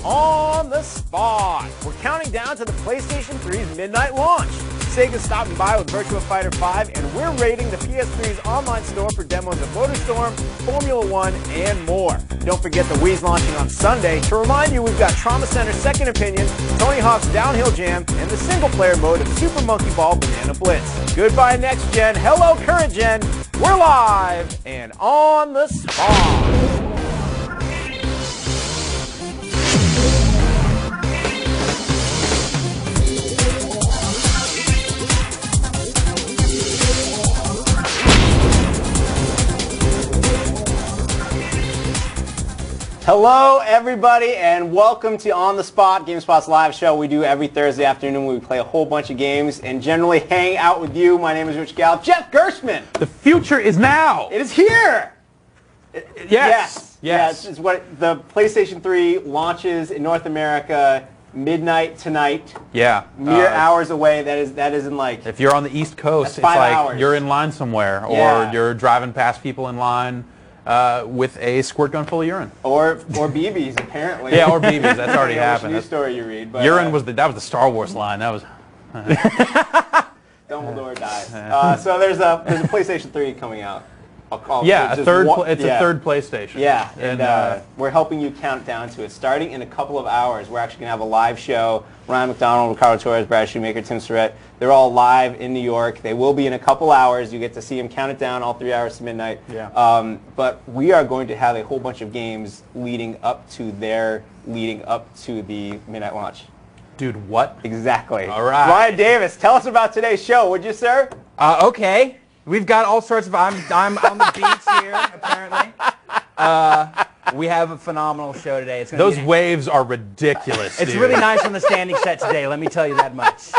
on the spot. We're counting down to the PlayStation 3's midnight launch. Sega's stopping by with Virtua Fighter 5, and we're raiding the PS3's online store for demos of MotorStorm, Formula 1, and more. Don't forget the Wii's launching on Sunday. To remind you, we've got Trauma Center Second Opinion, Tony Hawk's Downhill Jam, and the single-player mode of Super Monkey Ball Banana Blitz. Goodbye, next gen. Hello, current gen. We're live and on the spot. Hello, everybody, and welcome to On the Spot, GameSpot's live show we do every Thursday afternoon where we play a whole bunch of games and generally hang out with you. My name is Rich Gallup. Jeff Gershman. The future is now. It is here. Yes. It's what the PlayStation 3 launches in North America midnight tonight. Yeah. Mere hours away. That isn't like. If you're on the East Coast, it's 5 like hours. You're in line somewhere, Yeah. or you're driving past people in line. With a squirt gun full of urine. Or BBs, apparently. Yeah, or BBs. That's already happened. News story you read. But, urine was that was the Star Wars line. That was. Dumbledore dies. So there's a PlayStation 3 coming out. Yeah, a third PlayStation. Yeah, and we're helping you count down to it. Starting in a couple of hours, we're actually going to have a live show. Ryan McDonald, Ricardo Torres, Brad Shoemaker, Tim Surratt, they're all live in New York. They will be in a couple hours. You get to see them count it down all 3 hours to midnight. Yeah. But we are going to have a whole bunch of games leading up to the midnight launch. Dude, what? Exactly. All right. Ryan Davis, tell us about today's show, would you, sir? Okay. We've got all sorts of. I'm on the beach here, apparently. We have a phenomenal show today. It's Those waves are ridiculous. It's dude. really nice on the standing set today. Let me tell you that much.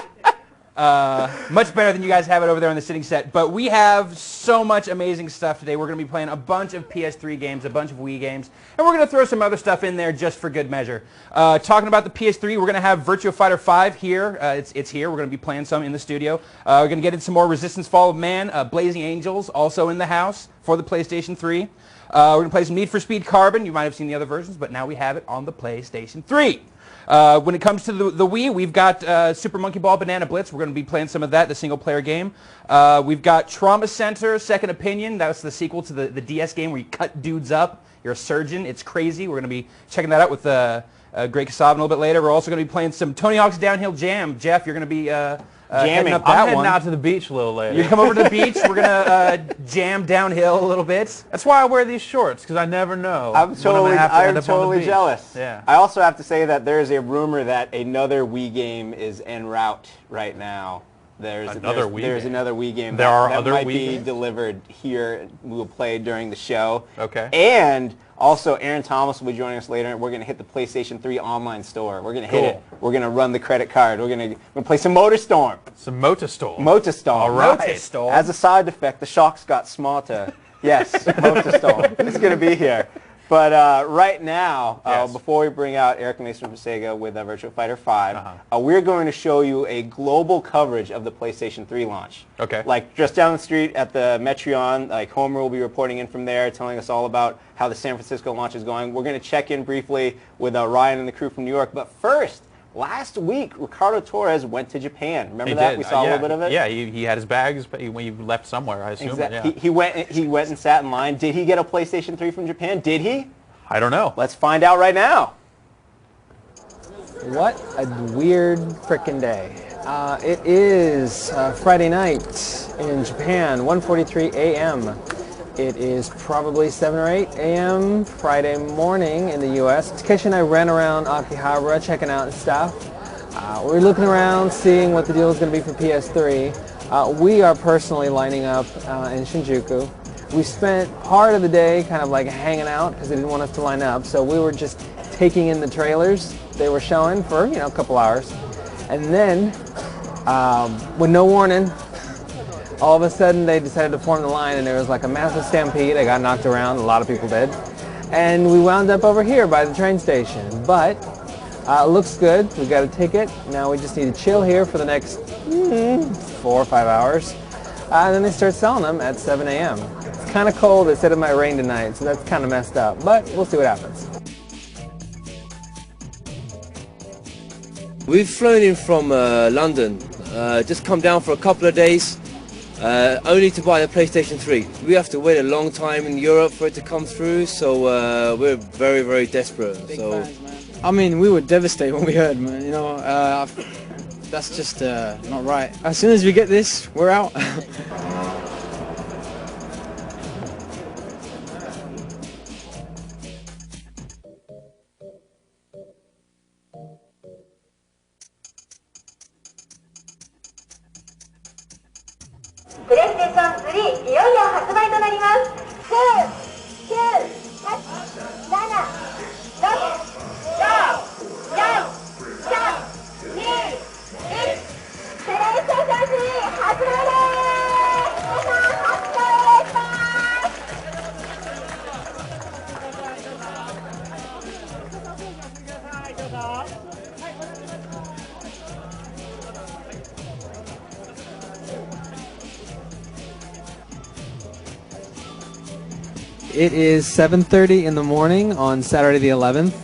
Much better than you guys have it over there on the sitting set. But we have so much amazing stuff today. We're going to be playing a bunch of PS3 games, a bunch of Wii games, and we're going to throw some other stuff in there just for good measure. Talking about the PS3, we're going to have Virtua Fighter 5 here. It's here. We're going to be playing some in the studio. We're going to get into some more Resistance Fall of Man, Blazing Angels, also in the house for the PlayStation 3. We're going to play some Need for Speed Carbon. You might have seen the other versions, but now we have it on the PlayStation 3. When it comes to the Wii, we've got Super Monkey Ball Banana Blitz. We're going to be playing some of that, the single-player game. We've got Trauma Center Second Opinion. That's the sequel to the DS game where you cut dudes up. You're a surgeon. It's crazy. We're going to be checking that out with Greg Kasab a little bit later. We're also going to be playing some Tony Hawk's Downhill Jam. Jeff, you're going to be jamming up that I'm heading one. out to the beach a little later. You come over to the beach. We're going to jam downhill a little bit. That's why I wear these shorts, because I never know. I'm totally jealous. Yeah. I also have to say that there is a rumor that another Wii game is en route right now. There's another Wii game that might be delivered here. We will play during the show. Okay. And also, Aaron Thomas will be joining us later, and we're going to hit the PlayStation 3 online store. We're going to hit it. We're going to run the credit card. We're going to play some MotorStorm. Some MotorStorm. MotorStorm. All right. MotorStorm. As a side effect, the shocks got smarter. Yes, MotorStorm. It's going to be here. But right now, Yes. before we bring out Eric Mason from Sega with Virtua Fighter 5, we're going to show you a global coverage of the PlayStation 3 launch. Okay. Like just down the street at the Metreon, like Homer will be reporting in from there, telling us all about how the San Francisco launch is going. We're going to check in briefly with Ryan and the crew from New York. But first, last week, Ricardo Torres went to Japan. Remember that? Did. We saw a little bit of it? Yeah, he had his bags, but he left somewhere, I assume. Exactly. Yeah. He went and sat in line. Did he get a PlayStation 3 from Japan? Did he? I don't know. Let's find out right now. What a weird frickin' day. It is Friday night in Japan, 1:43 a.m. It is probably 7 or 8 a.m. Friday morning in the U.S. Takeshi and I ran around Akihabara checking out stuff. We're looking around, seeing what the deal is going to be for PS3. We are personally lining up in Shinjuku. We spent part of the day kind of like hanging out because they didn't want us to line up, so we were just taking in the trailers they were showing for, a couple hours. And then, with no warning, all of a sudden they decided to form the line and there was like a massive stampede. I got knocked around, a lot of people did. And we wound up over here by the train station. But it looks good, we got a ticket. Now we just need to chill here for the next 4 or 5 hours. And then they start selling them at 7 a.m. It's kind of cold. They said it might rain tonight, so that's kind of messed up. But we'll see what happens. We've flown in from London, just come down for a couple of days, only to buy the PlayStation 3. We have to wait a long time in Europe for it to come through, so we're very, very desperate. Big fans, man. I mean, we were devastated when we heard, man. You know, that's just not right. As soon as we get this, we're out. PlayStation 3いよいよ発売となります。9、9、8、7、6、5、4、3、2、1。PlayStation 3発売です。皆さん拍手をお願いします。It is 7:30 in the morning on Saturday the 11th.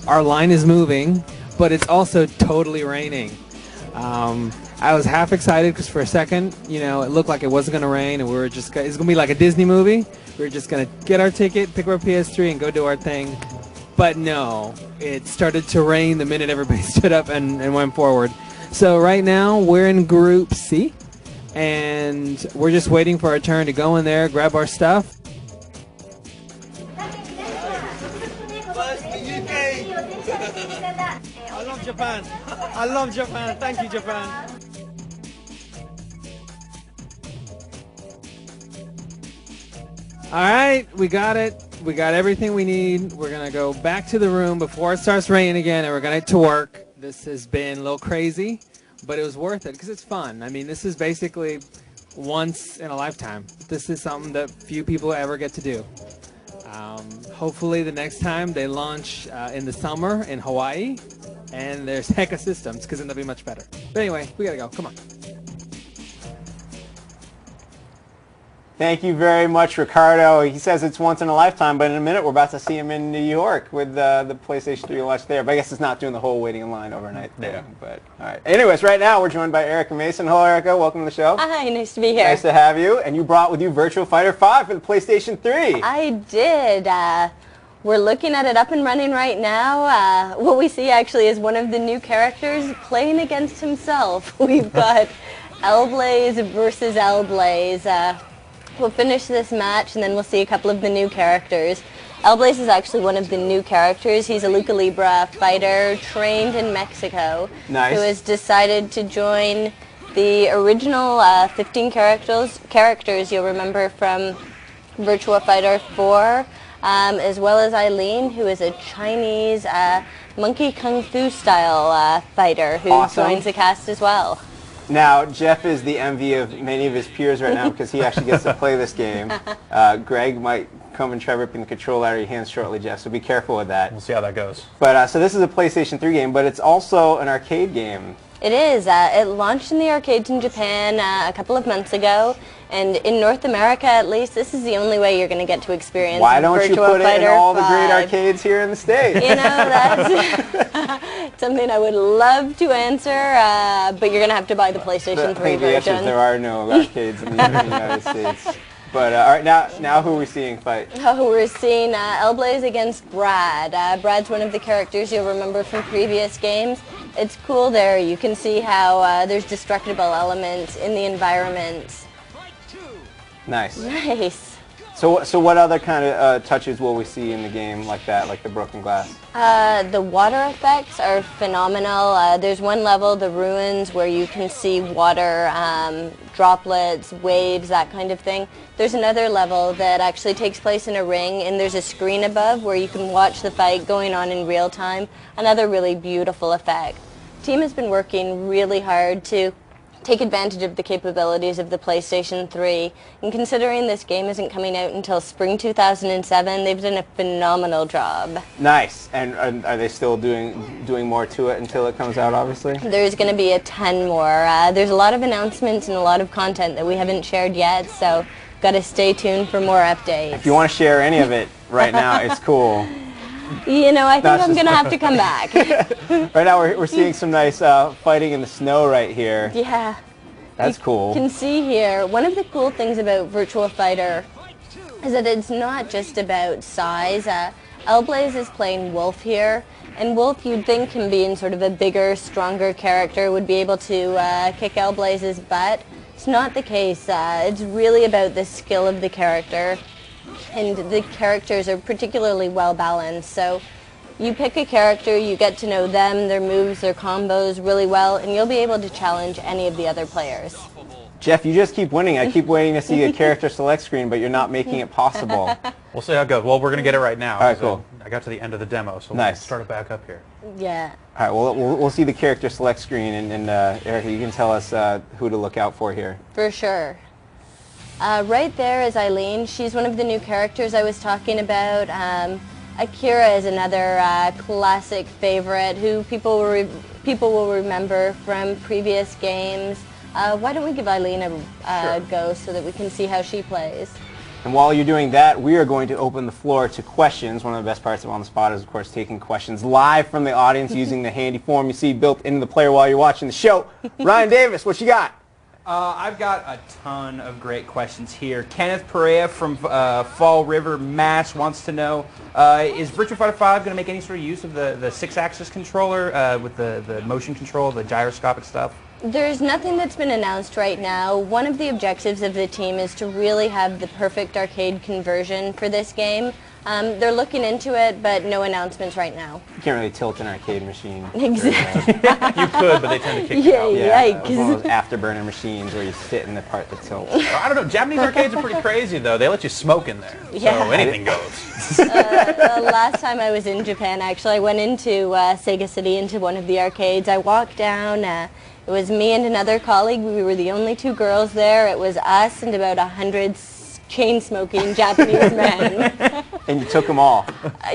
Our line is moving, but it's also totally raining. I was half excited because for a second, you know, it looked like it wasn't going to rain, and we were just it's going to be like a Disney movie. We were just going to get our ticket, pick our PS3, and go do our thing. But no, it started to rain the minute everybody stood up and went forward. So right now we're in Group C, and we're just waiting for our turn to go in there, grab our stuff. I love Japan. I love Japan. Thank you, Japan. All right, we got it. We got everything we need. We're going to go back to the room before it starts raining again, and we're going to work. This has been a little crazy, but it was worth it because it's fun. I mean, this is basically once in a lifetime. This is something that few people ever get to do. Hopefully the next time they launch in the summer in Hawaii, and there's Heka systems, because then they'll be much better. But anyway, we gotta go. Come on. Thank you very much, Ricardo. He says it's once in a lifetime, but in a minute we're about to see him in New York with the PlayStation 3 launch there. But I guess it's not doing the whole waiting in line overnight thing. Yeah. But all right. Anyways, right now we're joined by Erica Mason. Hello, Erica. Welcome to the show. Hi, nice to be here. Nice to have you. And you brought with you Virtua Fighter 5 for the PlayStation 3. I did. We're looking at it up and running right now. What we see actually is one of the new characters playing against himself. We've got L-Blaze versus L-Blaze. We'll finish this match and then we'll see a couple of the new characters. L-Blaze is actually one of the new characters. He's a Lucha Libre fighter trained in Mexico. Nice. Who has decided to join the original 15 characters you'll remember from Virtua Fighter 4, as well as Eileen, who is a Chinese monkey kung fu style fighter who joins the cast as well. Now, Jeff is the envy of many of his peers right now because he actually gets to play this game. Greg might come and try ripping the controller out of your hands shortly, Jeff, so be careful with that. We'll see how that goes. But so this is a PlayStation 3 game, but it's also an arcade game. It is. It launched in the arcades in Japan a couple of months ago, and in North America, at least, this is the only way you're going to get to experience Why don't Virtua you put Fighter it in all the 5. great arcades here in the States? You know, that's something I would love to answer, but you're going to have to buy the PlayStation 3 the answer version. is there are no arcades in the United States. But all right, now who are we seeing fight? Oh, we're seeing L-Blaze against Brad. Brad's one of the characters you'll remember from previous games. It's cool there. You can see how there's destructible elements in the environment. Nice. Nice. So what other kind of touches will we see in the game like that, like the broken glass? The water effects are phenomenal. There's one level, the ruins, where you can see water, droplets, waves, that kind of thing. There's another level that actually takes place in a ring, and there's a screen above where you can watch the fight going on in real time. Another really beautiful effect. The team has been working really hard to take advantage of the capabilities of the PlayStation 3. And considering this game isn't coming out until spring 2007, they've done a phenomenal job. Nice. And are they still doing more to it until it comes out, obviously? There's going to be a ton more. There's a lot of announcements and a lot of content that we haven't shared yet, so got to stay tuned for more updates. If you want to share any of it right now, it's cool. You know, I think That's I'm just going to have to come back. Right now we're seeing some nice fighting in the snow right here. Yeah. That's cool. You can see here, one of the cool things about Virtua Fighter is that it's not just about size. L-Blaze is playing Wolf here, and Wolf you'd think can be in sort of a bigger, stronger character, would be able to kick L-Blaze's butt. It's not the case. It's really about the skill of the character, and the characters are particularly well balanced. So you pick a character, you get to know them, their moves, their combos really well, and you'll be able to challenge any of the other players. Jeff, you just keep winning. I keep waiting to see a character select screen, but you're not making it possible. We'll see how it goes. Well, we're going to get it right now. All right, cool. I got to the end of the demo, so Nice. we'll start it back up here. Yeah. All right, well, we'll see the character select screen, and Erica, you can tell us who to look out for here. For sure. Right there is Eileen. She's one of the new characters I was talking about. Akira is another classic favorite who people will remember from previous games. Why don't we give Eileen a go so that we can see how she plays? And while you're doing that, we are going to open the floor to questions. One of the best parts of On the Spot is, of course, taking questions live from the audience using the handy form you see built into the player while you're watching the show. Ryan Davis, what you got? I've got a ton of great questions here. Kenneth Perea from Fall River, Mass wants to know, is Virtua Fighter 5 going to make any sort of use of the 6-axis controller with the motion control, the gyroscopic stuff? There's nothing that's been announced right now. One of the objectives of the team is to really have the perfect arcade conversion for this game. They're looking into it, but no announcements right now. You can't really tilt an arcade machine. Exactly. You could, but they tend to kick you out. Yeah, Yikes. it's one of those afterburner machines where you sit in the part that tilts. I don't know. Japanese arcades are pretty crazy, though. They let you smoke in there, Yeah. so anything goes. Last time I was in Japan, actually, I went into Sega City, into one of the arcades. I walked down. It was me and another colleague. We were the only two girls there. It was us and about 100 chain-smoking Japanese men. And you took them all.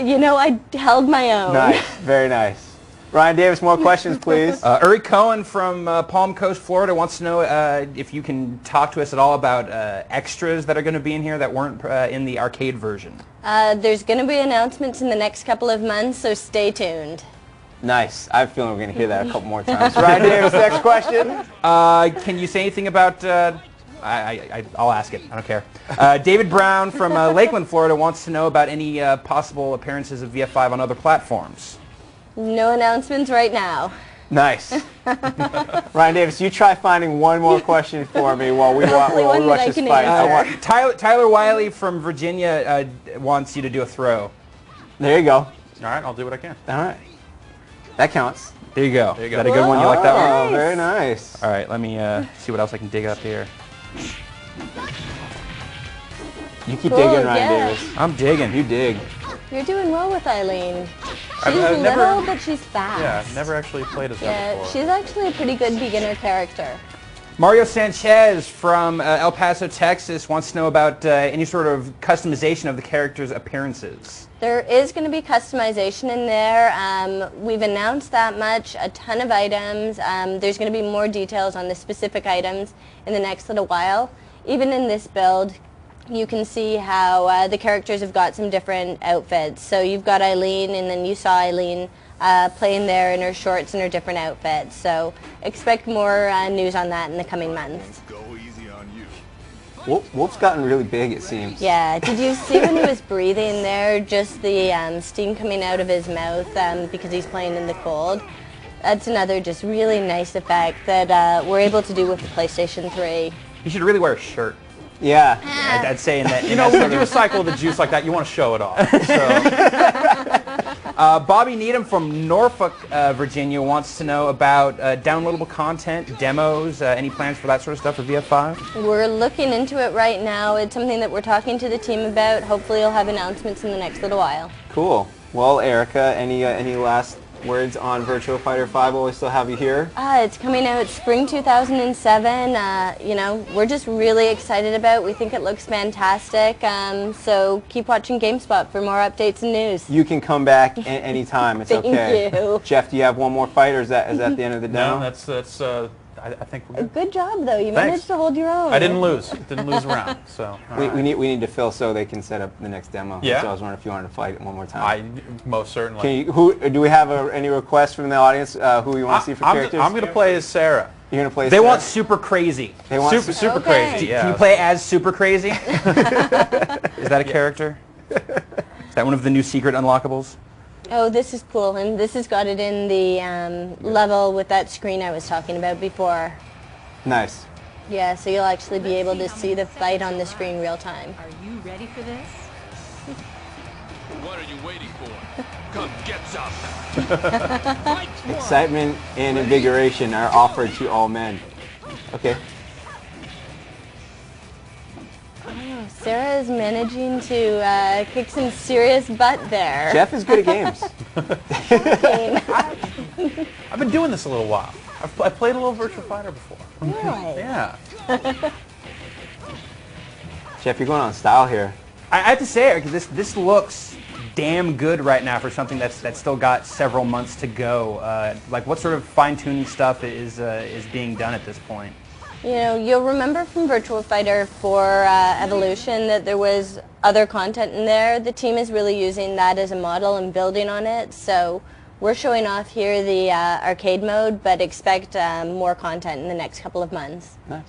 You know, I held my own. Nice, very nice. Ryan Davis, more questions, please. Uri Cohen from Palm Coast, Florida wants to know if you can talk to us at all about extras that are going to be in here that weren't in the arcade version. There's going to be announcements in the next couple of months, so stay tuned. Nice. I have a feeling we're going to hear that a couple more times. Ryan Davis, next question. Can you say anything about... I'll ask it. I don't care. David Brown from Lakeland, Florida wants to know about any possible appearances of VF5 on other platforms. No announcements right now. Nice. Ryan Davis, you try finding one more question for me while we watch this fight. Tyler Wiley from Virginia wants you to do a throw. There you go. All right, I'll do what I can. All right. That counts. There you go. There you go. Is that a good one? You like that one? Oh, very nice. All right, let me see what else I can dig up here. You keep Cool, digging, Ryan yeah. Davis. I'm digging. You dig. You're doing well with Eileen. She's I've little, never- but she's fast. Yeah, never actually played as that Yeah, before. she's actually a pretty good beginner character. Mario Sanchez from El Paso, Texas wants to know about any sort of customization of the character's appearances. There is going to be customization in there. We've announced that much, a ton of items. There's going to be more details on the specific items in the next little while. Even in this build, you can see how the characters have got some different outfits. So you've got Eileen, and then you saw Eileen playing there in her shorts and her different outfits. So expect more news on that in the coming months. Wolf's gotten really big, it seems. Yeah, did you see when he was breathing there, just the steam coming out of his mouth because he's playing in the cold? That's another just really nice effect that we're able to do with the PlayStation 3. You should really wear a shirt. Yeah. I'd say in that. You know, when you do a cycle of the juice like that, you want to show it off. So. Bobby Needham from Norfolk, Virginia wants to know about downloadable content, demos, any plans for that sort of stuff for VF5? We're looking into it right now. It's something that we're talking to the team about. Hopefully you'll have announcements in the next little while. Cool. Well, Erica, any last words on Virtua Fighter 5 while we still have you here? It's coming out spring 2007. You know, we're just really excited about it. We think it looks fantastic. So keep watching GameSpot for more updates and news. You can come back anytime. It's Thank okay. you. Jeff, do you have one more fight, or is that the end of the demo? No, that's I think we're good. Good job, though. You Thanks. managed to hold your own. I didn't lose. Didn't lose a round. So We need to fill so they can set up the next demo. Yeah. So I was wondering if you wanted to fight one more time. Most certainly. Can you, do we have any requests from the audience who you want to see for characters? I'm going to play as Sarah. You're going to play as They Sarah? want super crazy. They want Super Okay. crazy. Yeah. Can you play as super crazy? Is that a character? Is that one of the new secret unlockables? Oh, this is cool, and this has got it in the level with that screen I was talking about before. Nice. Yeah, so you'll actually be able to see the fight on the screen real time. Are you ready for this? What are you waiting for? Come get some. Excitement and invigoration are offered to all men. Okay. Oh, Sarah is managing to kick some serious butt there. Jeff is good at games. I've been doing this a little while. I played a little Virtua Fighter before. Really? Yeah. Jeff, you're going on style here. I have to say, Eric, this looks damn good right now for something that's still got several months to go. Like, what sort of fine-tuning stuff is being done at this point? You know, you'll remember from Virtua Fighter 4 Evolution that there was other content in there. The team is really using that as a model and building on it. So we're showing off here the arcade mode, but expect more content in the next couple of months. Nice.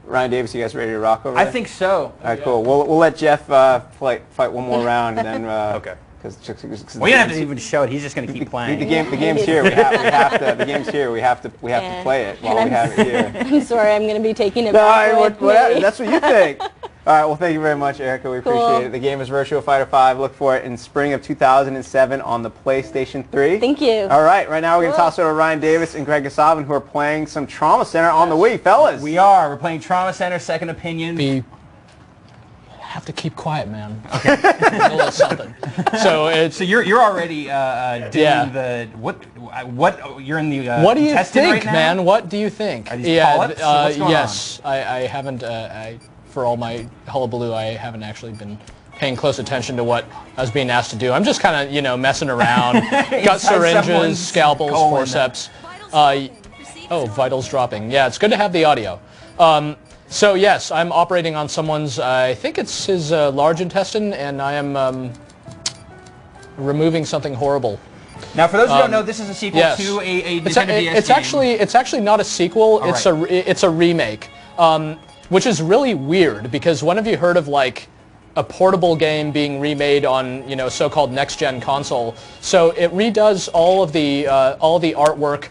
Ryan Davis, you guys ready to rock over I there? think so. All right, cool. We'll let Jeff fight one more round, and then Okay. We don't have to even show it. He's just going to keep playing. The game's here. We have to. The game's here. We have to play it while we have it here. I'm sorry, I'm going to be taking it back with me. That's what you think. All right. Well, thank you very much, Erica. We appreciate it. The game is Virtua Fighter 5. Look for it in spring of 2007 on the PlayStation 3. Thank you. All right. Right now, we're going to toss it over to Ryan Davis and Greg Gasavin, who are playing some Trauma Center on the Wii. Fellas. We are. We're playing Trauma Center, Second Opinion. Have to keep quiet, man. Okay. A little something. So it's. So you're already doing the what you're in the What do you testing think, right now? man? What do you think? Are these polyps? What's going yes. I haven't. For all my hullabaloo, I haven't actually been paying close attention to what I was being asked to do. I'm just kind of messing around. Got syringes, scalpels, forceps. Oh, vitals dropping. Yeah, it's good to have the audio. So yes, I'm operating on someone's, I think it's his large intestine, and I am removing something horrible. Now, for those who don't know, this is a sequel to a definitive DS game. It's actually not a sequel. Oh, it's a remake, which is really weird because when have you heard of like a portable game being remade on so-called next-gen console? So it redoes all of the artwork.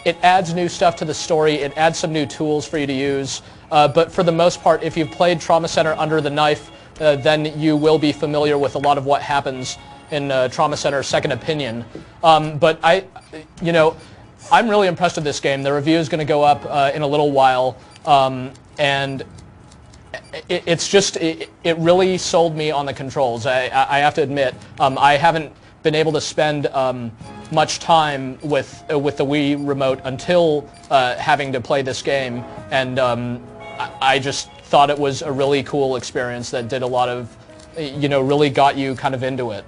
It adds new stuff to the story. It adds some new tools for you to use. But for the most part, if you've played Trauma Center Under the Knife, then you will be familiar with a lot of what happens in Trauma Center Second Opinion. But I'm really impressed with this game. The review is going to go up in a little while, and it really sold me on the controls. I have to admit, I haven't been able to spend much time with the Wii remote until having to play this game, and I just thought it was a really cool experience that did a lot of, really got you kind of into it.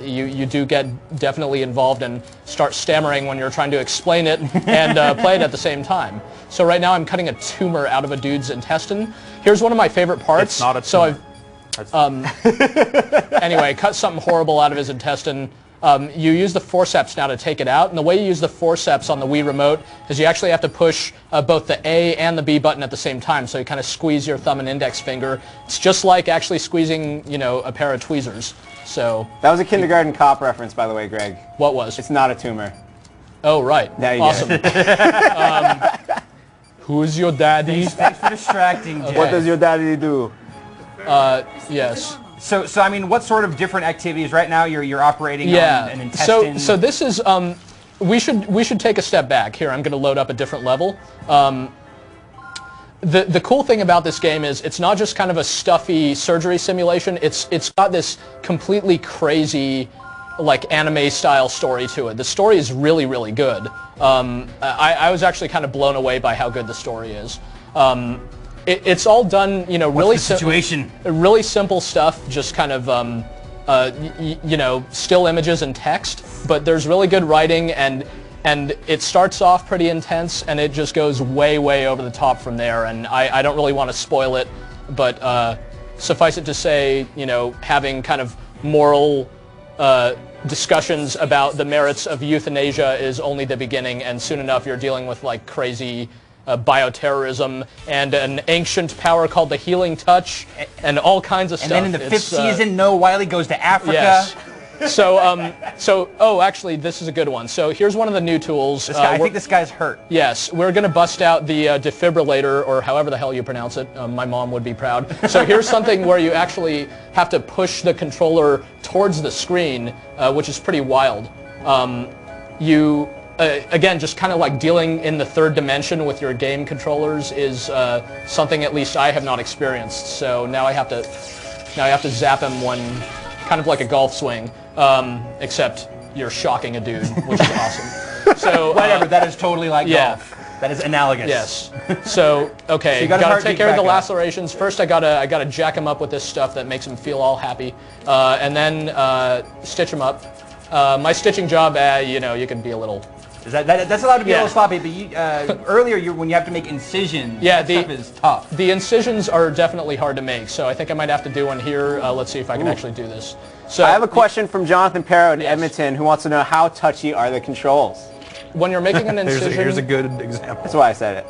You do get definitely involved and start stammering when you're trying to explain it and play it at the same time. So right now I'm cutting a tumor out of a dude's intestine. Here's one of my favorite parts. It's not a tumor. Anyway, cut something horrible out of his intestine. You use the forceps now to take it out, and the way you use the forceps on the Wii remote is you actually have to push both the A and the B button at the same time, so you kind of squeeze your thumb and index finger. It's just like actually squeezing, a pair of tweezers. So that was a Kindergarten Cop reference, by the way, Greg. What was? It's not a tumor. Oh, right. Now you awesome. get it. Who's your daddy? Thanks for distracting, Jay. What does your daddy do? Yes. So I mean, what sort of different activities right now you're operating on an intestine? So this is we should take a step back here. I'm going to load up a different level. The cool thing about this game is it's not just kind of a stuffy surgery simulation. It's got this completely crazy, like anime style story to it. The story is really, really good. I was actually kind of blown away by how good the story is. It's all done, really really simple stuff, just kind of, still images and text. But there's really good writing, and and it starts off pretty intense, and it just goes way, way over the top from there. And I don't really want to spoil it, but suffice it to say, you know, having kind of moral discussions about the merits of euthanasia is only the beginning, and soon enough you're dealing with like crazy bioterrorism and an ancient power called the healing touch and all kinds of stuff. And then in the fifth season, Noah Wiley goes to Africa. Yes. So actually, this is a good one. So here's one of the new tools. I think this guy's hurt. Yes, we're going to bust out the defibrillator, or however the hell you pronounce it. My mom would be proud. So here's something where you actually have to push the controller towards the screen, which is pretty wild. Again, just kind of like dealing in the third dimension with your game controllers is something at least I have not experienced. So now I have to zap him one, kind of like a golf swing. Except you're shocking a dude, which is awesome. So whatever, that is totally like golf. That is analogous. Yes. So okay, so you gotta take care of the lacerations. First, I gotta jack him up with this stuff that makes him feel all happy, and then stitch him up. My stitching job, you know, you can be a little. That's allowed to be a little sloppy, but you, earlier when you have to make incisions, that stuff is tough. The incisions are definitely hard to make, so I think I might have to do one here. Let's see if I can actually do this. So I have a question from Jonathan Perro in Edmonton who wants to know how touchy are the controls? When you're making an incision... here's a good example. That's why I said it.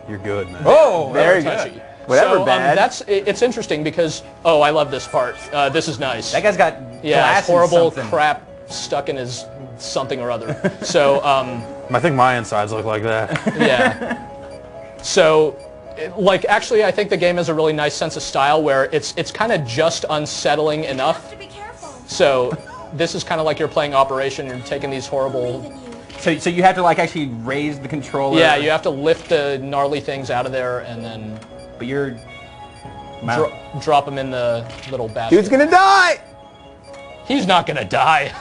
You're good, man. Oh, very touchy. Good. Whatever, so, bad. It's interesting because, I love this part. This is nice. That guy's got glass horrible and crap stuck in his something or other. So, I think my insides look like that. Yeah. So, like, actually, I think the game has a really nice sense of style where it's kind of just unsettling enough. So, this is kind of like you're playing Operation. You're taking these horrible... So you have to like actually raise the controller. Yeah, you have to lift the gnarly things out of there and then. But you're. Drop them in the little basket. Dude's gonna die. He's not gonna die.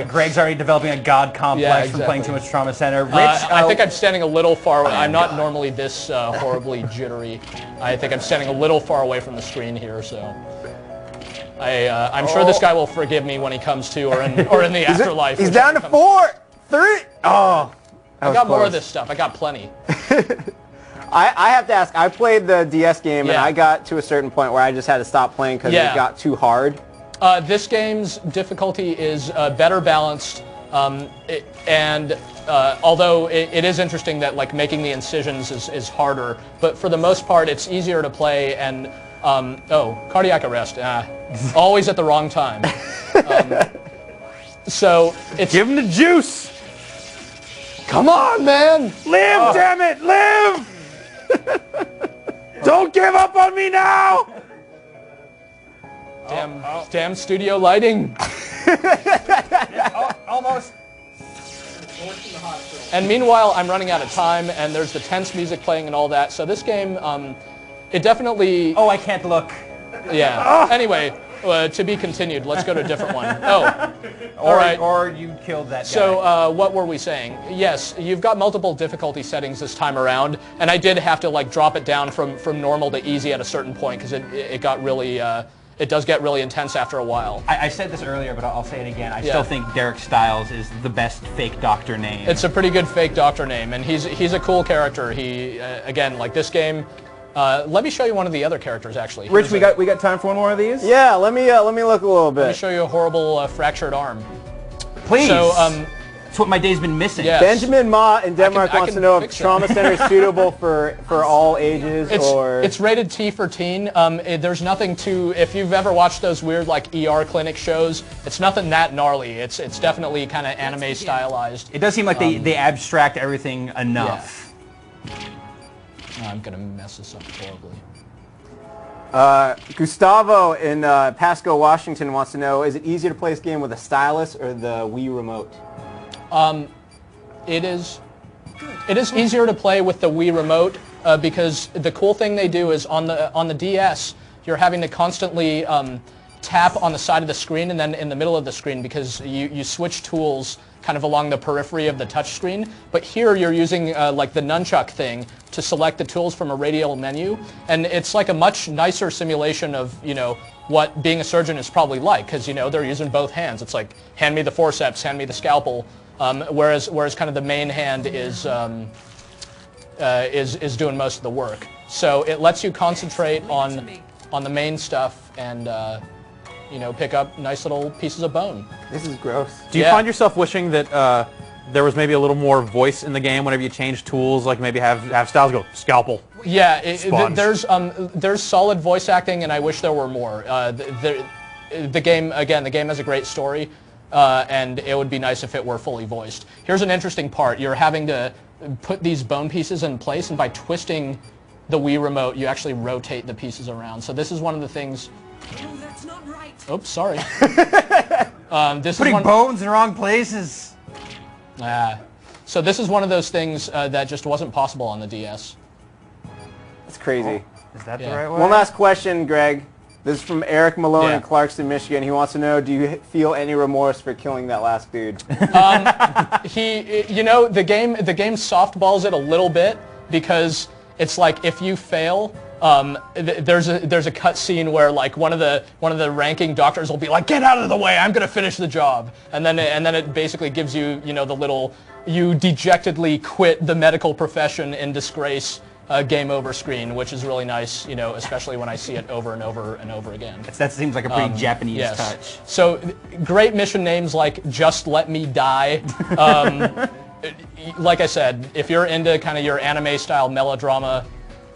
Greg's already developing a god complex from playing too much Trauma Center. Rich, I think I'm standing a little far away. I'm not normally this horribly jittery. I think I'm standing a little far away from the screen here, so. I'm sure this guy will forgive me when he comes to, or in the afterlife. He's down to 4, 3. Oh, I got more of this stuff. I got plenty. I have to ask. I played the DS game, and I got to a certain point where I just had to stop playing because it got too hard. This game's difficulty is better balanced, and although it is interesting that like making the incisions is harder, but for the most part, it's easier to play and. Cardiac arrest. Always at the wrong time. So it's... Give him the juice! Come on, man! Live, damn it! Live! Don't give up on me now! Damn studio lighting. Almost. And meanwhile, I'm running out of time, and there's the tense music playing and all that. So this game... it definitely... Oh, I can't look. Yeah. Anyway, to be continued. Let's go to a different one. All right. Or you killed that guy. So what were we saying? Yes, you've got multiple difficulty settings this time around, and I did have to like drop it down from normal to easy at a certain point because it got really... it does get really intense after a while. I said this earlier, but I'll say it again. I still think Derek Stiles is the best fake doctor name. It's a pretty good fake doctor name, and he's a cool character. He, again, like this game... let me show you one of the other characters, actually. Rich, we got time for one more of these? Yeah, let me look a little bit. Let me show you a horrible fractured arm. Please. So, that's what my day's been missing. Yes. Benjamin Ma in Denmark wants to know if Trauma Center is suitable for all ages It's rated T for teen. There's nothing to... If you've ever watched those weird like ER clinic shows, it's nothing that gnarly. It's definitely kind of anime stylized. It does seem like they abstract everything enough. Yeah. I'm going to mess this up horribly. Gustavo in Pasco, Washington wants to know, is it easier to play this game with a stylus or the Wii remote? It is easier to play with the Wii remote because the cool thing they do is on the DS, you're having to constantly tap on the side of the screen and then in the middle of the screen because you switch tools kind of along the periphery of the touchscreen. But here you're using like the nunchuck thing to select the tools from a radial menu, and it's like a much nicer simulation of, you know, what being a surgeon is probably like, because, you know, they're using both hands. It's like, hand me the forceps, hand me the scalpel, whereas kind of the main hand is doing most of the work. So it lets you concentrate on the main stuff and you know, pick up nice little pieces of bone. This is gross. Do you find yourself wishing that there was maybe a little more voice in the game whenever you change tools, like maybe have Styles go scalpel? Yeah, there's solid voice acting, and I wish there were more. The game has a great story, and it would be nice if it were fully voiced. Here's an interesting part. You're having to put these bone pieces in place, and by twisting the Wii remote, you actually rotate the pieces around. So this is one of the things... Oh, that's not right. Oops, sorry. This Putting is bones in the wrong places. So this is one of those things that just wasn't possible on the DS. That's crazy. Is that the Yeah. right way? One last question, Greg. This is from Eric Malone Yeah. in Clarkston, Michigan. He wants to know, do you feel any remorse for killing that last dude? You know, the game softballs it a little bit, because it's like if you fail, there's a cut scene where like one of the ranking doctors will be like, get out of the way, I'm gonna finish the job, and then it basically gives you, you know, the little, you dejectedly quit the medical profession in disgrace game over screen, which is really nice, you know, especially when I see it over and over and over again. That seems like a pretty Japanese Yes. touch. So great mission names like Just Let Me Die. Like I said, if you're into kind of your anime style melodrama,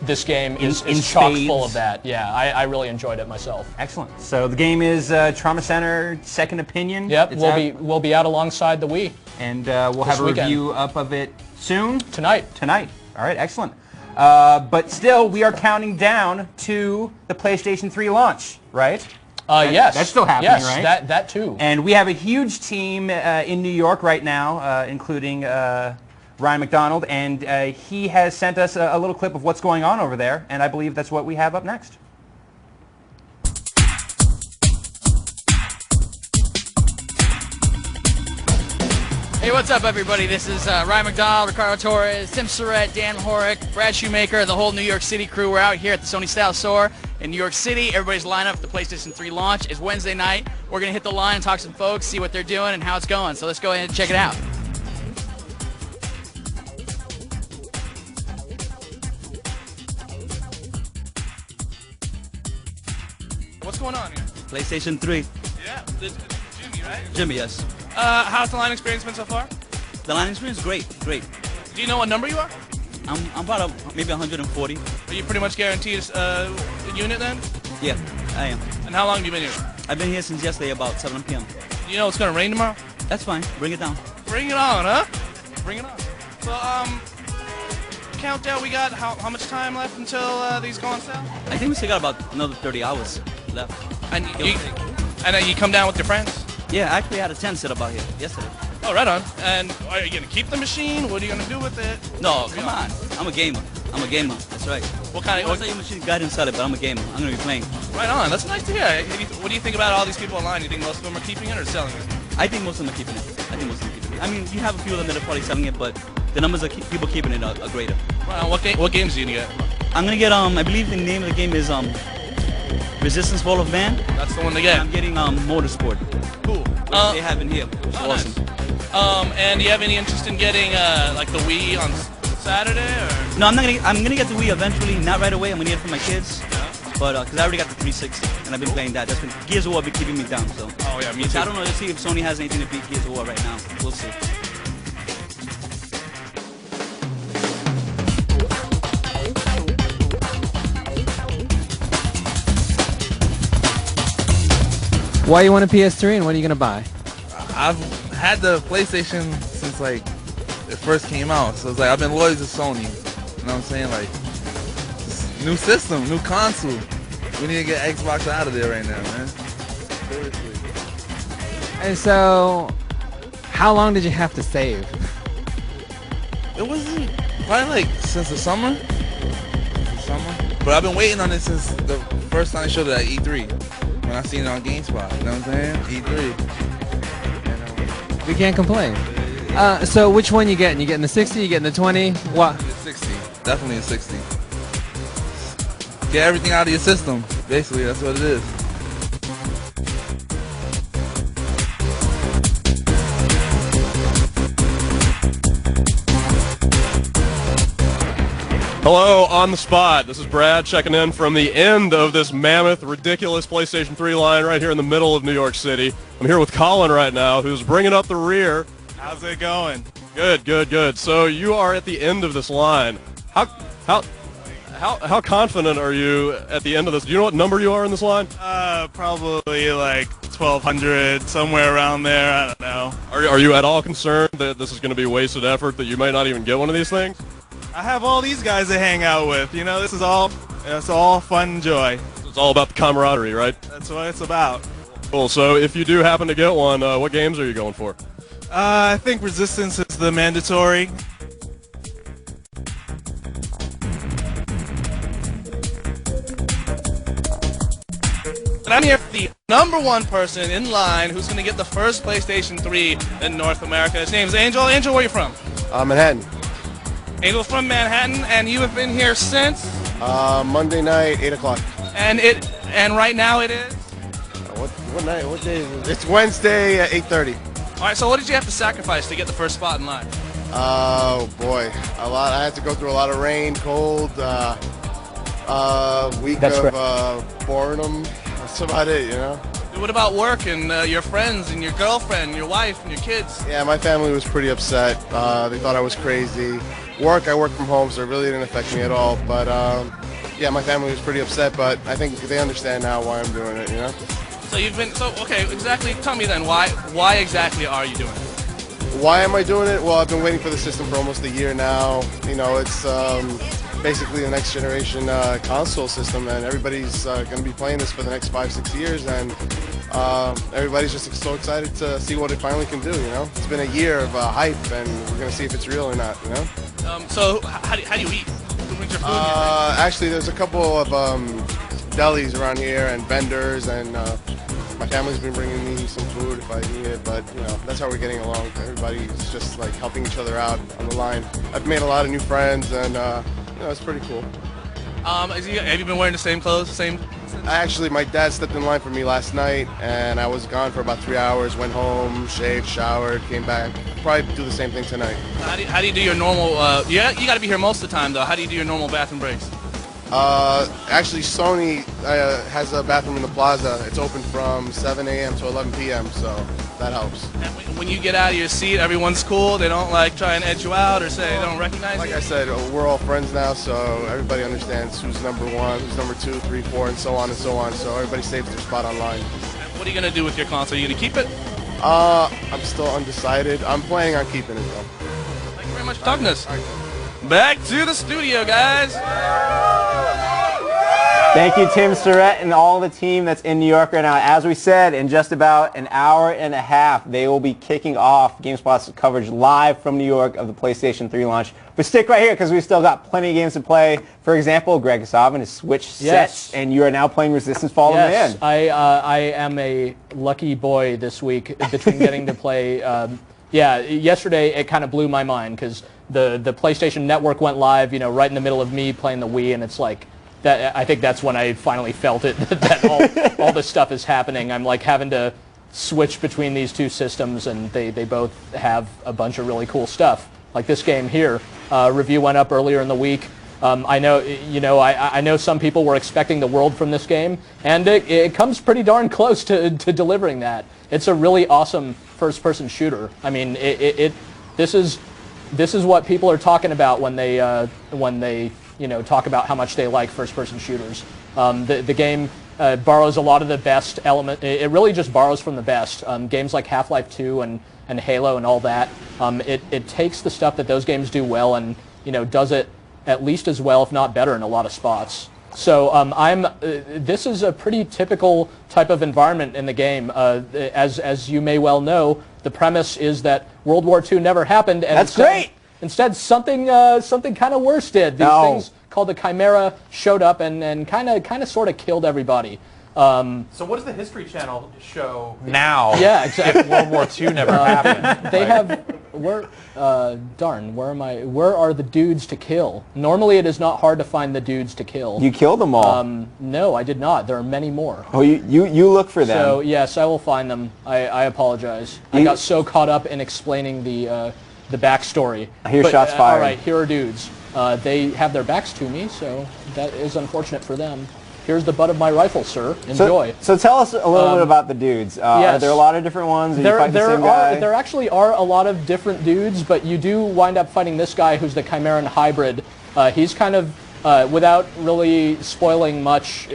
this game is chock full of that. Yeah, I really enjoyed it myself. Excellent. So the game is Trauma Center Second Opinion. Yep, It's we'll be out alongside the Wii and we'll have a weekend. review up of it soon. tonight. Tonight. All right, excellent. But still, we are counting down to the PlayStation 3 launch, right? Yes. That's still happening, yes, right? that too. And we have a huge team in New York right now, including Ryan McDonald, and he has sent us a little clip of what's going on over there, and I believe that's what we have up next. Hey, what's up, everybody? This is Ryan McDonald, Ricardo Torres, Tim Surratt, Dan Horick, Brad Shoemaker, the whole New York City crew. We're out here at the Sony Style Store in New York City. Everybody's lined up for the PlayStation 3 launch. It's Wednesday night. We're going to hit the line and talk to some folks, see what they're doing and how it's going. So let's go ahead and check it out. What's going on here? PlayStation 3. Yeah, Jimmy, right? Jimmy, yes. How's the line experience been so far? The line experience is great, great. Do you know what number you are? I'm about maybe 140. Are you pretty much guaranteed a unit then? Yeah, I am. And how long have you been here? I've been here since yesterday about 7 p.m. You know it's going to rain tomorrow? That's fine. Bring it down. Bring it on, huh? Bring it on. So, countdown, we got how much time left until these go on sale? I think we still got about another 30 hours left. And you come down with your friends? Yeah, I actually had a tent set up out here yesterday. Oh, right on. And are you going to keep the machine? What are you going to do with it? No, come on. I'm a gamer. I'm a gamer. That's right. What kind of... I'll sell your machine, go ahead and sell it, but I'm a gamer. I'm going to be playing. Right on. That's nice to hear. What do you think about all these people online? You think most of them are keeping it or selling it? I think most of them are keeping it. I mean, you have a few of them that are probably selling it, but the numbers of people keeping it are greater. Right on. What games are you going to get? I'm going to get, I believe the name of the game is Resistance Wall of Man. That's the one to get. I'm getting Motorsport. Cool. Which they have in here. Which is awesome. Nice. And do you have any interest in getting like the Wii on Saturday or? No, I'm gonna get the Wii eventually. Not right away. I'm gonna get it for my kids. Yeah. But because I already got the 360 and I've been playing that. That's been Gears of War been keeping me down. So. Oh yeah, me too. I don't know. Let's see if Sony has anything to beat Gears of War right now. We'll see. Why you want a PS3 and what are you gonna buy? I've had the PlayStation since like it first came out, so it's like I've been loyal to Sony. You know what I'm saying? Like, new system, new console. We need to get Xbox out of there right now, man. Seriously. And so, how long did you have to save? It wasn't probably like since the summer. But I've been waiting on it since the first time they showed it at E3. When I seen it on GameSpot, you know what I'm saying? E3. We can't complain. Yeah. So which one you getting? You getting the 60? You getting the 20? What? 60. Definitely a 60. Get everything out of your system. Basically, that's what it is. Hello, on the spot. This is Brad checking in from the end of this mammoth, ridiculous PlayStation 3 line right here in the middle of New York City. I'm here with Colin right now, who's bringing up the rear. How's it going? Good, good, good. So you are at the end of this line. How confident are you at the end of this? Do you know what number you are in this line? Probably like 1,200, somewhere around there. I don't know. Are you at all concerned that this is going to be wasted effort, that you might not even get one of these things? I have all these guys to hang out with. You know, it's all fun and joy. It's all about the camaraderie, right? That's what it's about. Cool. So if you do happen to get one, what games are you going for? I think Resistance is the mandatory. And I'm here for the #1 person in line who's going to get the first PlayStation 3 in North America. His name's Angel. Angel, where are you from? Manhattan. Angel from Manhattan, and you have been here since? Monday night, 8 o'clock. And right now it is? What night? What day is it? It's Wednesday at 8:30. All right, so what did you have to sacrifice to get the first spot in line? Oh boy, a lot. I had to go through a lot of rain, cold, week of boredom. That's about it, you know. What about work and your friends and your girlfriend, your wife and your kids? Yeah, my family was pretty upset. They thought I was crazy. I work from home, so it really didn't affect me at all. But yeah, my family was pretty upset, but I think they understand now why I'm doing it, you know. So okay, exactly. Tell me then, why exactly are you doing it? Why am I doing it? Well, I've been waiting for the system for almost a year now. You know, it's basically the next generation console system, and everybody's going to be playing this for the next 5-6 years, and everybody's just so excited to see what it finally can do, you know? It's been a year of hype, and we're going to see if it's real or not, you know? So how do you eat? Who brings your food? Actually, there's a couple of delis around here and vendors, and my family's been bringing me some food if I need it, but you know, that's how we're getting along. Everybody's just like helping each other out on the line. I've made a lot of new friends, and you know, it's pretty cool. Have you been wearing the same clothes? Actually, my dad stepped in line for me last night, and I was gone for about 3 hours. Went home, shaved, showered, came back. Probably do the same thing tonight. How do you do your normal? You got to be here most of the time, though. How do you do your normal bathroom breaks? Actually, Sony has a bathroom in the plaza. It's open from 7 a.m. to 11 p.m., so that helps. And when you get out of your seat, everyone's cool? They don't like try and edge you out or say they don't recognize you? Like I said, we're all friends now, so everybody understands who's number 1, who's number 2, 3, 4, and so on and so on, so everybody saves their spot online. And what are you going to do with your console? Are you going to keep it? I'm still undecided. I'm planning on keeping it, though. Thank you very much for talking to us. Back to the studio, guys. Thank you, Tim Surratt, and all the team that's in New York right now. As we said, in just about an hour and a half, they will be kicking off GameSpot's coverage live from New York of the PlayStation 3 launch. But stick right here because we've still got plenty of games to play. For example, Greg Kasavin is Switch set, and you are now playing Resistance Fall of Man. I am a lucky boy this week between getting to play. Yeah, yesterday it kind of blew my mind because the PlayStation Network went live, you know, right in the middle of me playing the Wii, and it's like that. I think that's when I finally felt it that all this stuff is happening. I'm like having to switch between these two systems, and they both have a bunch of really cool stuff. Like this game here, review went up earlier in the week. I know, you know, I know some people were expecting the world from this game, and it comes pretty darn close to delivering that. It's a really awesome first-person shooter. I mean, this is what people are talking about when they you know, talk about how much they like first-person shooters. The game borrows a lot of the best element. It really just borrows from the best. Games like Half-Life 2 and Halo and all that. It takes the stuff that those games do well and, you know, does it at least as well, if not better, in a lot of spots. So this is a pretty typical type of environment in the game. As you may well know, the premise is that World War II never happened, and instead something kind of worse did. These things called the Chimera showed up and kind of sort of killed everybody. So what does the History Channel show now? Yeah, exactly. If World War II never happened? They have darn, where am I? Where are the dudes to kill? Normally it is not hard to find the dudes to kill. You killed them all. No, I did not. There are many more. Oh, you look for them. So yes, I will find them. I apologize. I got so caught up in explaining the backstory. I hear shots fired. All right, here are dudes. They have their backs to me, so that is unfortunate for them. Here's the butt of my rifle, sir. Enjoy. So tell us a little bit about the dudes. Yes. Are there a lot of different ones? Are you fighting the same guy? There actually are a lot of different dudes, but you do wind up fighting this guy who's the Chimeran hybrid. He's kind of, without really spoiling much,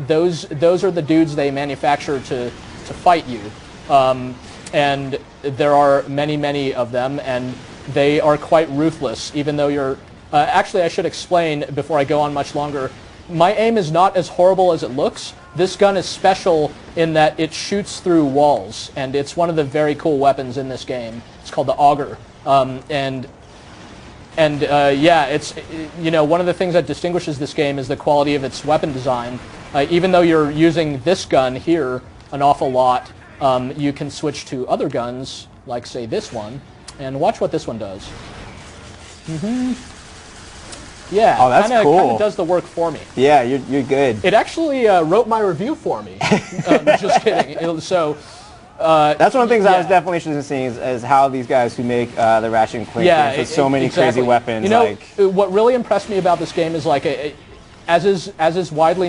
those are the dudes they manufacture to fight you. And there are many of them, and they are quite ruthless, even though you're... actually, I should explain before I go on much longer. My aim is not as horrible as it looks. This gun is special in that it shoots through walls, and it's one of the very cool weapons in this game. It's called the Auger. Yeah, it's, you know, one of the things that distinguishes this game is the quality of its weapon design. Even though you're using this gun here an awful lot, you can switch to other guns, like, say, this one, and watch what this one does. Yeah, oh, that's cool. Kind of does the work for me. Yeah, you're good. It actually wrote my review for me. Just kidding. So that's one of the things I was definitely interested in seeing is how these guys who make the Ratchet and Clank games with so many crazy weapons. You know, what really impressed me about this game is like, as is widely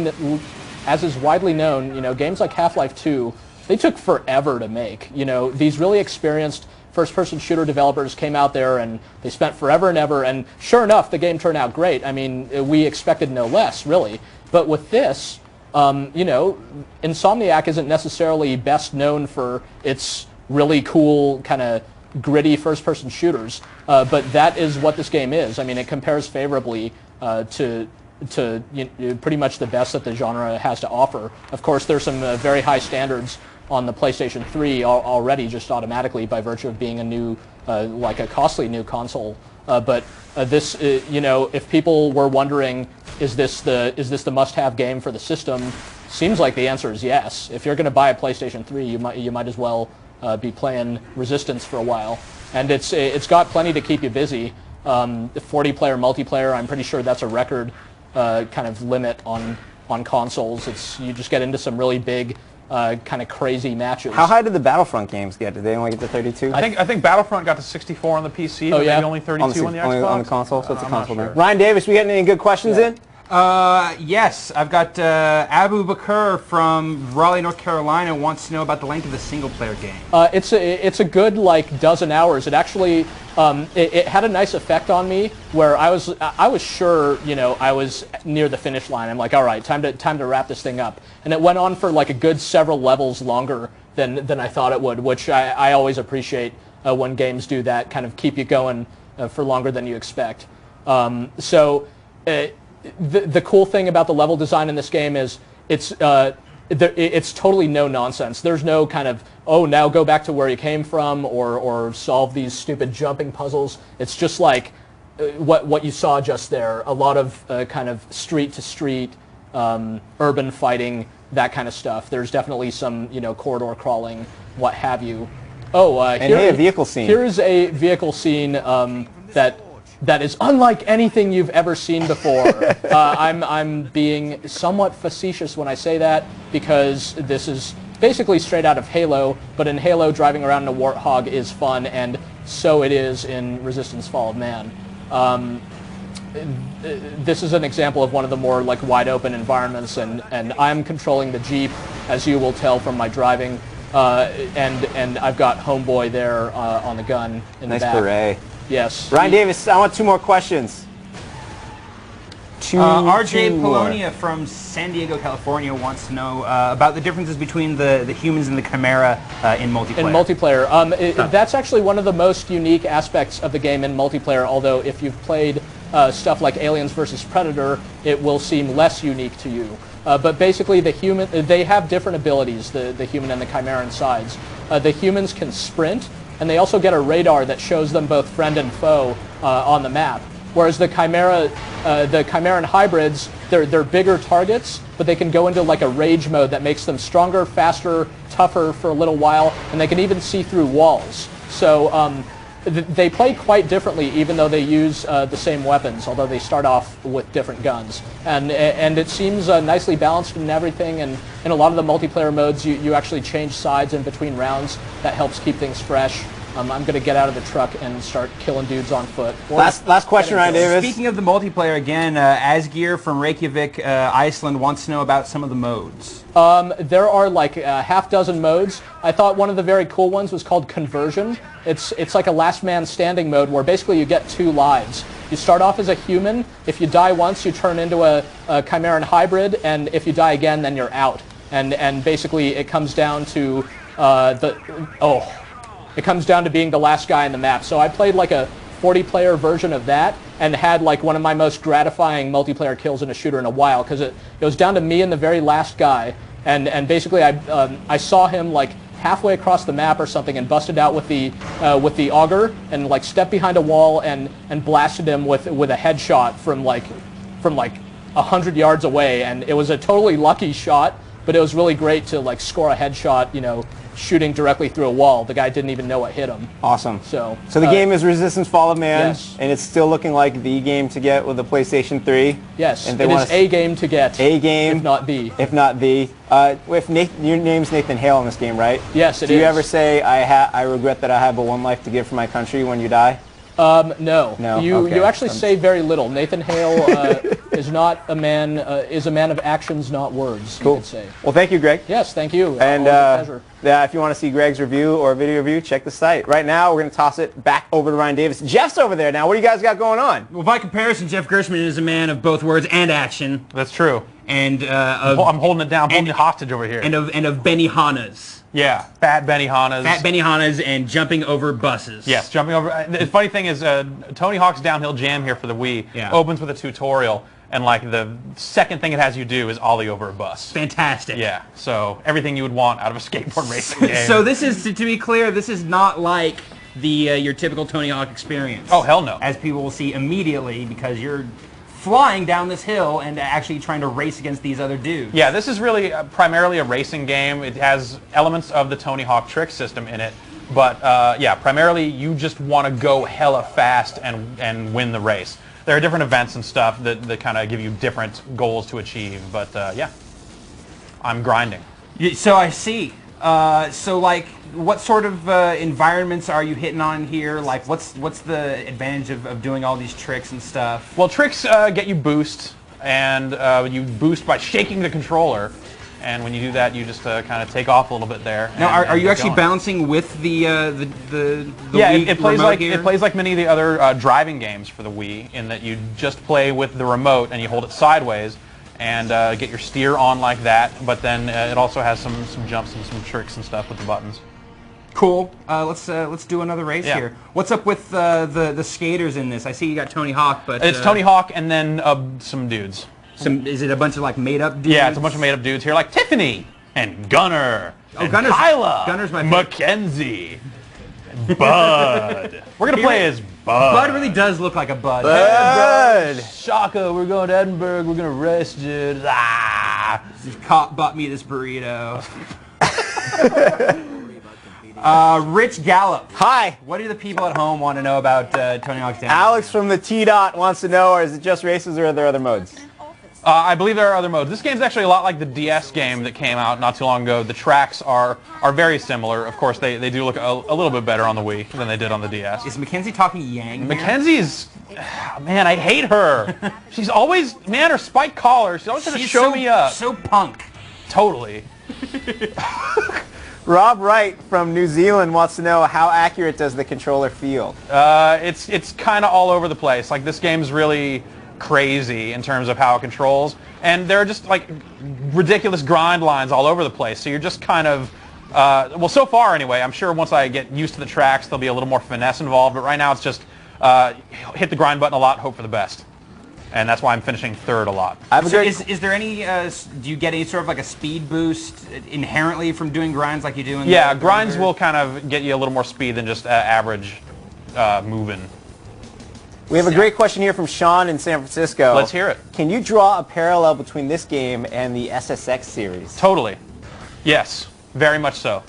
known, you know, games like Half-Life 2, they took forever to make. You know, these really experienced first-person shooter developers came out there and they spent forever and ever, and sure enough, the game turned out great. I mean, we expected no less, really. But with this, you know, Insomniac isn't necessarily best known for its really cool, kind of gritty first-person shooters, but that is what this game is. I mean, it compares favorably to pretty much the best that the genre has to offer. Of course, there's some very high standards on the PlayStation 3 already, just automatically by virtue of being a new, like a costly new console. But this, you know, if people were wondering, is this the must-have game for the system? Seems like the answer is yes. If you're going to buy a PlayStation 3, you might as well be playing Resistance for a while, and it's got plenty to keep you busy. 40-player multiplayer, I'm pretty sure that's a record kind of limit on consoles. You just get into some really big, kind of crazy matches. How high did the Battlefront games get? Did they only get to 32? I think Battlefront got to 64 on the PC, but maybe only 32 on the Xbox. On the console, so it's a console game. Ryan Davis, we getting any good questions in? Yes, I've got Abu Bakr from Raleigh, North Carolina wants to know about the length of the single-player game. It's a good like dozen hours. It actually it had a nice effect on me where I was sure, you know, I was near the finish line. I'm like, all right, time to wrap this thing up. And it went on for like a good several levels longer than I thought it would, which I always appreciate when games do that, kind of keep you going for longer than you expect. The cool thing about the level design in this game is it's totally no nonsense. There's no kind of, oh, now go back to where you came from or solve these stupid jumping puzzles. It's just like what you saw just there, a lot of kind of street-to-street urban fighting, that kind of stuff. There's definitely some, you know, corridor crawling, what have you. Oh, a vehicle scene. Here's a vehicle scene that is unlike anything you've ever seen before. I'm being somewhat facetious when I say that because this is basically straight out of Halo, but in Halo driving around in a Warthog is fun, and so it is in Resistance Fall of Man. This is an example of one of the more like wide open environments, and I'm controlling the Jeep, as you will tell from my driving, and I've got Homeboy there on the gun in the back. Nice beret. Yes. Ryan Davis, I want 2 more questions. RJ Polonia from San Diego, California wants to know about the differences between the humans and the Chimera in multiplayer. In multiplayer. That's actually one of the most unique aspects of the game in multiplayer, although if you've played stuff like Aliens vs. Predator, it will seem less unique to you. But basically, they have different abilities, the human and the Chimeran sides. The humans can sprint, and they also get a radar that shows them both friend and foe on the map. Whereas the Chimeran hybrids, they're bigger targets, but they can go into like a rage mode that makes them stronger, faster, tougher for a little while, and they can even see through walls. So they play quite differently, even though they use the same weapons, although they start off with different guns. And it seems nicely balanced and everything, and in a lot of the multiplayer modes, you actually change sides in between rounds. That helps keep things fresh. I'm going to get out of the truck and start killing dudes on foot. Last question, Ryan Davis. Speaking of the multiplayer, again, Asgeir from Reykjavik, Iceland, wants to know about some of the modes. There are like a half dozen modes. I thought one of the very cool ones was called Conversion. It's like a last man standing mode where basically you get 2 lives. You start off as a human. If you die once, you turn into a Chimeran hybrid, and if you die again, then you're out. And basically it comes down to it comes down to being the last guy in the map. So I played like a 40-player version of that and had like one of my most gratifying multiplayer kills in a shooter in a while, because it was down to me and the very last guy, and basically I saw him like halfway across the map or something and busted out with the auger and like stepped behind a wall and blasted him with a headshot from like 100 yards away, and it was a totally lucky shot, but it was really great to like score a headshot, you know, shooting directly through a wall. The guy didn't even know what hit him. Awesome. So the game is Resistance Fall of Man, yes. and it's still looking like the game to get with the PlayStation 3. Yes, and it is a game to get. A game. If not the. If not the. Your name's Nathan Hale in this game, right? Yes, it is. Do you is. ever say, I regret that I have but one life to give for my country when you die? No. No. You actually say very little. Nathan Hale is not a man. Is a man of actions, not words. Cool. You could say. Well, thank you, Greg. Yes, thank you. And always a pleasure. if you want to see Greg's review or video review, check the site. Right now, we're going to toss it back over to Ryan Davis. Jeff's over there now. What do you guys got going on? Well, by comparison, Jeff Gershman is a man of both words and action. That's true. And I'm holding it down. I'm holding you hostage over here. And of Benihanas. Yeah, fat Benihanas. Fat Benihanas and jumping over buses. Yes, jumping over. The funny thing is, Tony Hawk's Downhill Jam here for the Wii opens with a tutorial, and like the second thing it has you do is ollie over a bus. Fantastic. Yeah, so everything you would want out of a skateboard racing game. So this is, to be clear, this is not like the your typical Tony Hawk experience. Oh, hell no. As people will see immediately, because you're flying down this hill and actually trying to race against these other dudes. Yeah, this is really primarily a racing game. It has elements of the Tony Hawk trick system in it, but yeah, primarily you just want to go hella fast and win the race. There are different events and stuff that kind of give you different goals to achieve, but yeah, I'm grinding. So I see. So like, what sort of environments are you hitting on here? Like, what's the advantage of doing all these tricks and stuff? Well, tricks get you boost, and you boost by shaking the controller. And when you do that, you just kind of take off a little bit there. Now, are you actually bouncing with the yeah, Wii it plays remote like here? it plays like many of the other driving games for the Wii, in that you just play with the remote and you hold it sideways and get your steer on like that. But then it also has some jumps and some tricks and stuff with the buttons. Cool. Let's do another race here. What's up with the skaters in this? I see you got Tony Hawk, but it's Tony Hawk and then some dudes. Is it a bunch of like made up dudes? Yeah, it's a bunch of made up dudes here, like Tiffany and Gunner. And Gunner's Kyla. Gunner's my favorite. Mackenzie. Bud. We're gonna play as Bud. Bud really does look like a Bud. Bud. Shaka, we're going to Edinburgh. We're gonna rest you. Ah. This cop bought me this burrito. Rich Gallup. Hi. What do the people at home want to know about Tony Hawk's Downhill? Alex from the T-Dot wants to know, or is it just races, or are there other modes? I believe there are other modes. This game's actually a lot like the DS game that came out not too long ago. The tracks are very similar. Of course, they do look a little bit better on the Wii than they did on the DS. Is Mackenzie talking Yang here? Mackenzie's, man, I hate her. She's always, man, her spiked collar. She's always trying to show me up. So punk. Totally. Rob Wright from New Zealand wants to know, how accurate does the controller feel? It's kind of all over the place. Like, this game's really crazy in terms of how it controls, and there are just like ridiculous grind lines all over the place, so you're just kind of well, so far anyway. I'm sure once I get used to the tracks there'll be a little more finesse involved, but right now it's just hit the grind button a lot, hope for the best, and that's why I'm finishing third a lot. So is there any do you get any sort of like a speed boost inherently from doing grinds like you do in the grinds will kind of get you a little more speed than just average moving. We have a great question here from Sean in San Francisco. Let's hear it. Can you draw a parallel between this game and the SSX series? Totally. Yes, very much so.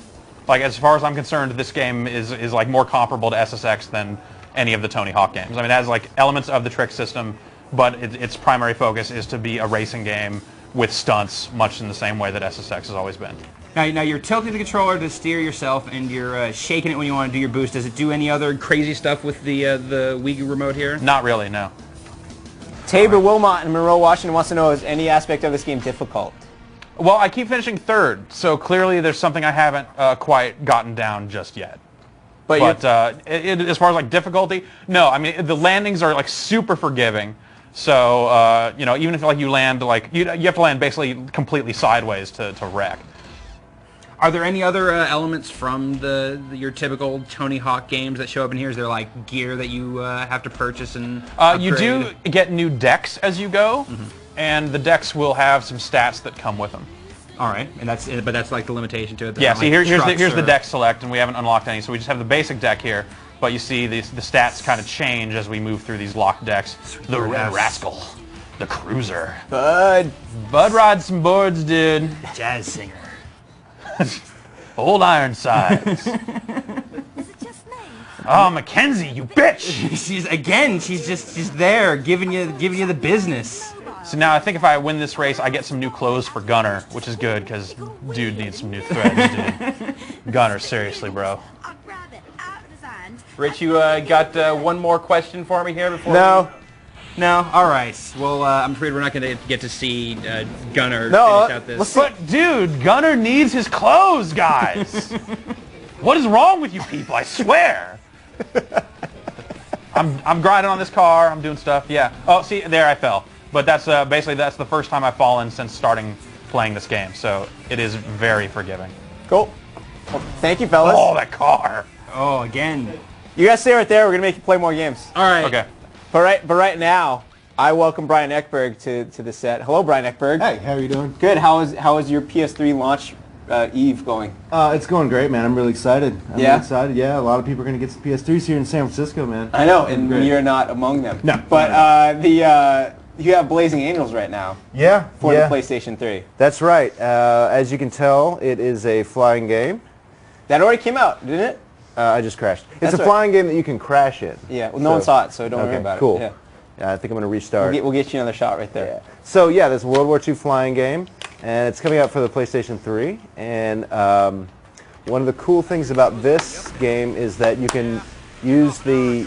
Like, as far as I'm concerned, this game is like more comparable to SSX than any of the Tony Hawk games. I mean, it has like elements of the trick system, but its primary focus is to be a racing game with stunts, much in the same way that SSX has always been. Now you're tilting the controller to steer yourself, and you're shaking it when you want to do your boost. Does it do any other crazy stuff with the Wii remote here? Not really, no. Tabor Wilmot in Monroe, Washington wants to know, is any aspect of this game difficult? Well, I keep finishing third, so clearly there's something I haven't quite gotten down just yet. But as far as like difficulty, no. I mean, the landings are like super forgiving. So you know, even if like you land like you have to land basically completely sideways to wreck. Are there any other elements from your typical Tony Hawk games that show up in here? Is there like gear that you have to purchase and upgrade? You do get new decks as you go, and the decks will have some stats that come with them. All right, and that's like the limitation to it. Yeah. See, here's the deck select, and we haven't unlocked any, so we just have the basic deck here. But you see the stats kind of change as we move through these locked decks. The Red Rascal, the Cruiser, Bud rides some boards, dude. Jazz singer. Old Ironsides. Oh, Mackenzie, you bitch! She's there giving you the business. So now I think if I win this race, I get some new clothes for Gunner, which is good because dude needs some new threads, dude. Gunner, seriously, bro. Rich, you got one more question for me here before? No. No? All right. Well, I'm afraid we're not going to get to see Gunner finish out this. But, dude, Gunner needs his clothes, guys. What is wrong with you people? I swear. I'm grinding on this car. I'm doing stuff. Yeah. Oh, see, there I fell. But that's basically that's the first time I've fallen since starting playing this game. So it is very forgiving. Cool. Well, thank you, fellas. Oh, that car. Oh, again. You guys stay right there. We're gonna make you play more games. All right. Okay. But right now, I welcome Brian Eckberg to the set. Hello, Brian Eckberg. Hey, how are you doing? Good. How is your PS3 launch eve going? It's going great, man. I'm really excited. I'm Yeah? really excited. Yeah, a lot of people are going to get some PS3s here in San Francisco, man. I know, and you're not among them. No. But you have Blazing Angels right now. Yeah. For the PlayStation 3. That's right. As you can tell, it is a flying game. That already came out, didn't it? I just crashed. It's That's a flying game that you can crash in. Yeah. Well, no one saw it, so don't worry Okay, about cool. it. Yeah, I think I'm going to restart. We'll get you another shot right there. Yeah. So yeah, this World War II flying game, and it's coming out for the PlayStation 3. And one of the cool things about this game is that you can use the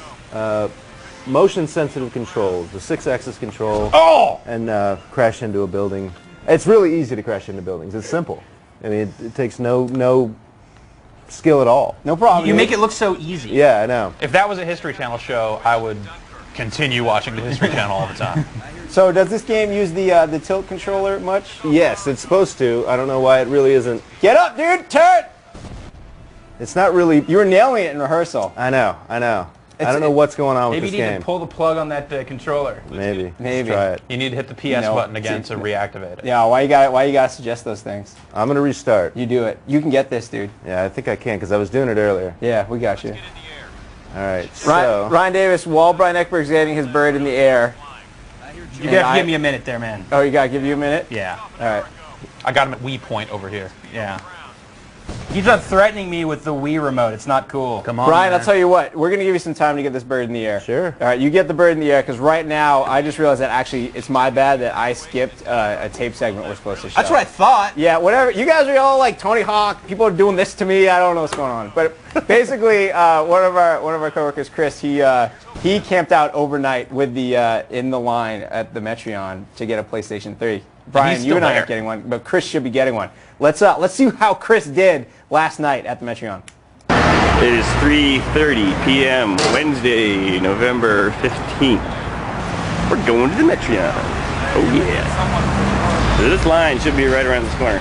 motion-sensitive controls, the 6-axis control, and crash into a building. It's really easy to crash into buildings. It's simple. I mean, it takes no skill at all. No problem. You make it look so easy. Yeah, I know. If that was a History Channel show, I would continue watching the History Channel all the time. So does this game use the tilt controller much? Yes, it's supposed to. I don't know why it really isn't. Get up, dude! Turn! It's not really. You were nailing it in rehearsal. I know. I don't know what's going on with this game. Maybe you need to pull the plug on that controller. Maybe. Let's try it. You need to hit the PS button again to reactivate it. Yeah, why you gotta suggest those things? I'm gonna restart. You do it. You can get this, dude. Yeah, I think I can because I was doing it earlier. Yeah, we got you. All right. So Ryan Davis, while Brian Eckberg's getting his bird in the air. You gotta give me a minute there, man. Oh, you gotta give you a minute? Yeah. All right. I got him at Wii point over here. Yeah. He's not threatening me with the Wii remote. It's not cool. Come on, Brian, man. I'll tell you what. We're going to give you some time to get this bird in the air. Sure. All right, you get the bird in the air because right now I just realized that actually it's my bad that I skipped a tape segment we're supposed to show. That's what I thought. Yeah, whatever. You guys are all like Tony Hawk. People are doing this to me. I don't know what's going on. But basically, one of our coworkers, Chris, he camped out overnight with the in the line at the Metreon to get a PlayStation 3. Brian, you and I aren't getting one, but Chris should be getting one. Let's see how Chris did last night at the Metreon. It is 3:30 p.m. Wednesday, November 15th. We're going to the Metreon. Oh yeah. So this line should be right around this corner.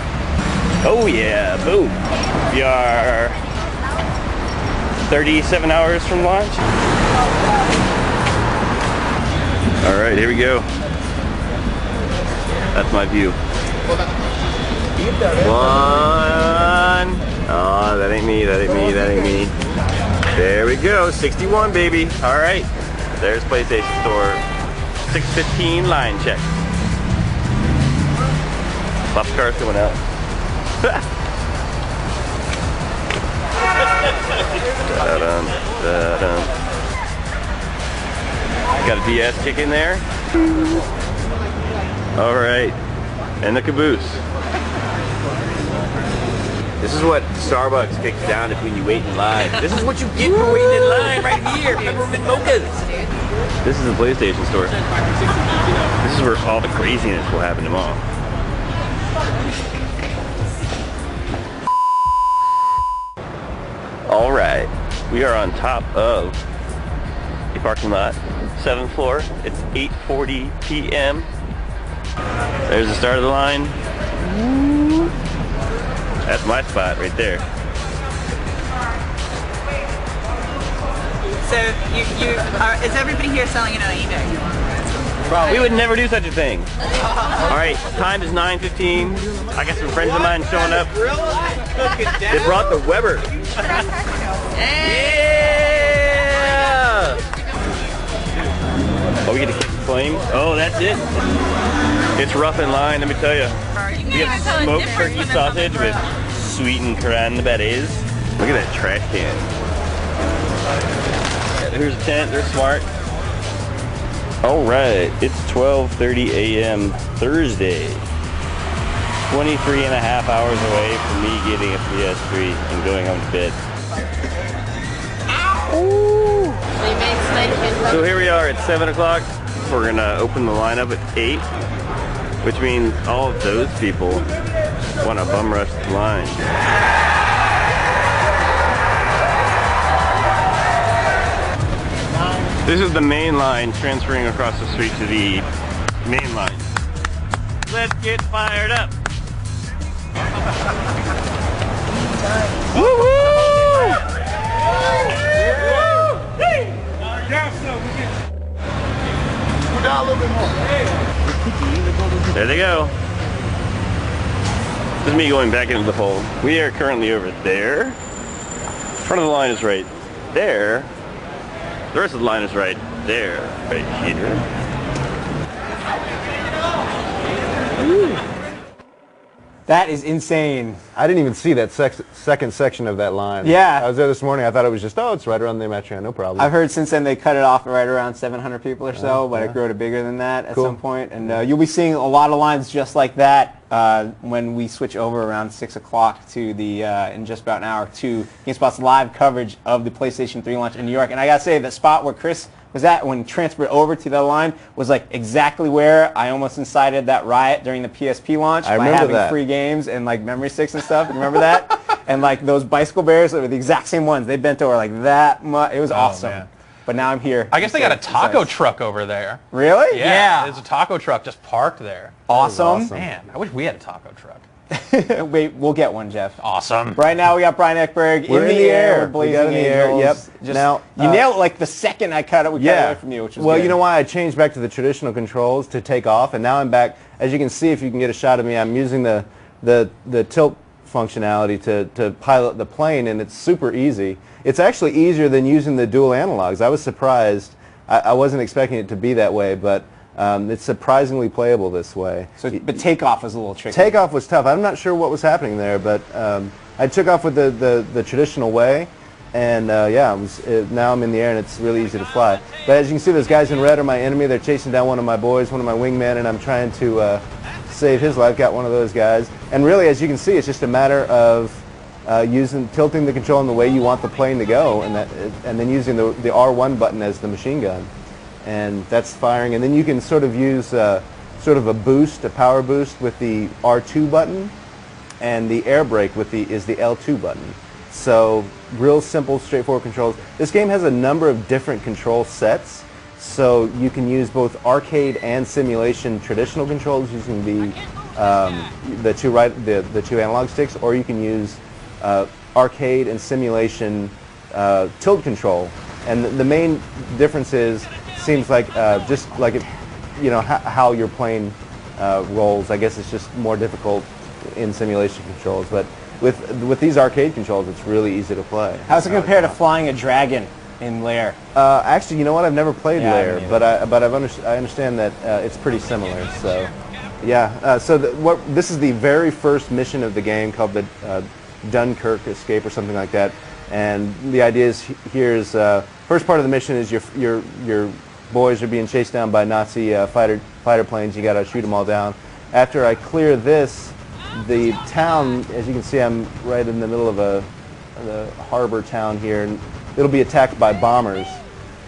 Oh yeah, boom. We are 37 hours from launch. All right, here we go. That's my view. One. Oh, that ain't me, that ain't me, that ain't me. There we go, 61, baby. All right, there's PlayStation Store. 6:15 line check. Lots of cars going out. Da-dum, da-dum. Got a DS kick in there. All right, and the caboose. This is what Starbucks kicks down when you wait in line. This is what you get for waiting in line right here. Peppermint mochas. This is the PlayStation Store. This is where all the craziness will happen tomorrow. All right, we are on top of the parking lot, 7th floor. It's 8:40 p.m. There's the start of the line. That's my spot right there. So is everybody here selling it on eBay? We would never do such a thing. All right, time is 9:15. I got some friends of mine showing up. They brought the Weber. Yeah! Oh, we get to kick the flames? Oh, that's it. It's rough in line, let me tell you. We have smoked turkey sausage with sweetened cranberries. Look at that trash can. Here's a tent, they're smart. All right, it's 12:30 a.m. Thursday. 23 and a half hours away from me getting a PS3 and going home to bed. So here we are at 7 o'clock. We're gonna open the lineup at 8, which means all of those people want to bum rush the line. This is the main line transferring across the street to the main line. Let's get fired up. Woo-hoo! Down a little bit more. There they go. This is me going back into the fold. We are currently over there. Front of the line is right there. The rest of the line is right there, right here. That is insane. I didn't even see that second section of that line. Yeah. I was there this morning. I thought it was just, oh, it's right around the Metro. No problem. I've heard since then they cut it off at right around 700 people or so, but it grew to bigger than that at some point. And you'll be seeing a lot of lines just like that when we switch over around 6 o'clock to the, in just about an hour, to GameSpot's live coverage of the PlayStation 3 launch in New York. And I gotta say, the spot where Chris was at when transferred over to the line was like exactly where I almost incited that riot during the PSP launch by having free games and like memory sticks and stuff. Remember that? And like those bicycle bears were the exact same ones. They bent over like that much. It was awesome. Man. But now I'm here. I guess they got a taco truck over there. Really? Yeah. There's a taco truck just parked there. Awesome. Man, I wish we had a taco truck. Wait, we'll get one, Jeff. Awesome. Right now we got Brian Eckberg in the air. We got in the air. Yep. Just, now you nailed it like the second I cut it. We cut it away from you, which was good. You know why I changed back to the traditional controls to take off, and now I'm back. As you can see, if you can get a shot of me, I'm using the tilt functionality to pilot the plane, and it's super easy. It's actually easier than using the dual analogs. I was surprised. I wasn't expecting it to be that way, but it's surprisingly playable this way. So, but takeoff was a little tricky. Takeoff was tough. I'm not sure what was happening there, but I took off with the traditional way, and now I'm in the air, and it's really easy to fly. But as you can see, those guys in red are my enemy. They're chasing down one of my boys, one of my wingmen, and I'm trying to save his life. Got one of those guys. And really, as you can see, it's just a matter of tilting the control in the way you want the plane to go, and then using the R1 button as the machine gun. And that's firing, and then you can sort of use sort of a power boost with the R2 button, and the air brake is the L2 button. So real simple, straightforward controls. This game has a number of different control sets, so you can use both arcade and simulation traditional controls using the two analog sticks, or you can use arcade and simulation tilt control. And the main difference seems like just like how your plane rolls. I guess it's just more difficult in simulation controls, but with these arcade controls, it's really easy to play. How's it compare to flying a dragon in Lair? Actually, you know what? I've never played Lair, but I understand that it's pretty similar. So, yeah. This is the very first mission of the game called the Dunkirk Escape or something like that. And the idea is here is first part of the mission is your boys are being chased down by Nazi fighter planes. You got to shoot them all down. After I clear this, the town, as you can see, I'm right in the middle of the harbor town here, and it'll be attacked by bombers,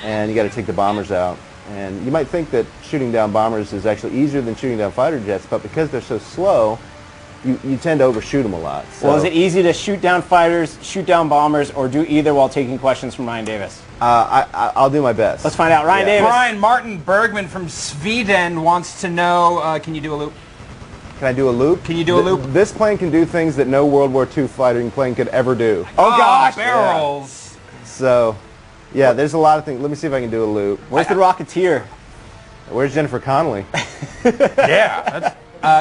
and you got to take the bombers out. And you might think that shooting down bombers is actually easier than shooting down fighter jets, but because they're so slow, you tend to overshoot them a lot. So. Well, is it easy to shoot down fighters, shoot down bombers, or do either while taking questions from Ryan Davis? I'll do my best. Let's find out. Ryan Davis. Brian Martin Bergman from Sweden wants to know, can you do a loop? Can I do a loop? Can you do a loop? This plane can do things that no World War II fighting plane could ever do. Oh gosh, barrels. Yeah. So, yeah, there's a lot of things. Let me see if I can do a loop. Where's the Rocketeer? Where's Jennifer Connelly? Yeah.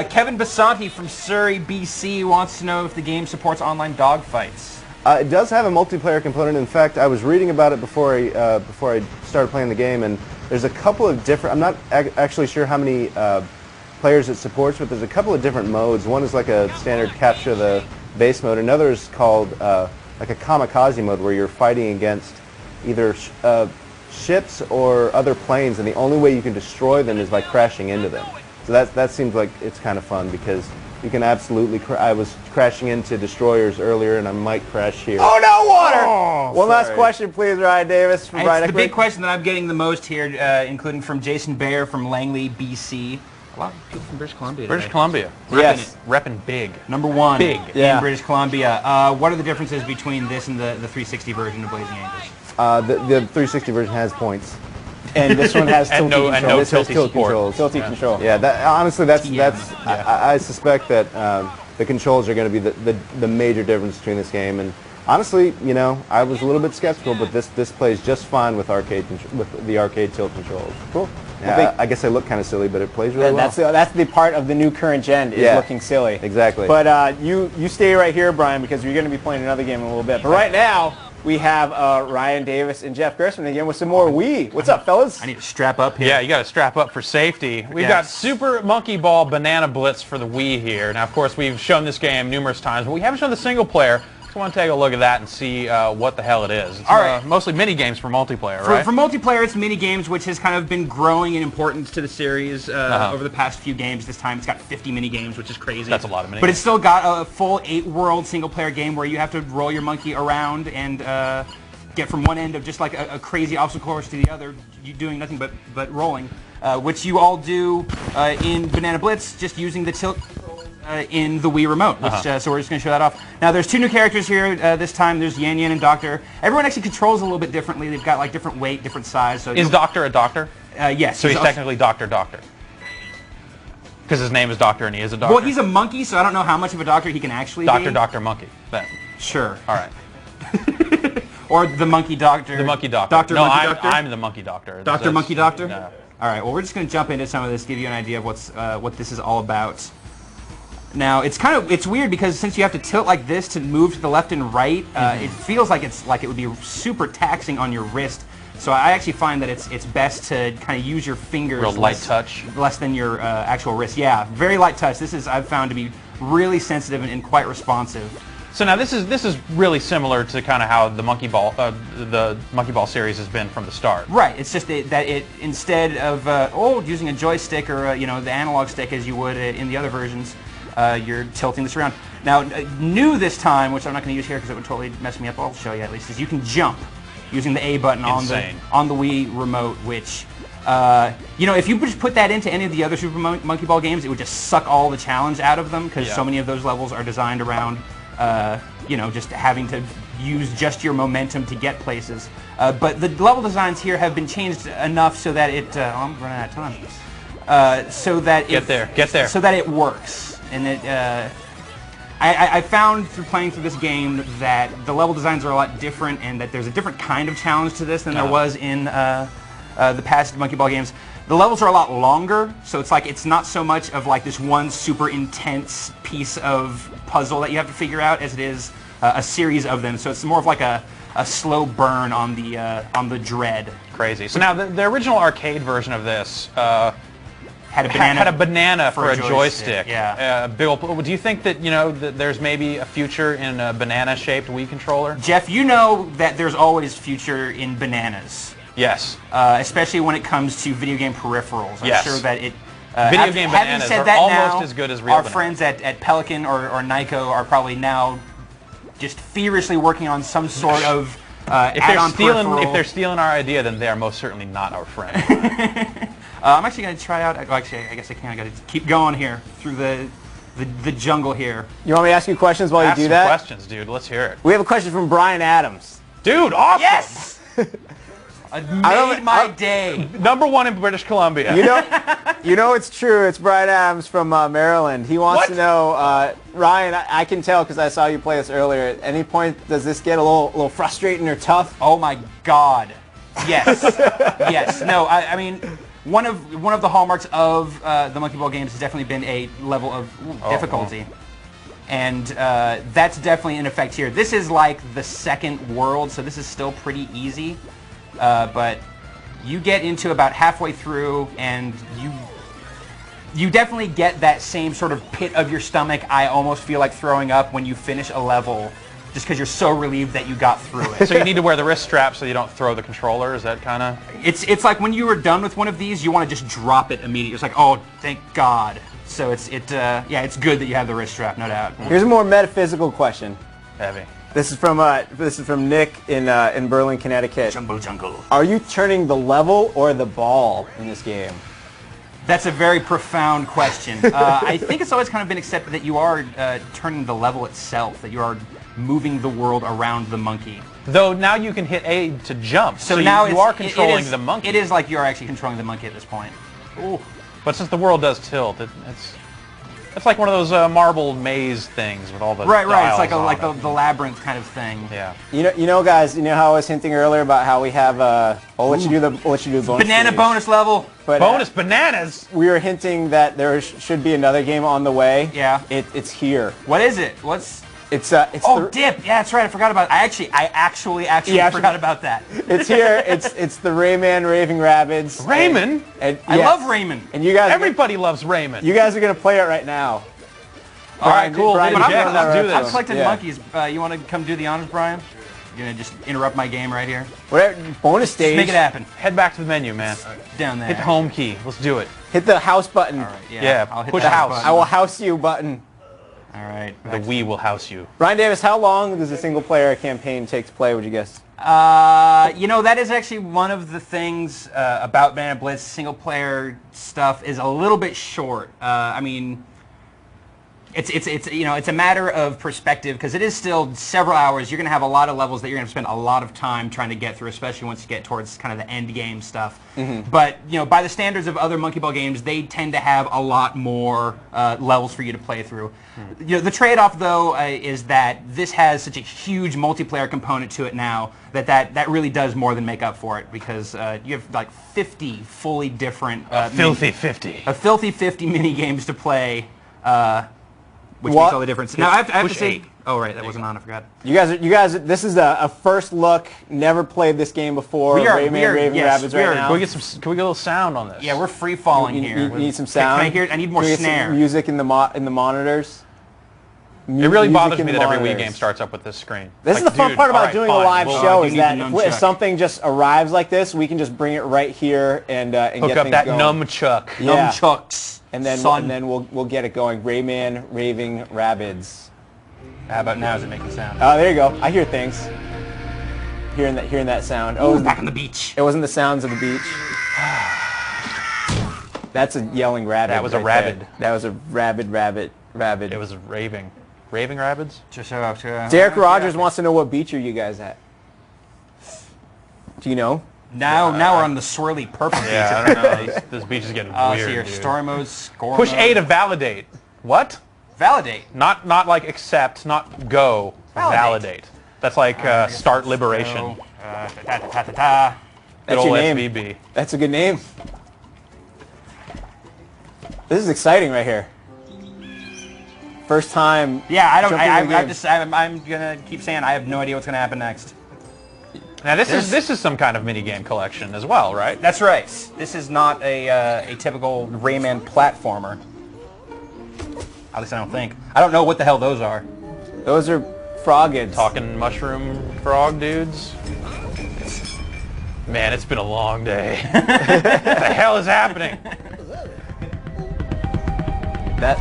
Kevin Basanti from Surrey, BC wants to know if the game supports online dogfights. It does have a multiplayer component. In fact, I was reading about it before I started playing the game, and there's a couple of different. I'm not actually sure how many players it supports, but there's a couple of different modes. One is like a standard capture the base mode. Another is called like a kamikaze mode, where you're fighting against either ships or other planes, and the only way you can destroy them is by crashing into them. So that seems like it's kind of fun because you can absolutely. I was crashing into destroyers earlier, and I might crash here. Oh no, water! Oh, One last question, please, Ryan Davis. From Brian It's the big question that I'm getting the most here, including from Jason Bayer from Langley, BC. A lot of people from British Columbia. British today. Columbia. Yes. Repping big. Number one Big. in British Columbia. What are the differences between this and the 360 version of Blazing Angels? The 360 version has points. And this one has and no This has tilty tilt support. controls. Tilty control. Yeah, honestly, that's Yeah. I suspect that the controls are going to be the major difference between this game. And honestly, you know, I was a little bit skeptical, but this plays just fine with the arcade tilt controls. Cool. Yeah, I guess I look kind of silly, but it plays really well. That's the part of the new current gen is looking silly. Exactly. But you stay right here, Brian, because you're going to be playing another game in a little bit. But right now, we have Ryan Davis and Jeff Gerstmann again with some more Wii. What's up, fellas? I need to strap up here. Yeah, you got to strap up for safety. We've got Super Monkey Ball Banana Blitz for the Wii here. Now, of course, we've shown this game numerous times, but we haven't shown the single player. So I want to take a look at that and see what the hell it is. It's mostly mini games for multiplayer, right? For multiplayer, it's mini games, which has kind of been growing in importance to the series over the past few games. This time, it's got 50 mini games, which is crazy. That's a lot of mini But games. it's still got a full 8-world single-player game where you have to roll your monkey around and get from one end of just like a crazy obstacle course to the other, you doing nothing but rolling, which you all do in Banana Blitz, just using the tilt in the Wii remote, which, so we're just going to show that off. Now, there's 2 new characters here this time. There's Yan Yan and Doctor. Everyone actually controls a little bit differently. They've got like different weight, different size. So is Doctor a doctor? Yes. So he's technically Doctor. Because his name is Doctor and he is a doctor. Well, he's a monkey, so I don't know how much of a doctor he can actually be. Dr. Monkey, then. Sure. All right. Or the Monkey Doctor. The Monkey Doctor. Dr. No, Monkey Doctor? I'm the Monkey Doctor. Dr. Monkey Doctor? No. All right, well, we're just going to jump into some of this, give you an idea of what this is all about. Now, it's weird because since you have to tilt like this to move to the left and right, it feels like it would be super taxing on your wrist. So I actually find that it's best to kind of use your fingers. Real light touch. Less than your actual wrist. Yeah, very light touch. This is, I've found to be really sensitive and quite responsive. So now this is really similar to kind of how the Monkey Ball series has been from the start. Right. It's just that it instead of using a joystick or the analog stick as you would in the other versions, you're tilting this around. Now, new this time, which I'm not going to use here because it would totally mess me up. I'll show you at least. Is you can jump using the A button on the Wii remote, which if you just put that into any of the other Super Monkey Ball games, it would just suck all the challenge out of them because so many of those levels are designed around just having to use just your momentum to get places. But the level designs here have been changed enough so that it I'm running out of time. So that get there. So that it works, and it. I found through playing through this game that the level designs are a lot different, and that there's a different kind of challenge to this than there was in the past Monkey Ball games. The levels are a lot longer, so it's not so much of like this one super intense piece of puzzle that you have to figure out as it is a series of them. So it's more of like a slow burn on the dread. Crazy. So now the original arcade version of this had a banana for a joystick. Yeah. Bill, do you think that that there's maybe a future in a banana-shaped Wii controller? Jeff, you know that there's always future in bananas. Yes. Especially when it comes to video game peripherals. I'm sure that it. Video game bananas said are that almost now, as good as real our bananas. friends at Pelican or Nyko are probably now just feverishly working on some sort of add-on peripheral. If they're stealing our idea, then they are most certainly not our friend. I'm actually going to try out. Well, actually, I guess I can't. I got to keep going here through the jungle here. You want me to ask you questions while you do that? Ask some questions, dude. Let's hear it. We have a question from Brian Adams. Dude, awesome! Yes! Made my day. #1 in British Columbia. You know it's true. It's Brian Adams from Maryland. He wants to know, Ryan, I can tell because I saw you play this earlier. At any point, does this get a little frustrating or tough? Oh my God. Yes. Yes. No. I mean, one of the hallmarks of the Monkey Ball games has definitely been a level of difficulty. And that's definitely in effect here. This is like the second world, so this is still pretty easy. But you get into about halfway through, and you definitely get that same sort of pit of your stomach. I almost feel like throwing up when you finish a level, just because you're so relieved that you got through it. So you need to wear the wrist strap so you don't throw the controller. Is that kind of? It's like when you were done with one of these, you want to just drop it immediately. It's like, oh, thank God. So it's good that you have the wrist strap, no doubt. Here's a more metaphysical question. Heavy. This is from Nick in Berlin, Connecticut. Jungle. Are you turning the level or the ball in this game? That's a very profound question. I think it's always kind of been accepted that you are turning the level itself, that you are moving the world around the monkey. Though now you can hit A to jump, so now you are controlling the monkey. It is like you are actually controlling the monkey at this point. Ooh. But since the world does tilt, it's like one of those marble maze things with all the right. It's like the labyrinth kind of thing. Yeah. You know, guys. You know how I was hinting earlier about how we have. I'll let you do the bonus. Banana stage. bonus level. But, bonus bananas. We were hinting that there should be another game on the way. Yeah. It's here. What is it? What's? It's Dip. Yeah, that's right. I forgot about it. I actually forgot about that. It's here. It's the Rayman Raving Rabbids. Rayman? I love Rayman. And you guys. Everybody loves Rayman. You guys are gonna play it right now. All right, cool. Let's do this. I'm collecting monkeys. You want to come do the honors, Brian? You're gonna just interrupt my game right here. Whatever. Bonus stage. Just make it happen. Head back to the menu, man. Down there. Hit the home key. Let's do it. Hit the house button. All right. Yeah. I'll hit push the house. button. I will house you button. All right. The Wii will house you. Ryan Davis, how long does a single-player campaign take to play? Would you guess? That is actually one of the things about Banana Blitz. Single-player stuff is a little bit short. I mean, it's a matter of perspective because it is still several hours. You're going to have a lot of levels that you're going to spend a lot of time trying to get through, especially once you get towards kind of the end game stuff. Mm-hmm. But by the standards of other Monkey Ball games, they tend to have a lot more levels for you to play through. The trade-off though is that this has such a huge multiplayer component to it now that really does more than make up for it because you have like 50 fully different filthy 50 mini games to play. Which makes all the difference. Now I have to say, oh right, that wasn't on. I forgot. You guys. This is a first look. Never played this game before. Raving Rabbids right now. Can we get a little sound on this? Yeah, we're free falling here. You need some sound. Can I hear it? I need more snare. Some music in the monitors. It really bothers me that every Wii game starts up with this screen. This is the fun part about doing a live show is that if something just arrives like this, we can just bring it right here and hook get up things that going. nunchuck. Yeah. Nunchucks. And then we'll get it going. Rayman, Raving, Rabbids. How about now? Is it making sound? Oh, there you go. I hear things. Hearing that sound. Oh, back on the beach. It wasn't the sounds of the beach. That's a yelling rabbit. That was a rabbit. That was a rabbit. It was Raving. Raving Rabbids? Derek Rogers wants to know what beach are you guys at? Do you know? Now we're on the swirly purple beach. Yeah, I don't know. This beach is getting weird. See here, story mode, score Push mode. A to validate. What? Validate. Not like accept, not go. Validate. That's like start liberation. That's your name. SVB. That's a good name. This is exciting right here. First time. Yeah, I'm gonna keep saying I have no idea what's gonna happen next. Now this is some kind of minigame collection as well, right? That's right. This is not a typical Rayman platformer. At least I don't think. I don't know what the hell those are. Those are Froggids. Talking mushroom frog dudes. Man, it's been a long day. What the hell is happening? That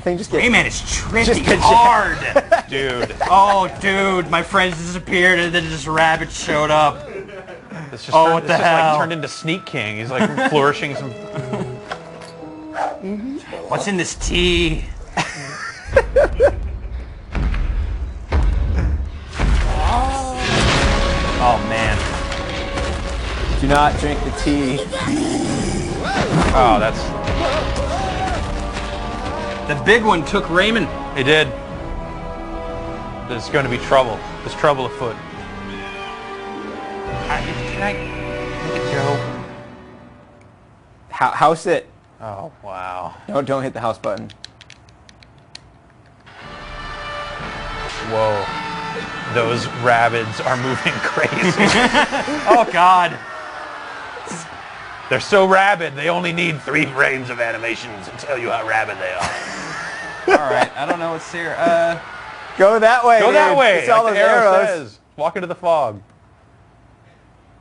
thing just gets... Rayman is tripping hard. Dude. Oh, dude, my friends disappeared and then just Rabbids showed up. It's just what the hell? Like turned into Sneak King. He's like flourishing some... What's in this tea? Oh, man. Do not drink the tea. Oh, that's... The big one took Rayman. He did. There's going to be trouble. There's trouble afoot. Can I make it go? House it. Oh, wow. Don't hit the house button. Whoa. Those Rabbids are moving crazy. Oh, God. They're so rabid, they only need 3 frames of animation to tell you how rabid they are. All right, I don't know what's here. Go that way. Go that way. It's all Like those the arrow arrows. says. Walk into the fog.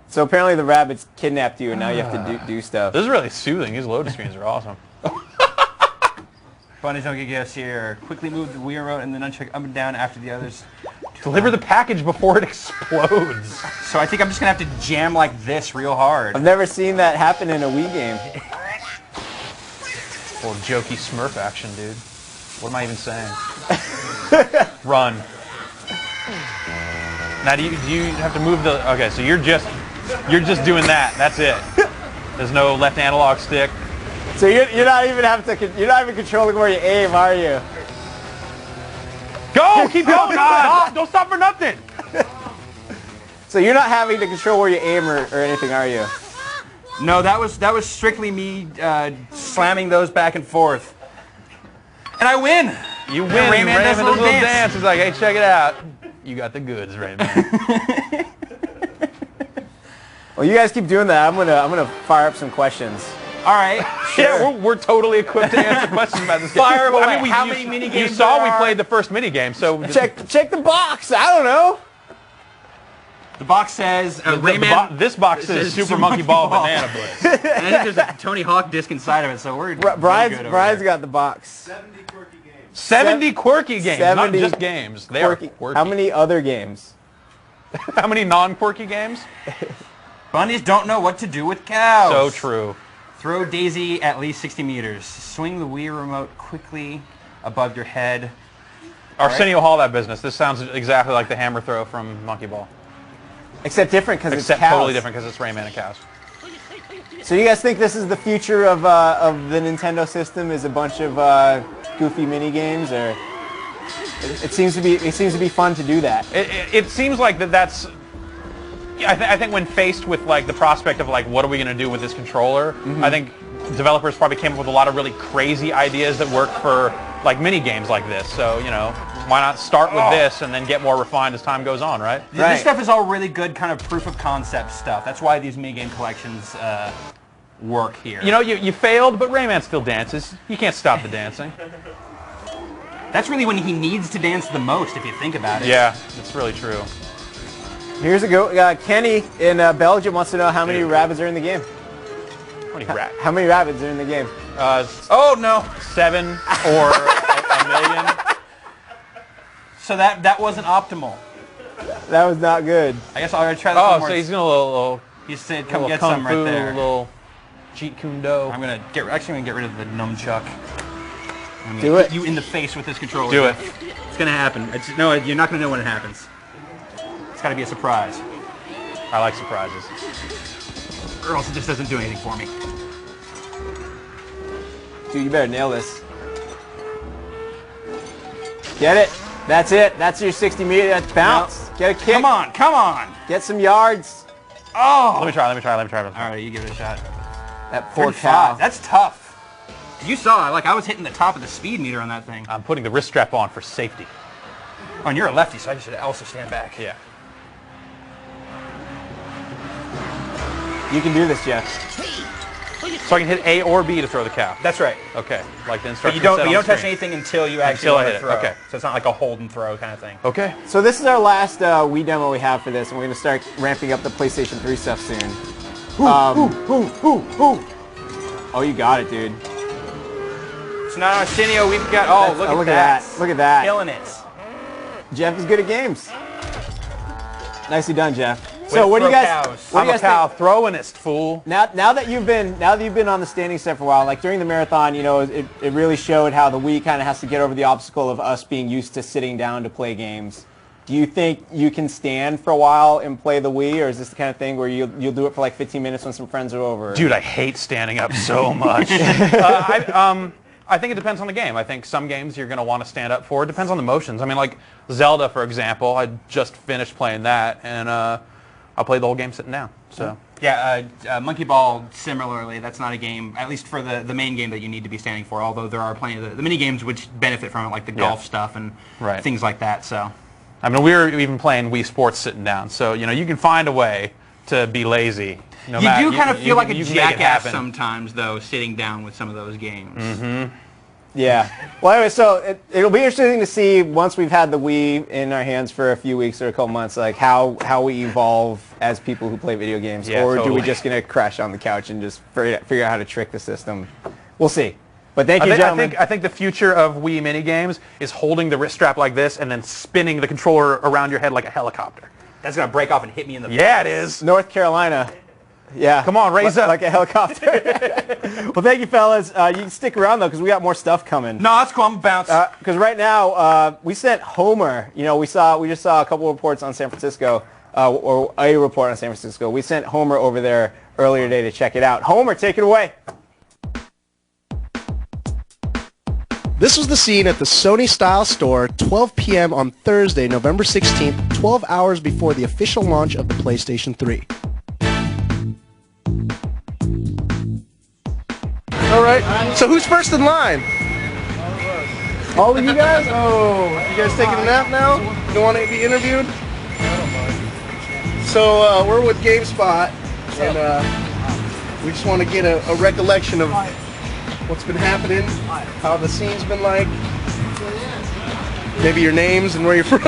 So apparently the Rabbids kidnapped you, and now you have to do stuff. This is really soothing. These loading screens are awesome. Bunnies don't get us here. Quickly move the Wii remote and then uncheck up and down after the others. Deliver the package before it explodes. So I think I'm just going to have to jam like this real hard. I've never seen that happen in a Wii game. Or jokey Smurf action, dude. What am I even saying? Run. Now do you have to move the... Okay, so you're just doing that. That's it. There's no left analog stick. So you're not even controlling where you aim, are you? Go! Keep going! Don't stop for nothing! So you're not having to control where you aim or anything, are you? No, that was strictly me slamming those back and forth. And I win! You win. Rayman does a little dance. He's like, hey, check it out. You got the goods, Rayman. Well, you guys keep doing that. I'm gonna fire up some questions. All right. Yeah, we're totally equipped to answer questions about this game. Fire away. I mean, How many mini games You saw we there are? played the first mini game, so Check the box. I don't know. The box says Rayman. This box says Super Monkey Ball Banana Blitz. And I think there's a Tony Hawk disc inside of it, so we're Brian's got the box. 70 quirky games, not just games. They are quirky. How many other games? How many non-quirky games? Bunnies don't know what to do with cows. So true. Throw Daisy at least 60 meters. Swing the Wii remote quickly above your head. Arsenio Hall, that business. This sounds exactly like the hammer throw from Monkey Ball. Except different because it's Except cows. totally different because it's Rayman and cows. So you guys think this is the future of the Nintendo system? Is a bunch of goofy mini games, or it seems to be fun to do that? It seems like that's. I think when faced with like the prospect of like what are we going to do with this controller, I think developers probably came up with a lot of really crazy ideas that work for like mini games like this. So why not start with this and then get more refined as time goes on, right? This stuff is all really good kind of proof of concept stuff. That's why these mini game collections work here. You failed, but Rayman still dances. You can't stop the dancing. That's really when he needs to dance the most, if you think about it. Yeah, it's really true. Here's a go. Kenny in Belgium wants to know how many Rabbids are in the game. How many Rabbids are in the game? Oh no, 7 or a million. So that wasn't optimal. That was not good. I guess I'll try that one more. So he's gonna He said, "Come get some right there." A little Jeet Kune Do. I'm gonna get rid of the nunchuck. I'm Do gonna it. hit you in the face with this controller. Do it. It's gonna happen. No, you're not gonna know when it happens. It's gotta be a surprise. I like surprises. Or else it just doesn't do anything for me. Dude, you better nail this. Get it. That's it. That's your 60 meter. That's bounce. Get a kick. Come on, come on. Get some yards. Oh. Let me try. All right, you give it a shot. That poor 35. cow. That's tough. You saw, I was hitting the top of the speed meter on that thing. I'm putting the wrist strap on for safety. Oh, and you're a lefty, so I should also stand back. Yeah. You can do this, Jeff. So I can hit A or B to throw the cow. That's right. Okay. Like the But instructions. you don't. said But on you don't the touch screen. anything until you actually Until I want hit to it, throw. okay. So it's not like a hold and throw kind of thing. Okay. So this is our last Wii demo we have for this, and we're going to start ramping up the PlayStation 3 stuff soon. Oh, you got it, dude. So now Arsenio, we've got. Oh, look at that. Look at that. Killing it. Jeff is good at games. Nicely done, Jeff. So what do you guys? What do you guys think? Throwingist, fool. Now that you've been on the standing set for a while, like during the marathon, you know, it really showed how the Wii kind of has to get over the obstacle of us being used to sitting down to play games. Do you think you can stand for a while and play the Wii, or is this the kind of thing where you'll do it for like 15 minutes when some friends are over? Dude, I hate standing up so much. I think it depends on the game. I think some games you're going to want to stand up for. It depends on the motions. I mean, like Zelda, for example, I just finished playing that, and I played the whole game sitting down. So Yeah, Monkey Ball, similarly, that's not a game, at least for the main game, that you need to be standing for, although there are plenty of the mini games which benefit from it, like the golf stuff and things like that. So, I mean, we were even playing Wii Sports sitting down, so you know you can find a way to be lazy. No matter, you do kind of feel like a you can make it jackass happen. sometimes, though, sitting down with some of those games. Mm-hmm. Yeah. Well, anyway, so it'll be interesting to see once we've had the Wii in our hands for a few weeks or a couple months, like how we evolve as people who play video games, Yeah, or do totally. we just gonna crash on the couch and just figure out how to trick the system? We'll see. But thank you, gentlemen. I think the future of Wii mini games is holding the wrist strap like this and then spinning the controller around your head like a helicopter. That's gonna break off and hit me in the face. Yeah, it is. North Carolina. Yeah. Come on, raise up. Like a helicopter. Well, thank you, fellas. You can stick around, though, because we got more stuff coming. No, that's cool. I'm bounce. Because right now, we sent Homer. You know, we just saw a couple reports on San Francisco, or a report on San Francisco. We sent Homer over there earlier today to check it out. Homer, take it away. This was the scene at the Sony Style Store, 12 p.m. on Thursday, November 16th, 12 hours before the official launch of the PlayStation 3. All right, so who's first in line? All of you guys? Oh, you guys taking a nap now? You don't want to be interviewed? So we're with GameSpot, and we just want to get a recollection of what's been happening, how the scene's been like, maybe your names and where you're from.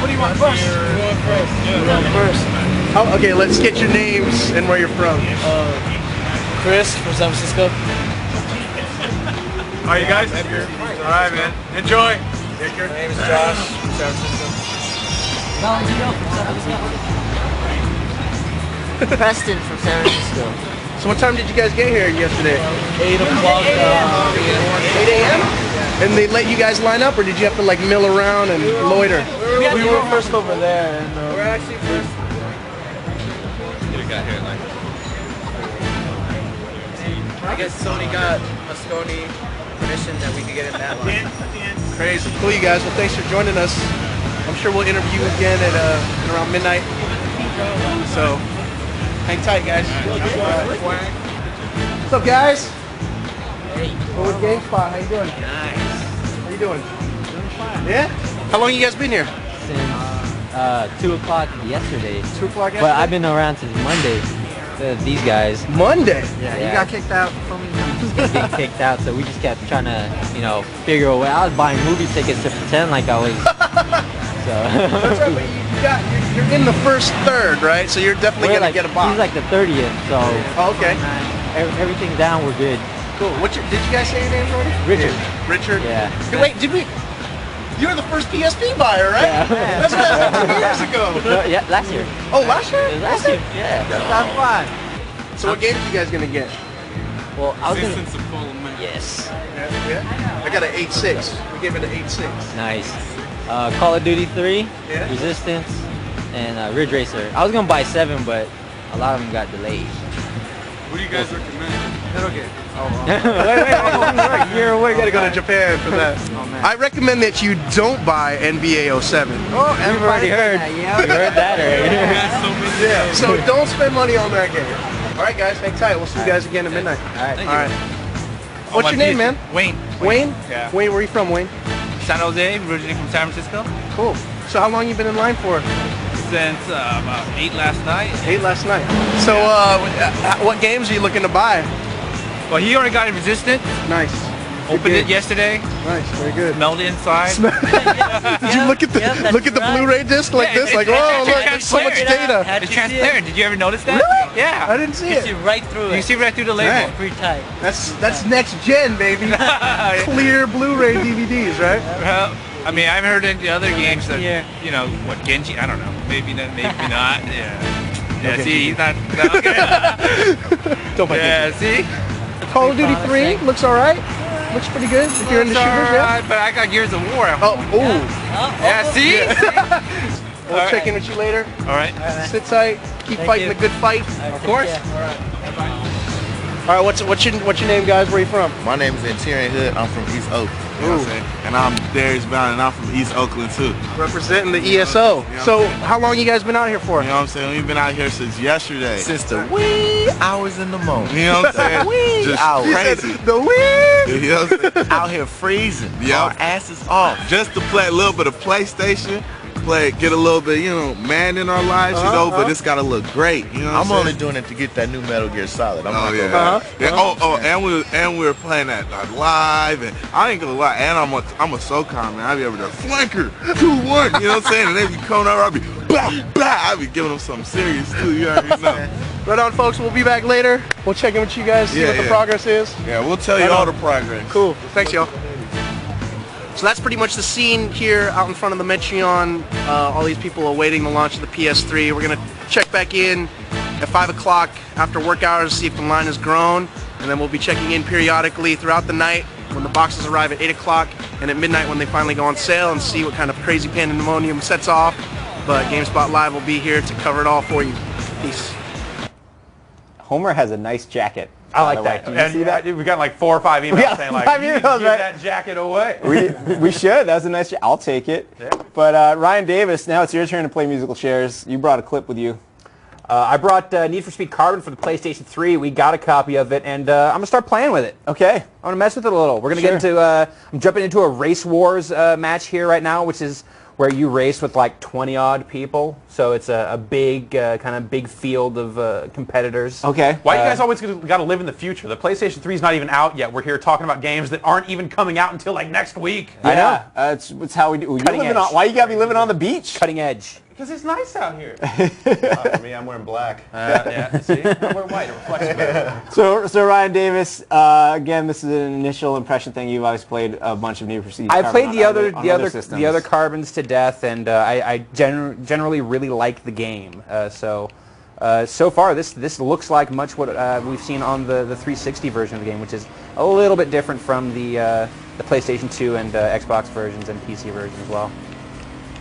What do you want first? You want first. Yeah. First. Oh, okay, let's get your names and where you're from. Chris from San Francisco. How are you guys? All right, man. Enjoy. My name is Josh from San Francisco. Preston from San Francisco. So what time did you guys get here yesterday? 8 o'clock. 8 a.m.? And they let you guys line up, or did you have to like mill around and loiter? We were first over there. And, we're actually first. Get a guy here, like. I guess Sony got a Sony permission that we could get in that line. Crazy. Cool, you guys. Well, thanks for joining us. I'm sure we'll interview you again at around midnight. So, hang tight, guys. What's up, guys? Hey. We're with GameSpot. How you doing? Nice. How you doing? Doing fine. Yeah? How long you guys been here? Since 2 o'clock yesterday. 2 o'clock yesterday? But I've been around since Monday. These guys. Monday? Yeah. You got kicked out from Get kicked out, so we just kept trying to, figure a way. I was buying movie tickets to pretend like I was. So. That's right, but you're in the first third, right? So you're definitely We're gonna get a box. He's like the 30th, so. Oh, okay. Everything's down. We're good. Cool. Did you guys say your names already? Richard. Richard. Yeah. Hey, wait, did we? You were the first PSP buyer, right? Yeah. That's what happened 2 years ago. No, yeah, last year. Oh, last year? It was last year. Yeah. That's fun. So what games are you guys gonna get? Well, I was gonna. Yes. Yeah. I got an 8.6. We gave it an 8.6. Nice. Call of Duty 3, Yeah. Resistance, and Ridge Racer. I was gonna buy 7, but a lot of them got delayed. What do you guys recommend? Okay. You're away. You gotta go to Japan for that. I recommend that you don't buy NBA 07. Oh, we've already heard. Yeah. We heard that already. Yeah. So don't spend money on that game. All right, guys. Hang tight. We'll see you guys again at midnight. All right. All right. What's your name, man? Wayne. Wayne? Yeah. Wayne, where are you from, Wayne? San Jose, originally from San Francisco. Cool. So how long you been in line for? Since about 8 last night. 8 last night. So what games are you looking to buy? Well, he already got Resistant. Nice. Opened it yesterday. Nice, very good. Smelled it inside. Did you look at the Blu-ray disc like this? Like, whoa, look, there's so much data. It's transparent. Did you ever notice that? Really? Yeah. I didn't see it. You see right through it. You see right through the label. Right. Pretty tight. That's next gen, baby. Clear Blu-ray DVDs, right? Well, I mean, I've heard in the other games that, you know, what, Genji? I don't know. Maybe not. Maybe not. Yeah. Yeah, see, he's not. Okay. Don't play Yeah, see? Call of Duty 3 looks all right. Looks pretty good if you're into shooters, yeah? But I got Gears of War at home. Yeah, see? We'll check in with you later. All right. Sit tight. Keep fighting the good fight. Of course. All right, what's your name, guys? Where are you from? My name is Interior Hood. I'm from East Oak. You know what I'm saying? And I'm Darius Brown, and I'm from East Oakland too. Representing the ESO. So how long you guys been out here for? You know what I'm saying? We've been out here since yesterday. Since the wee hours in the morning. You know what I'm saying? Wee Just hours. crazy. The wee. You know what I'm saying? Out here freezing. Our asses off. Just to play a little bit of PlayStation. Get a little bit, you know, man in our lives, you know, but it's gotta look great. You know what I'm only doing it to get that new Metal Gear Solid. I'm not gonna lie. And we were playing that live, and I ain't gonna lie, and I'm a SOCOM man. I be able to flanker 2-1, you know what I'm saying? And they be coming over, I be blah blah. I be giving them something serious too. You already know. Right on, folks. We'll be back later. We'll check in with you guys, see what the progress is. Yeah, we'll tell you all the progress. Cool. Thanks, y'all. So that's pretty much the scene here out in front of the Metreon. All these people awaiting the launch of the PS3. We're going to check back in at 5 o'clock after work hours, see if the line has grown. And then we'll be checking in periodically throughout the night when the boxes arrive at 8 o'clock and at midnight when they finally go on sale and see what kind of crazy pandemonium sets off. But GameSpot Live will be here to cover it all for you. Peace. Homer has a nice jacket. I like that. Did you see that? We got like 4 or 5 emails saying like, you need to give that jacket away. We should. That was a nice jacket. I'll take it. Yeah. But Ryan Davis, now it's your turn to play musical chairs. You brought a clip with you. I brought Need for Speed Carbon for the PlayStation 3. We got a copy of it, and I'm going to start playing with it. Okay. I'm going to mess with it a little. We're going to get into, I'm jumping into a Race Wars match here right now, which is where you race with like 20-odd people. So it's a big, kind of big field of competitors. Okay. Why you guys always got to live in the future? The PlayStation 3 is not even out yet. We're here talking about games that aren't even coming out until like next week. Yeah. I know. It's how we do. Why you got to be living on the beach? Cutting edge. Because it's nice out here. For me, I'm wearing black. Yeah, see? I'm wearing white. It reflects better. So Ryan Davis, again, this is an initial impression thing. You've always played a bunch of Need for Speed. I played the other systems. Carbons to death, and I generally really like the game. So far, this looks like much what we've seen on the 360 version of the game, which is a little bit different from the PlayStation 2 and Xbox versions and PC version as well.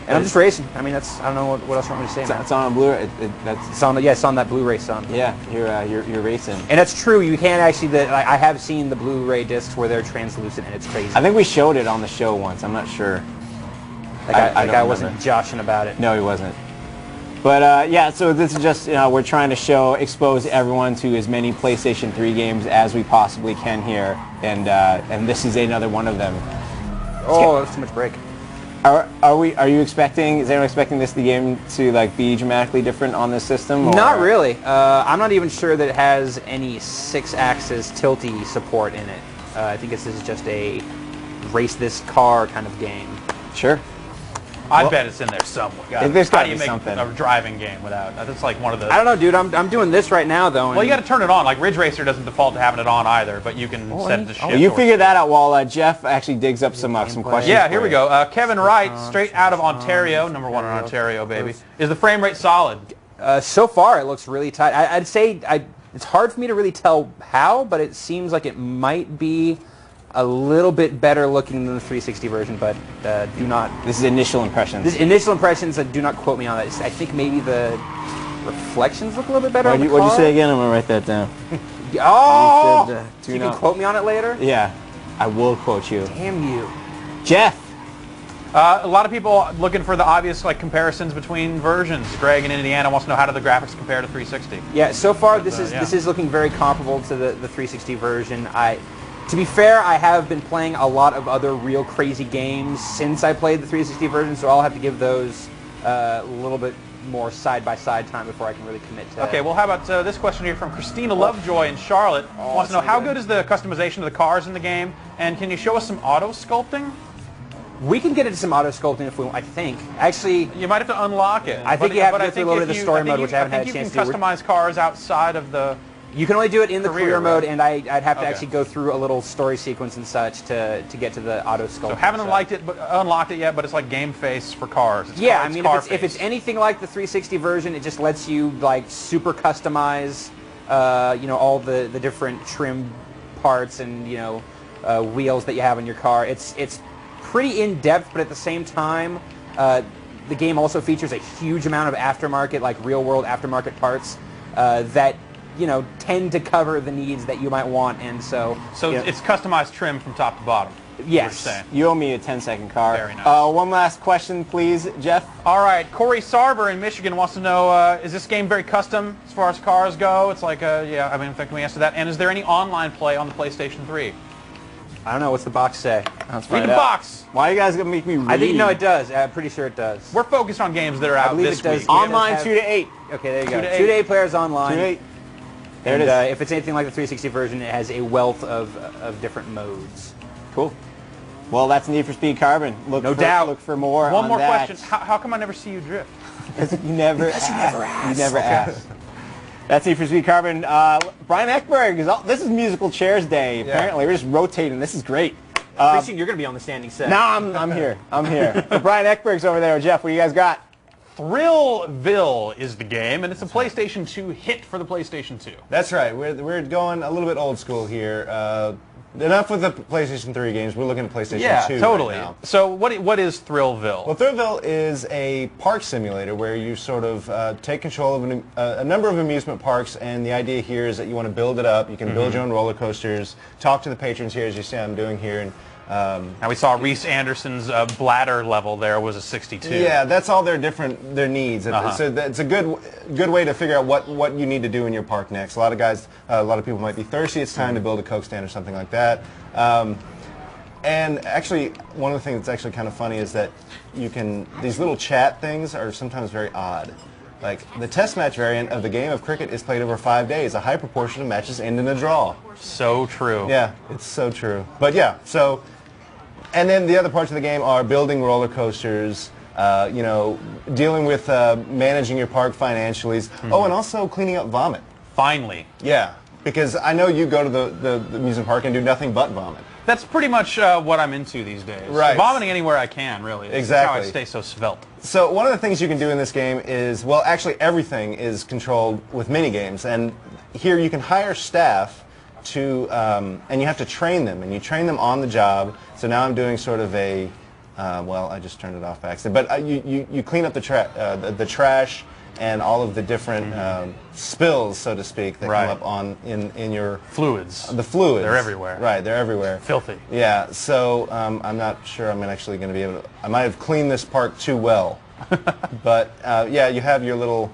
And I'm just racing. I mean, I don't know what else you want me to say. It's on a Blu-ray. It's on that Blu-ray, son. Yeah, you're racing. And it's true. You can't actually. I have seen the Blu-ray discs where they're translucent, and it's crazy. I think we showed it on the show once. I'm not sure. That guy wasn't joshing about it. No, he wasn't. But yeah, so this is just we're trying to expose everyone to as many PlayStation 3 games as we possibly can here, and this is another one of them. Oh, that's too much break. Are you expecting? Is anyone expecting the game to like be dramatically different on this system? Or? Not really. I'm not even sure that it has any 6-axis tilty support in it. I think this is just a race this car kind of game. Sure. I bet it's in there somewhere. There's got How to do you be make something. a driving game without? That's like one of the. I don't know, dude. I'm doing this right now though. Well, you got to turn it on. Like Ridge Racer doesn't default to having it on either, but you can set it to shift. You figure that out while Jeff actually digs up some questions. Yeah, here we go. Kevin Wright, straight out of Ontario, #1 in Ontario, baby. Is the frame rate solid? So far, it looks really tight. I'd say it's hard for me to really tell how, but it seems like it might be a little bit better looking than the 360 version, but do not... This is initial impressions. Initial impressions, do not quote me on that. I think maybe the reflections look a little bit better on the car. What'd you say again? I'm going to write that down. Oh! So you can quote me on it later? Yeah, I will quote you. Damn you. Jeff! A lot of people looking for the obvious comparisons between versions. Greg in Indiana wants to know how do the graphics compare to 360. Yeah, so far this is looking very comparable to the 360 version. To be fair, I have been playing a lot of other real crazy games since I played the 360 version, so I'll have to give those a little bit more side-by-side time before I can really commit to Okay, well, how about this question here from Christina Lovejoy in Charlotte. Wants to know, how good is the customization of the cars in the game, and can you show us some auto sculpting? We can get into some auto sculpting if we want, I think. Actually, you might have to unlock it. I think you have to go through a little bit of the story mode, which I haven't had a chance to do. You can customize cars outside of the... You can only do it in the career mode, and I'd have to Okay. actually go through a little story sequence and such to get to the auto sculpting. So haven't unlocked it yet, but it's like game face for cars. It's Yeah, car, I mean, car if it's anything like the 360 version, it just lets you like super customize, you know, all the different trim parts and wheels that you have in your car. It's pretty in depth, but at the same time, the game also features a huge amount of aftermarket, like real world aftermarket parts that tend to cover the needs that you might want, and so it's customized trim from top to bottom. Yes. You owe me a 10-second car. Very nice. One last question, please, Jeff. All right, Corey Sarber in Michigan wants to know, is this game very custom as far as cars go? It's like, yeah, I mean, in fact, can we answer that? And is there any online play on the PlayStation 3? I don't know. What's the box say? Read the box. Why are you guys going to make me read? I think, no, it does. I'm pretty sure it does. We're focused on games that are out this week. Online 2 to 8. Okay, there you go. 2 to 8 players online. 2 to 8. There And it is. if it's anything like the 360 version, it has a wealth of different modes. Cool. Well, that's Need for Speed Carbon. No doubt. Look for more One on more that. question. How come I never see you drift? You never asked. You never asked. That's Need for Speed Carbon. Brian Eckberg, this is musical chairs day. Apparently, we're just rotating. This is great. Pretty soon you're going to be on the standing set. No, I'm here. I'm here. But Brian Eckberg's over there. Jeff, what do you guys got? Thrillville is the game, and it's a PlayStation 2 hit for the PlayStation 2. That's right. We're going a little bit old school here. Enough with the PlayStation 3 games. We're looking at PlayStation 2 totally. right now. So what is Thrillville? Well, Thrillville is a park simulator where you sort of take control of a number of amusement parks, and the idea here is that you want to build it up. You can build your own roller coasters, talk to the patrons here, as you see I'm doing here. And now we saw Reese Anderson's bladder level there was a 62. Yeah, that's all their needs. So it's a good way to figure out what you need to do in your park next. A lot of people might be thirsty. It's time to build a Coke stand or something like that. And actually, one of the things that's actually kind of funny is that these little chat things are sometimes very odd. Like, the test match variant of the game of cricket is played over 5 days. A high proportion of matches end in a draw. So true. Yeah, it's so true. But yeah, so... And then the other parts of the game are building roller coasters, dealing with managing your park financially. Oh, and also cleaning up vomit. Finally. Yeah, because I know you go to the amusement park and do nothing but vomit. That's pretty much what I'm into these days. Right. Vomiting anywhere I can, really. Exactly. That's how I stay so svelte. So one of the things you can do in this game is, well, actually everything is controlled with minigames. And here you can hire staff to, and you have to train them, and you train them on the job. So now I'm doing sort of a, well, I just turned it off by accident, but you clean up the trash and all of the different spills, so to speak, that come up in your fluids. The fluids. They're everywhere. Right, they're everywhere. Filthy. Yeah. So I'm not sure I'm actually going to be able to. I might have cleaned this park too well, but yeah, you have your little.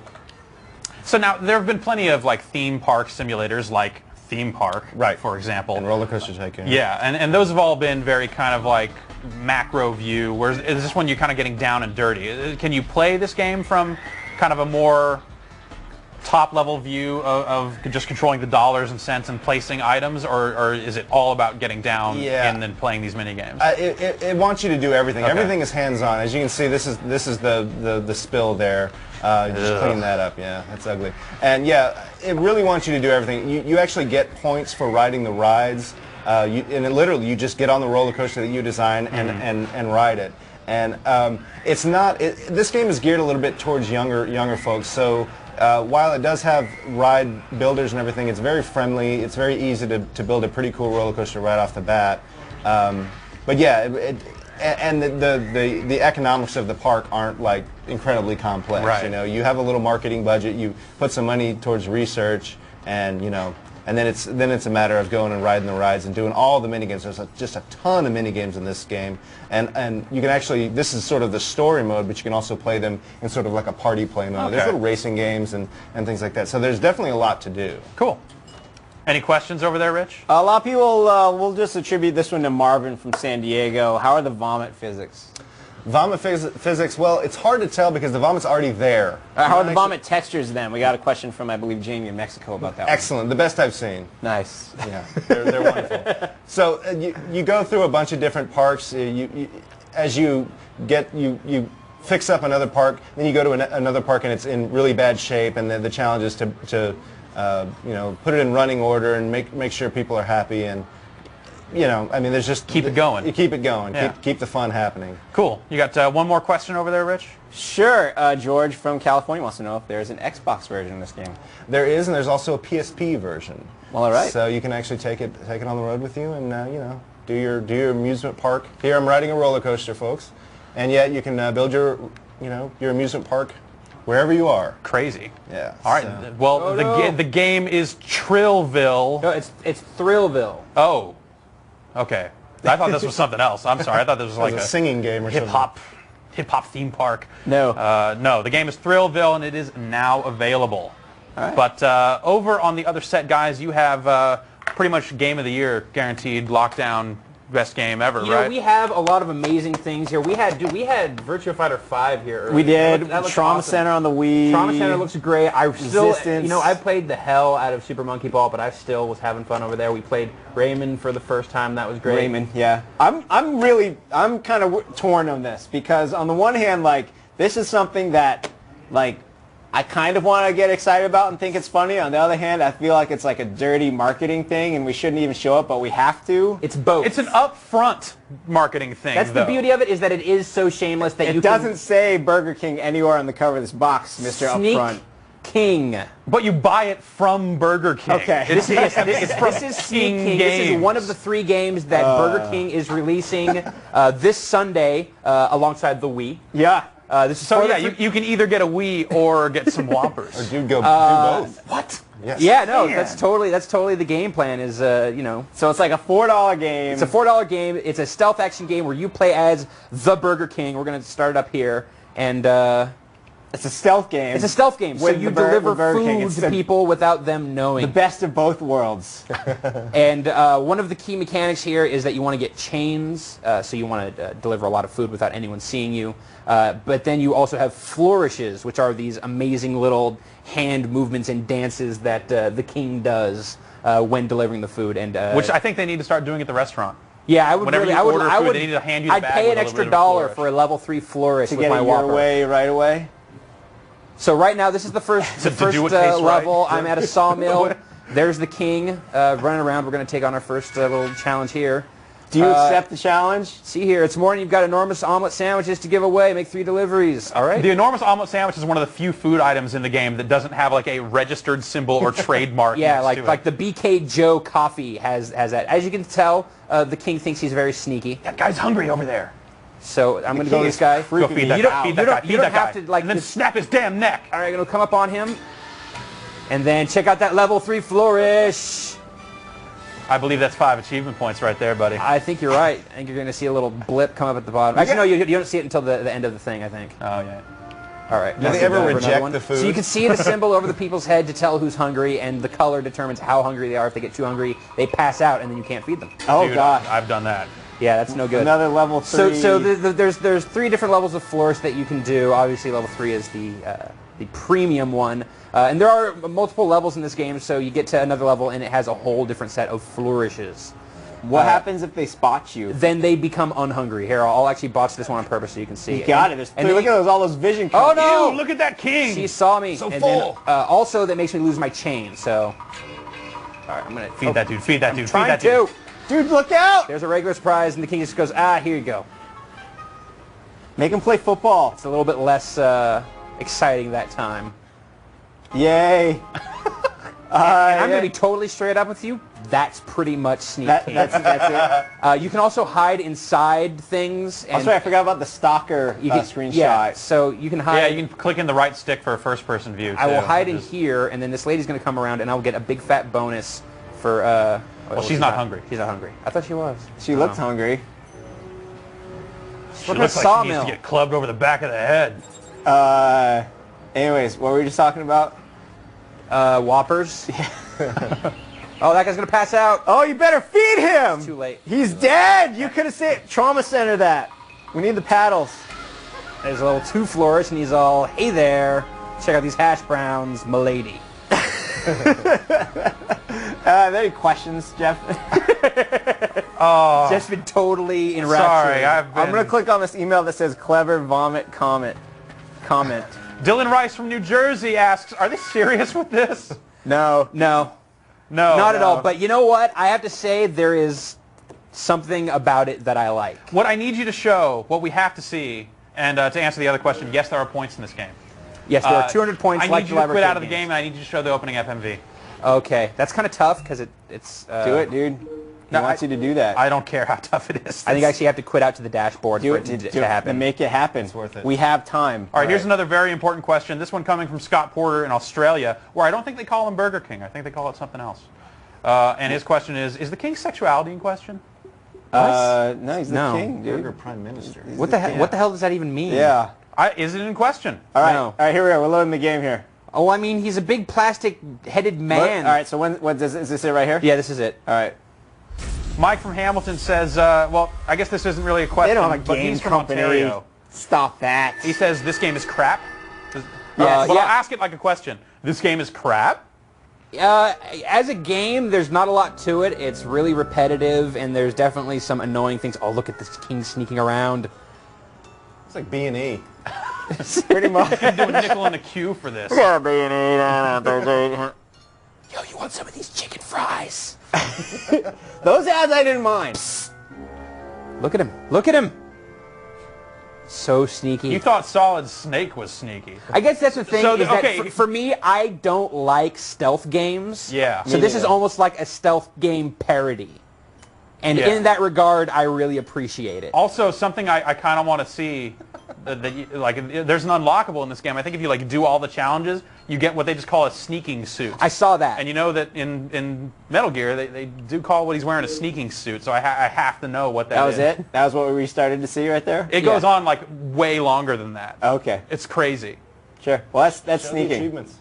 So now there have been plenty of like theme park simulators, like Theme Park, for example. And Roller Coaster Tycoon. Yeah, and those have all been very kind of like macro view, whereas is this one you're kind of getting down and dirty? Can you play this game from kind of a more top-level view of just controlling the dollars and cents and placing items, or is it all about getting down and then playing these mini games? It wants you to do everything. Okay. Everything is hands-on. As you can see, this is the spill there. Just clean that up. Yeah, that's ugly. And yeah, it really wants you to do everything. You actually get points for riding the rides. Literally, you just get on the roller coaster that you design and ride it. And it's not. This game is geared a little bit towards younger folks. So while it does have ride builders and everything, it's very friendly. It's very easy to build a pretty cool roller coaster right off the bat. But yeah, the economics of the park aren't like incredibly complex. Right. You know, you have a little marketing budget. You put some money towards research, and and then it's a matter of going and riding the rides and doing all the minigames. There's just a ton of minigames in this game, and you can actually, this is sort of the story mode, but you can also play them in sort of like a party play mode. Okay. There's little racing games and things like that. So there's definitely a lot to do. Cool. Any questions over there, Rich? A lot of people will just attribute this one to Marvin from San Diego. How are the vomit physics? Vomit physics, well, it's hard to tell because the vomit's already there. How are the vomit textures then? We got a question from, I believe, Jamie in Mexico about that. Excellent. The best I've seen. Nice. Yeah, they're wonderful. So you go through a bunch of different parks. As you fix up another park, then you go to another park and it's in really bad shape, and the challenge is to put it in running order and make sure people are happy, and I mean, there's just keep it going. You keep it going. Yeah. Keep the fun happening. Cool. You got one more question over there, Rich? Sure. George from California wants to know if there's an Xbox version of this game. There is, and there's also a PSP version. Well, all right. So you can actually take it on the road with you, and do your amusement park. Here I'm riding a roller coaster, folks, and yet you can build your amusement park wherever you are. Crazy. Yeah. All right. So. Well, the game is Thrillville. No, it's Thrillville. Oh. Okay. I thought this was something else. I'm sorry. I thought this was like a singing game or hip hop theme park. No. No. The game is Thrillville, and it is now available. All right. But over on the other set, guys, you have pretty much Game of the Year guaranteed, lockdown, best game ever, right? We have a lot of amazing things here. We had Virtua Fighter 5 here earlier. We did. That looks Trauma awesome. Center on the Wii. Trauma Center looks great. I still, Resistance. I played the hell out of Super Monkey Ball, but I still was having fun over there. We played Rayman for the first time. That was great. Rayman, yeah. I'm kind of torn on this because on the one hand, this is something that, I kind of want to get excited about and think it's funny. On the other hand, I feel like it's like a dirty marketing thing and we shouldn't even show it, but we have to. It's both. It's an upfront marketing thing, That's the beauty of it, is that it is so shameless that it doesn't say Burger King anywhere on the cover of this box, Mr. Sneak Upfront. King. But you buy it from Burger King. Okay. This is Sneak King. This is one of the 3 games that Burger King is releasing this Sunday alongside the Wii. Yeah. This is so yeah, you can either get a Wii or get some Whoppers. Or do both. What? Yes. Yeah, no, that's totally the game plan is, So it's like a $4 game. It's a $4 game. It's a stealth action game where you play as the Burger King. We're going to start it up here. And it's a stealth game. It's a stealth game. So you deliver food to people without them knowing. The best of both worlds. And one of the key mechanics here is that you want to get chains. So you want to deliver a lot of food without anyone seeing you. But then you also have flourishes, which are these amazing little hand movements and dances that the king does when delivering the food. And which I think they need to start doing at the restaurant. Yeah, I would. Whenever really, you I would. order I food, would. they need to hand you the I'd bag pay with an a extra little bit of $1 flourish. for a level 3 flourish to with get my it Whopper. your way right away. So right now, this is the first level. I'm at a sawmill. There's the king running around. We're going to take on our first little challenge here. Do you accept the challenge? See here, it's morning. You've got enormous omelet sandwiches to give away. Make 3 deliveries. All right. The enormous omelet sandwich is one of the few food items in the game that doesn't have like a registered symbol or trademark. Yeah, next to like it. the BK Joe coffee has that. As you can tell, the king thinks he's very sneaky. That guy's hungry over there. So I'm going to go to this guy. Go feed that guy. You don't have to like. And then snap his damn neck. All right, I'm going to come up on him, and then check out that level 3 flourish. I believe that's 5 achievement points right there, buddy. I think you're right. I think you're going to see a little blip come up at the bottom. Actually, no, you don't see it until the end of the thing, I think. Oh, yeah. All right. Do they ever reject the food? So you can see the symbol over the people's head to tell who's hungry, and the color determines how hungry they are. If they get too hungry, they pass out, and then you can't feed them. Oh, Dude, God. I've done that. Yeah, that's no good. Another level 3. So there's 3 different levels of flourish that you can do. Obviously, level 3 is the premium one. And there are multiple levels in this game, so you get to another level, and it has a whole different set of flourishes. What happens if they spot you? Then they become unhungry. Here, I'll actually botch this one on purpose so you can see. You got it. Look at all those vision Oh, no! Ew, look at that king! She saw me. So and full. Then, also, that makes me lose my chain, so... All right, I'm going to... Feed that dude, feed that dude, feed Trying that dude. to. Dude, look out! There's a regular surprise, and the king just goes, here you go. Make him play football. It's a little bit less exciting that time. Yay. And I'm going to be totally straight up with you. That's pretty much Sneak King. That's it. You can also hide inside things. And Also, I forgot about the stalker screenshot. Yeah, so you can hide. Yeah, you can click in the right stick for a first-person view, too. I will hide in here, and then this lady's going to come around, and I will get a big fat bonus for... well, she's not hungry. She's not hungry. I thought she was. She looked hungry. She looks like she needs to get clubbed over the back of the head. Anyways, what were we just talking about? Whoppers. Oh, that guy's gonna pass out. Oh, you better feed him. It's too late. He's dead. You could have said trauma center that. We need the paddles. There's a little two flourish, and he's all, hey there, check out these hash browns, m'lady. Any questions, Jeff? Oh, Jeff's been totally enraptured. Sorry, I'm going to click on this email that says clever vomit comment. Dylan Rice from New Jersey asks, are they serious with this? No. Not at all. But you know what? I have to say there is something about it that I like. What I need you to show, what we have to see, and to answer the other question, yes, there are points in this game. Yes, there are 200 points. I need you to quit out of the game, and I need you to show the opening FMV. Okay, that's kind of tough because it's. Do it, dude. He wants you to do that. I don't care how tough it is. I think actually you have to quit out to the dashboard for it to happen. And make it happen. It's worth it. We have time. All right, here's another very important question. This one coming from Scott Porter in Australia, where I don't think they call him Burger King. I think they call it something else. And his question is the king's sexuality in question? No, he's the king, dude. Burger Prime Minister. What the hell does that even mean? Yeah. Is it in question? All right. All right, here we are. We're loading the game here. Oh, I mean, he's a big plastic-headed man. All right, so is this it right here? Yeah, this is it. All right. Mike from Hamilton says, well, I guess this isn't really a question, They don't have a but game he's from company. Ontario. Stop that. He says this game is crap. Yeah, I'll ask it like a question. This game is crap? As a game, there's not a lot to it. It's really repetitive, and there's definitely some annoying things. Oh, look at this king sneaking around. It's like B&E. Pretty much. I'm doing nickel in the queue for this. Yeah, B&E. Yo, you want some of these chicken fries? Those ads I didn't mind. Look at him. Look at him. So sneaky. You thought Solid Snake was sneaky. I guess that's the thing. So, is that for me, I don't like stealth games. Yeah. So this is almost like a stealth game parody. And in that regard, I really appreciate it. Also, something I kind of want to see, there's an unlockable in this game. I think if you do all the challenges, you get what they just call a sneaking suit. I saw that. And you know that in Metal Gear, they do call what he's wearing a sneaking suit, so I have to know what that is. That was it? That was what we started to see right there? It goes on way longer than that. Okay. It's crazy. Sure. Well, that's sneaking. Achievements.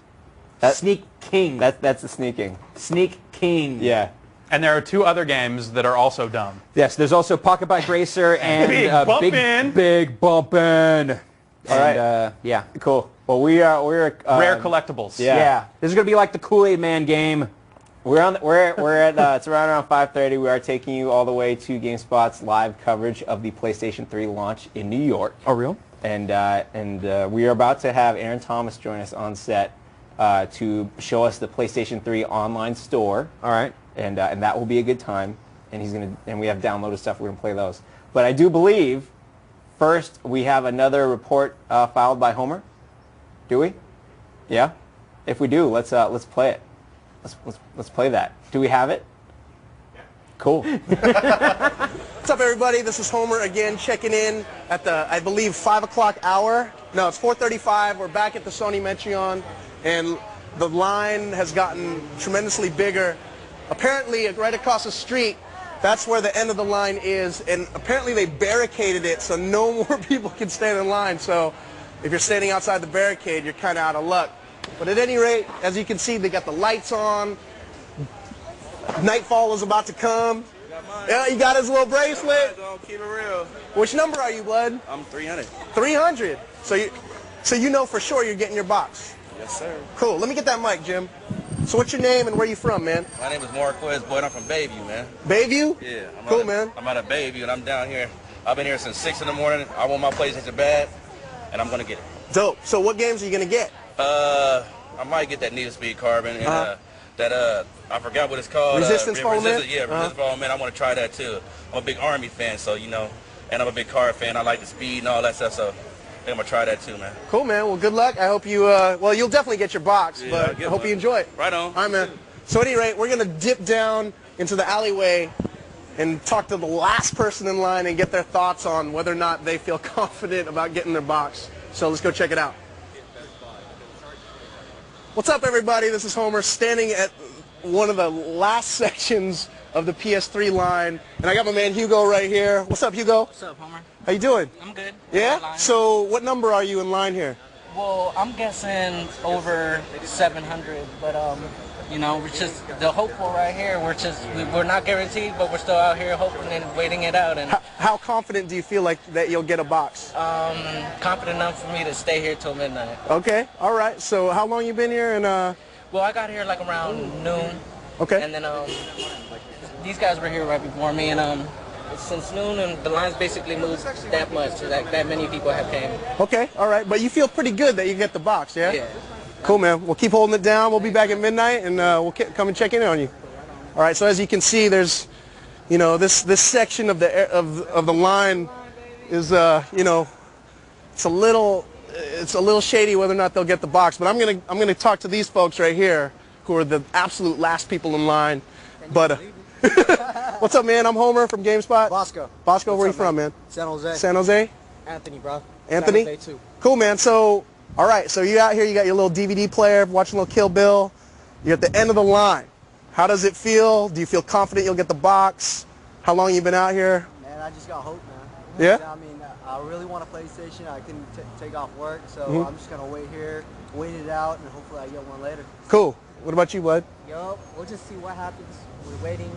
Sneak King. That's the sneaking. Sneak King. Yeah. And there are two other games that are also dumb. Yes, there's also Pocket Bike Racer and Big Bumpin'. Big Bumpin'. All right. Yeah. Cool. Well, we're Rare collectibles. Yeah. This is gonna be like the Kool-Aid Man game. We're at it's around 5:30. We are taking you all the way to GameSpot's live coverage of the PlayStation 3 launch in New York. Oh, real? And we are about to have Aaron Thomas join us on set to show us the PlayStation 3 online store. All right. And that will be a good time. And we have downloaded stuff. We're gonna play those. But I do believe first we have another report filed by Homer. Do we? Yeah. If we do, let's play it. Let's play that. Do we have it? Yeah. Cool. What's up, everybody? This is Homer again, checking in at the, I believe, 5 o'clock hour. No, it's 4:35. We're back at the Sony Metreon, and the line has gotten tremendously bigger. Apparently, right across the street, that's where the end of the line is, and apparently they barricaded it so no more people can stand in line. So if you're standing outside the barricade, you're kind of out of luck. But at any rate, as you can see, they got the lights on. Nightfall is about to come. Yeah, he got his little bracelet. Keep it real. Which number are you, Blood? I'm 300. 300. So you know for sure you're getting your box. Yes, sir. Cool. Let me get that mic, Jim. So what's your name and where you from, man? My name is Marquez Boyd. I'm from Bayview, man. Bayview? Yeah. Cool, man. I'm out of Bayview, and I'm down here. I've been here since 6 in the morning. I want my PlayStation bad, and I'm going to get it. Dope. So what games are you going to get? I might get that Need for Speed Carbon and I forgot what it's called. Resistance Fall Man? Yeah, Resistance Fall Man. I want to try that too. I'm a big Army fan, so and I'm a big car fan. I like the speed and all that stuff, so I think I'm going to try that too, man. Cool, man. Well, good luck. I hope you, well, you'll definitely get your box, Yeah, but I hope you enjoy it. Right on. All right, man. So at any rate, we're going to dip down into the alleyway and talk to the last person in line and get their thoughts on whether or not they feel confident about getting their box. So let's go check it out. What's up, everybody? This is Homer standing at one of the last sections of the PS3 line, and I got my man Hugo right here. What's up, Hugo? What's up, Homer? How you doing? I'm good. Yeah? So what number are you in line here? Well, I'm guessing over 700, but You know, we're just the hopeful right here. We're not guaranteed, but we're still out here hoping and waiting it out. And How confident do you feel like that you'll get a box? confident enough for me to stay here till midnight. Okay, all right. So how long you been here? And Well, I got here like around noon. Okay. And then these guys were here right before me, and since noon, and the lines basically moved that much, that many people have came. Okay, all right. But you feel pretty good that you get the box, yeah? Yeah. Cool, man. We'll keep holding it down. We'll be back at midnight, and we'll come and check in on you. All right. So as you can see, there's, you know, this section of the line is, you know, it's a little shady whether or not they'll get the box. But I'm gonna talk to these folks right here, who are the absolute last people in line. But what's up, man? I'm Homer from GameSpot. Bosco. Bosco, where are you from, man? San Jose. San Jose. Anthony, bro. Anthony. San Jose too. Cool, man. So, all right. So you out here, you got your little DVD player, watching a little Kill Bill. You're at the end of the line. How does it feel? Do you feel confident you'll get the box? How long you been out here? Man, I just got hope, man. Yeah? I mean, I really want a PlayStation. I couldn't take off work, so Mhm. I'm just gonna wait here, wait it out, and hopefully I get one later. Cool. What about you, bud? Yo, we'll just see what happens. We're waiting.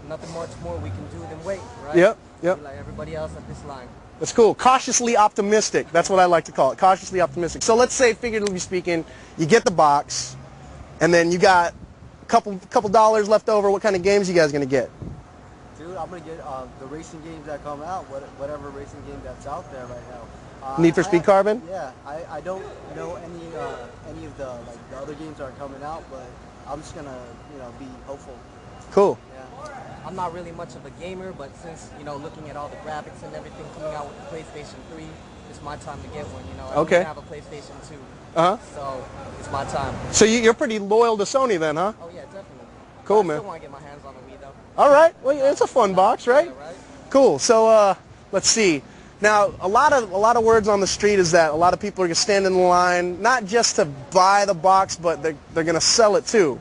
Nothing much more we can do than wait, right? Yep, yep. Be like everybody else at this line. That's cool. Cautiously optimistic. That's what I like to call it. Cautiously optimistic. So let's say, figuratively speaking, you get the box, and then you got a couple dollars left over. What kind of games you guys gonna get? Dude, I'm gonna get the racing games that come out, whatever racing game that's out there right now. Need for Speed Carbon? Yeah, I don't know any of the other games that are coming out, but I'm just gonna be hopeful. Cool. Yeah. I'm not really much of a gamer, but since looking at all the graphics and everything coming out with the PlayStation 3, it's my time to get one. I don't Okay. even have a PlayStation 2. Uh-huh. So it's my time. So you're pretty loyal to Sony then, huh? Oh yeah, definitely. Cool, I man. still want to get my hands on a Wii though. All right. Well, it's a fun box, right? Cool. So let's see. Now, a lot of words on the street is that a lot of people are going to stand in the line, not just to buy the box, but they're going to sell it too.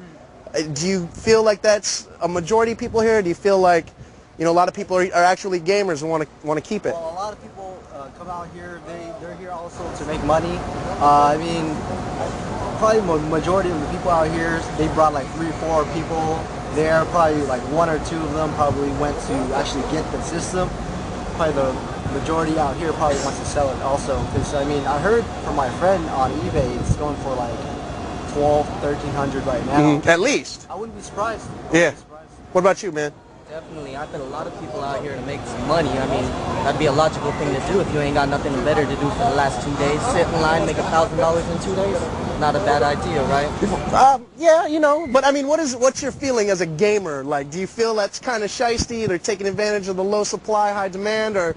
Do you feel like that's a majority of people here? Or do you feel like, a lot of people are actually gamers and want to keep it? Well, a lot of people come out here. They're here also to make money. I mean, probably majority of the people out here, they brought like 3 or 4 people there. Probably like 1 or 2 of them probably went to actually get the system. Probably the majority out here probably wants to sell it also. Because I mean, I heard from my friend on eBay, it's going for like 1,300 right now. At least. I wouldn't be surprised. Yeah. What about you, man? Definitely. I bet a lot of people out here to make some money. I mean, that'd be a logical thing to do if you ain't got nothing better to do for the last 2 days. Sit in line, make $1,000 in 2 days. Not a bad idea, right? Yeah, but I mean, what's your feeling as a gamer? Like, do you feel that's kind of shiesty? They're taking advantage of the low supply, high demand, or?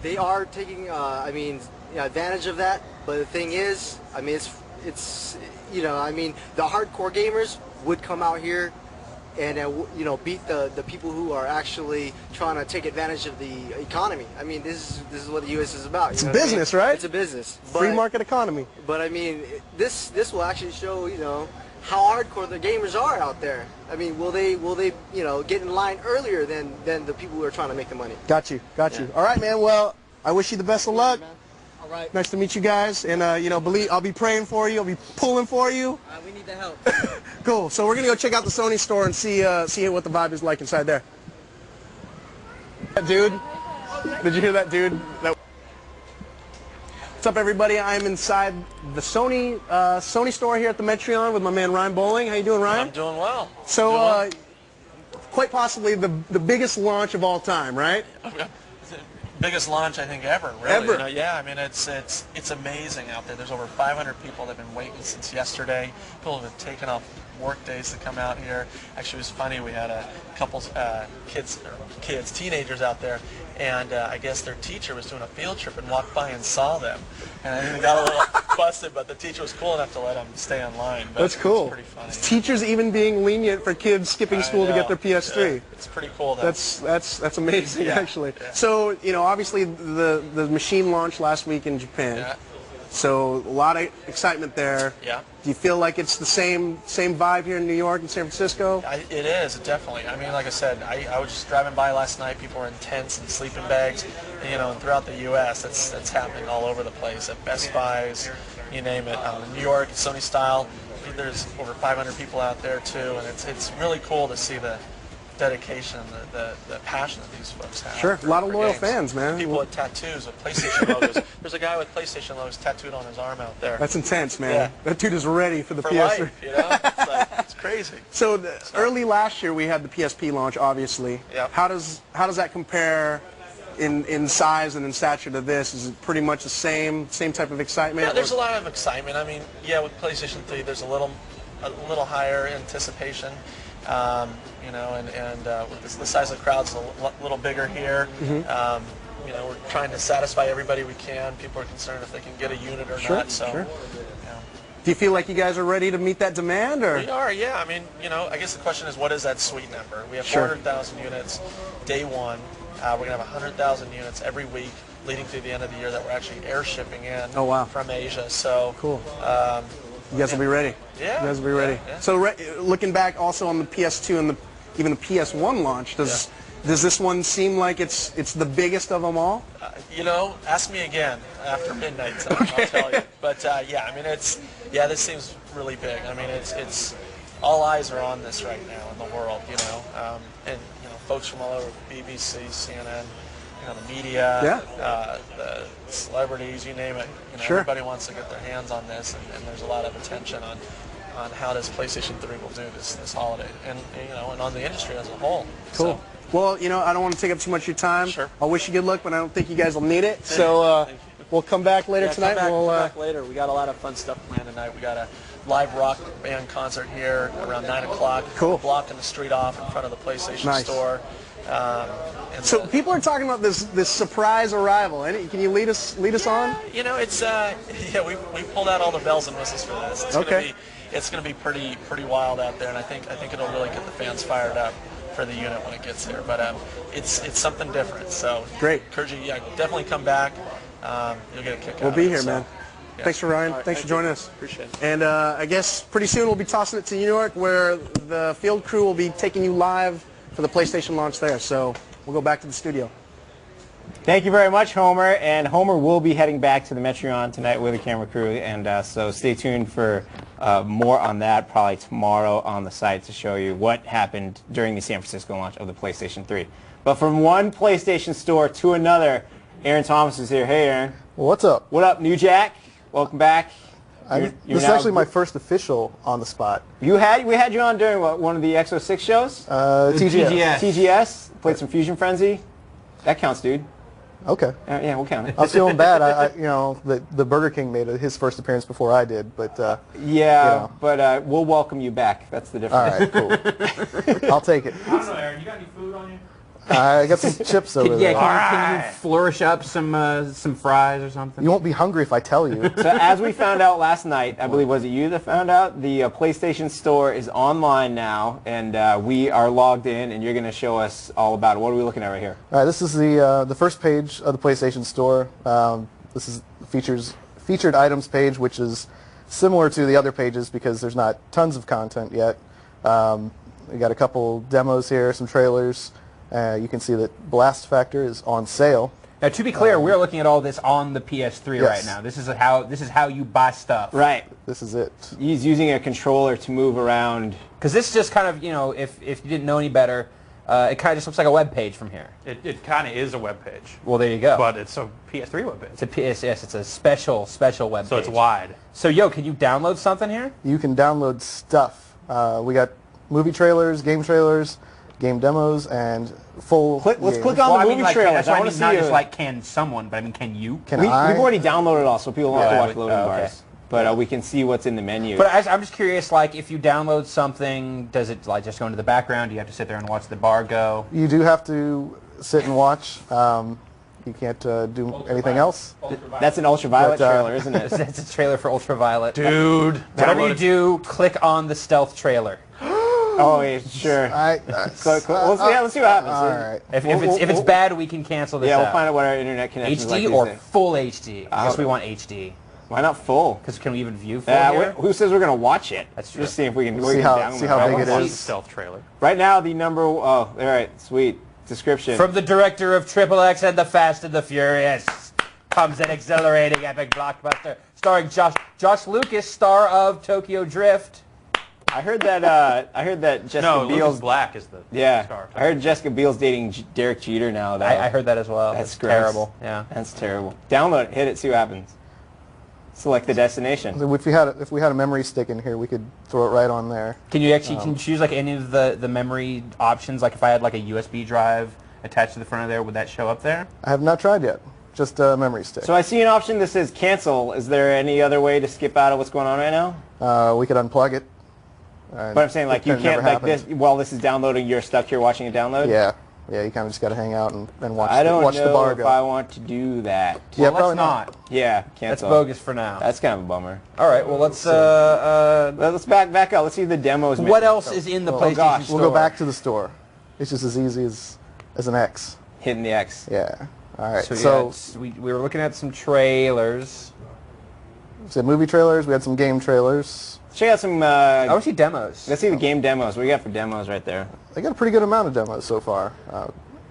They are taking, advantage of that. But the thing is, I mean, it's the hardcore gamers would come out here and beat the people who are actually trying to take advantage of the economy. I mean, this is what the U.S. is about. It's a business, right? It's a business. Free market economy. But I mean, this will actually show how hardcore the gamers are out there. I mean, will they get in line earlier than the people who are trying to make the money? Got you. All right, man. Well, I wish you the best of luck. All right. Nice to meet you guys, and I'll be praying for you. I'll be pulling for you. We need the help. Cool. So we're gonna go check out the Sony store and see what the vibe is like inside there. That dude. Did you hear that dude? What's up, everybody? I'm inside the Sony store here at the Metreon with my man Ryan Bowling. How you doing, Ryan? I'm doing well. So, quite possibly the biggest launch of all time, right? Biggest launch I think ever, really. Ever. Yeah, I mean it's amazing out there. There's over 500 people that have been waiting since yesterday. People have taken off work days to come out here. Actually, it was funny. We had a couple teenagers out there, and I guess their teacher was doing a field trip and walked by and saw them. And I think they got a little busted, but the teacher was cool enough to let them stay online. But That's cool. It's pretty funny. Teachers even being lenient for kids skipping school to get their PS3. Yeah, it's pretty cool, though. That's amazing, Yeah, actually. yeah. So, obviously the machine launched last week in Japan. Yeah. So a lot of excitement there. Yeah. Do you feel like it's the same vibe here in New York and San Francisco? It is, definitely. I mean, like I said, I was just driving by last night. People were in tents and sleeping bags. And, throughout the U.S., that's happening all over the place. At Best Buys, you name it. New York, Sony style. there's over 500 people out there too, and it's really cool to see the dedication, the passion that these folks have. Sure, a lot of loyal games. fans, man. People with tattoos, with PlayStation logos. There's a guy with PlayStation logos tattooed on his arm out there. That's intense, man. Yeah. That dude is ready for the For PS3. life, you know? It's like, it's crazy. So early last year we had the PSP launch, obviously. Yep. How does that compare in size and in stature to this? Is it pretty much the same type of excitement? Yeah, there's a lot of excitement. I mean, yeah, with PlayStation 3, there's a little higher anticipation. You know, and with the size of the crowd's a little bigger here. Mhm. You know, we're trying to satisfy everybody we can. People are concerned if they can get a unit or not. So, sure. Do you feel like you guys are ready to meet that demand, or? We are, yeah. I mean, you know, I guess the question is, what is that sweet number? We have Sure. 400,000 units day one. We're going to have 100,000 units every week leading through the end of the year that we're actually air shipping in Oh, wow. from Asia. So Cool. You guys will be ready. Yeah. You guys will be ready. Yeah. So looking back also on the PS2 and even the PS1 launch, does this one seem like it's the biggest of them all? You know, ask me again after midnight tonight, I'll tell you. But yeah, I mean, this seems really big. I mean, it's all eyes are on this right now in the world, you know, and you know, folks from all over, BBC, CNN, you know, the media, the celebrities, you name it. You know, Sure. everybody wants to get their hands on this, and there's a lot of attention on how does PlayStation 3 will do this holiday, and you know, and on the industry as a whole. Cool. So, Well, you know, I don't want to take up too much of your time. Sure. I wish you good luck, but I don't think you guys will need it. So we'll come back later tonight. Come back later. We got a lot of fun stuff planned tonight. We got a live rock band concert here around 9 o'clock. Cool. Blocking the street off in front of the PlayStation Nice. store. And So people are talking about this surprise arrival. Can you lead us on? you know, it's yeah, we pulled out all the bells and whistles for this. It's gonna be pretty wild out there, and I think it'll really get the fans fired up for the unit when it gets here. But it's something different. So great. Encourage you, yeah, definitely come back. You'll get a kick out We'll of be it, here, so, man. yeah. Thanks for Ryan. All right, Thanks for thank joining you. us. Appreciate it. And I guess pretty soon we'll be tossing it to New York, where the field crew will be taking you live for the PlayStation launch there. So we'll go back to the studio. Thank you very much, Homer. And Homer will be heading back to the Metreon tonight with the camera crew. And so stay tuned for more on that probably tomorrow on the site to show you what happened during the San Francisco launch of the PlayStation 3. But from one PlayStation store to another, Aaron Thomas is here. Hey, Aaron. What's up? What up, New Jack? Welcome back. This is actually my first official on the spot. We had you on during one of the Exo 6 shows? TGS. TGS. Played some Fusion Frenzy. That counts, dude. Okay. Yeah, we'll count it. I was feeling bad. You know, the Burger King made his first appearance before I did, but but we'll welcome you back. That's the difference. All right, cool. I'll take it. I don't know, Aaron. You got any food on you? I got some chips over there. Can you flourish up some fries or something? You won't be hungry if I tell you. So as we found out last night, I believe, was it you that found out? The PlayStation Store is online now, and we are logged in, and you're going to show us all about it. What are we looking at right here? All right, this is the first page of the PlayStation Store. This is the featured items page, which is similar to the other pages because there's not tons of content yet. We got a couple demos here, some trailers. You can see that Blast Factor is on sale. Now, to be clear, we're looking at all this on the PS3 Yes. right now. This is how you buy stuff. Right. This is it. He's using a controller to move around. Because this just kind of, you know, if you didn't know any better, it kind of just looks like a web page from here. It kind of is a web page. Well, there you go. But it's a PS3 web page. It's a special web page. So it's wide. So, can you download something here? You can download stuff. We got movie trailers, game demos, and full. Let's click on the movie trailers. I want mean, to see not you. just like can someone, but I mean, can you? We've already downloaded it all, so people don't have to watch loading okay. bars. But we can see what's in the menu. But I'm just curious, like, if you download something, does it like just go into the background? Do you have to sit there and watch the bar go? You do have to sit and watch. You can't do anything else. That's an Ultraviolet trailer, isn't it? That's a trailer for Ultraviolet. Dude. Whatever you do, click on the stealth trailer. Oh, yeah, sure. Let's see what happens. All right. If it's bad, we can cancel this Yeah, out. we'll find out what our internet connection is like HD these or days. full HD? I guess we want HD. Why not full? Because can we even view full here? Who says we're going to watch it? That's true. Just see if we can. See how big it is. Stealth trailer. Right now, the number. Oh, all right, sweet description. From the director of Triple X and the Fast and the Furious comes an exhilarating epic blockbuster starring Josh Lucas, star of Tokyo Drift. I heard that Jessica No, Biel's Lucas Black is the star. I heard Jessica Biel's dating Derek Jeter now. Though. I heard that as well. That's gross. Terrible. Yeah, that's terrible. Download it, hit it, see what happens. Select the destination. If we had a memory stick in here, we could throw it right on there. Can you actually can you choose like any of the memory options? Like if I had like a USB drive attached to the front of there, would that show up there? I have not tried yet. Just a memory stick. So I see an option that says cancel. Is there any other way to skip out of what's going on right now? We could unplug it. But I'm saying like you can't like this while this is downloading. You're stuck here watching it download. Yeah, you kind of just got to hang out and watch. I don't watch know the bar if go. I want to do that. Yeah, well, let's not. Yeah, That's cancel. bogus for now. That's kind of a bummer. All right, well let's back up. Let's see the demos. What else is in the PlayStation Store? We'll go back to the store. It's just as easy as an X. Hitting the X. Yeah. All right. So we were looking at some trailers. We had movie trailers. We had some game trailers. Check out some. I want to see demos. Let's see the game demos. What do you got for demos right there? I got a pretty good amount of demos so far.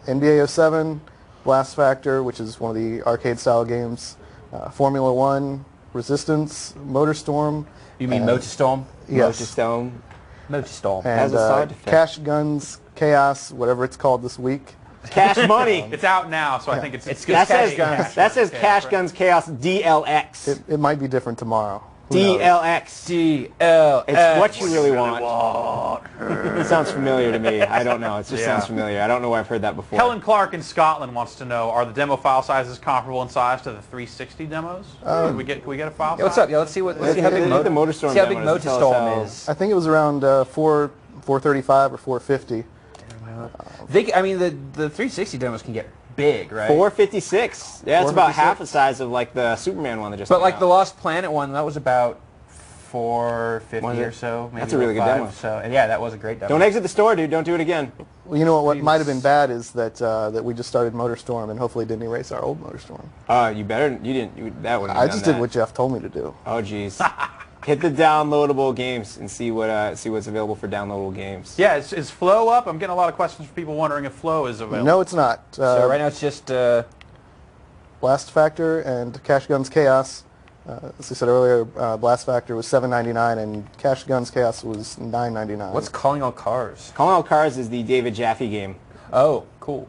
NBA 07, Blast Factor, which is one of the arcade-style games. Formula 1, Resistance, MotorStorm. You mean MotorStorm? Yes. MotorStorm. MotorStorm. And Cash Guns Chaos, whatever it's called this week. Cash Money. It's out now, so I think it's that says Cash Guns Chaos DLX. It might be different tomorrow. DLX. DLX. It's what you really want. It sounds familiar to me. I don't know. It just sounds familiar. I don't know where I've heard that before. Helen Clark in Scotland wants to know: are the demo file sizes comparable in size to the 360 demos? Can we get a file size? What's up? Yeah, let's see how big MotorStorm. See how big MotorStorm is. I think it was around 435 or 450. I mean, the 360 demos can get big, right? 456. Yeah, it's about half the size of like the Superman one that just. But came like out. the Lost Planet one, that was about 450 or so. Maybe That's a really good demo. So yeah, that was a great demo. Don't exit the store, dude. Don't do it again. Well, you know what might have been bad is that that we just started MotorStorm and hopefully didn't erase our old MotorStorm. You better. You didn't. That would. I just did what Jeff told me to do. Oh jeez. Hit the downloadable games and see what's available for downloadable games. Yeah, is Flow up? I'm getting a lot of questions from people wondering if Flow is available. No, it's not. So right now it's just Blast Factor and Cash Guns Chaos. As I said earlier, Blast Factor was $7.99 and Cash Guns Chaos was $9.99. What's Calling All Cars? Calling All Cars is the David Jaffe game. Oh, cool.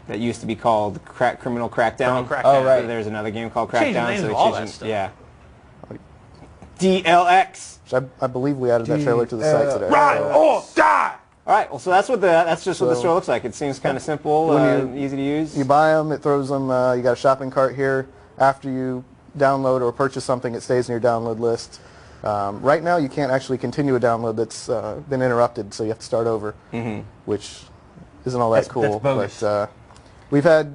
That used to be called Criminal Crackdown. Oh, right. There's another game called Crackdown. Changing the names of all that stuff. Yeah. DLX. I believe we added that trailer to the site today. Ride or die! All right, well, so that's just what the store looks like. It seems kind of simple, easy to use. You buy them, it throws them. You got a shopping cart here. After you download or purchase something, it stays in your download list. Right now, you can't actually continue a download that's been interrupted, so you have to start over, which isn't all that cool. That's bogus. But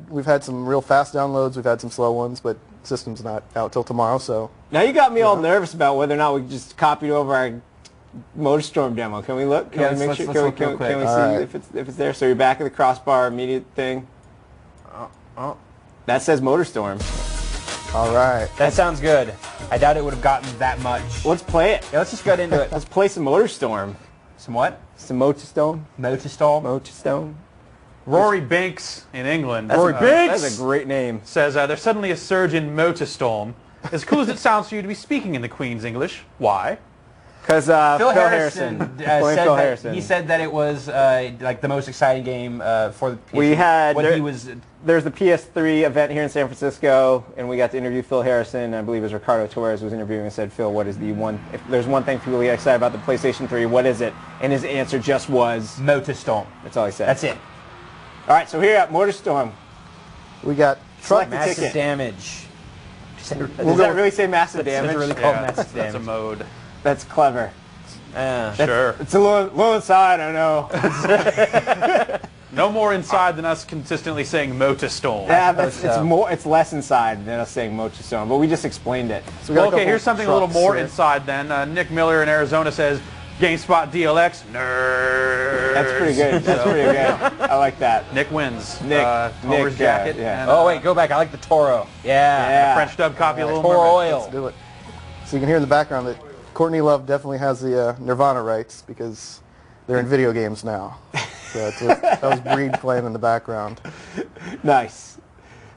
we've had some real fast downloads. We've had some slow ones, but system's not out till tomorrow. So now you got me all nervous about whether or not we just copied over our MotorStorm demo. Can we look? Can we make sure? Can we see if it's there? So you're back at the crossbar immediate thing. That says MotorStorm. All right. That sounds good. I doubt it would have gotten that much. Let's play it. Yeah, let's just get into it. Let's play some MotorStorm. Some what? Some MotorStorm. MotorStorm. Rory Binks in England. Rory Binks! That's a great name. Says, there's suddenly a surge in MotorStorm. As cool as it sounds for you to be speaking in the Queen's English, why? Because Phil Harrison Harrison. He said that it was like the most exciting game for the PS3. We had There's the PS3 event here in San Francisco, and we got to interview Phil Harrison. I believe it was Ricardo Torres who was interviewing and said, Phil, what is the one? If there's one thing people get excited about the PlayStation 3, what is it? And his answer just was MotorStorm. That's all he said. That's it. All right, so here at MotorStorm, we got massive damage. Does that really say massive damage? It's really called massive damage. That's a mode. That's clever. Sure. It's a little inside, I know. No more inside than us consistently saying MotorStorm. Yeah, it's less inside than us saying MotorStorm, but we just explained it. So okay, here's something a little more inside then. Nick Miller in Arizona says, GameSpot DLX, nerd. That's pretty good. That's pretty good. I like that. Nick wins. Nick, Homer's jacket. Yeah. And, wait, go back. I like the Toro. Yeah. French dub copy of Little Toro Mermaid. Oil. Let's do it. So you can hear in the background that Courtney Love definitely has the Nirvana rights because they're in video games now. So that was Breed playing in the background. Nice.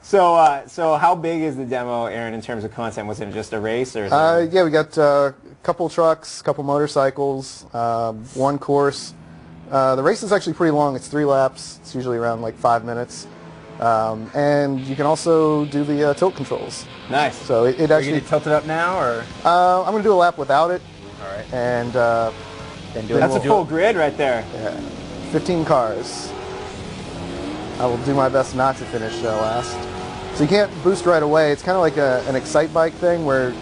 So how big is the demo, Aaron, in terms of content? Was it just a race, or? Yeah, we got a couple trucks, couple motorcycles, one course. The race is actually pretty long. It's 3 laps. It's usually around like 5 minutes. And you can also do the tilt controls. Nice. So it actually... Are you going to tilt it up now, or? I'm going to do a lap without it. All right. And that's a full grid right there. Yeah. 15 cars. I will do my best not to finish last. So you can't boost right away. It's kind of like an Excite bike thing where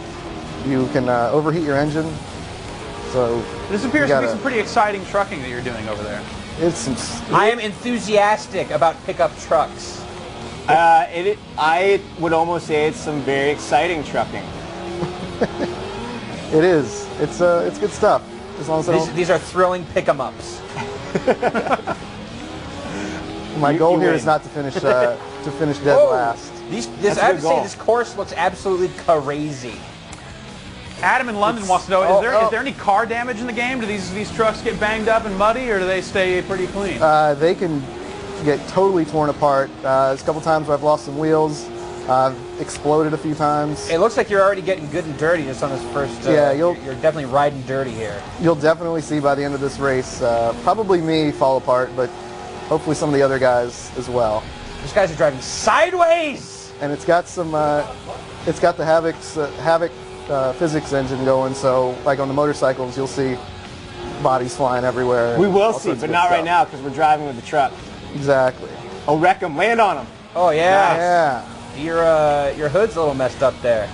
you can overheat your engine. So this appears to be some pretty exciting trucking that you're doing over there. I am enthusiastic about pickup trucks. I would almost say it's some very exciting trucking. It is. It's good stuff. As long as these are thrilling pick-em-ups. My goal here is not to finish dead last. I have to say, this course looks absolutely crazy. Adam in London wants to know: is there any car damage in the game? Do these trucks get banged up and muddy, or do they stay pretty clean? They can get totally torn apart. There's a couple times where I've lost some wheels. I've exploded a few times. It looks like you're already getting good and dirty just on this first. Yeah, you're definitely riding dirty here. You'll definitely see by the end of this race, probably me fall apart, but hopefully some of the other guys as well. These guys are driving sideways. And it's got some. It's got the Havoc physics engine going, so like on the motorcycles, you'll see bodies flying everywhere. We will see, but not right now because we're driving with the truck. Exactly. Oh, wreck them, land on them. Oh yeah. Yeah. Your hood's a little messed up there.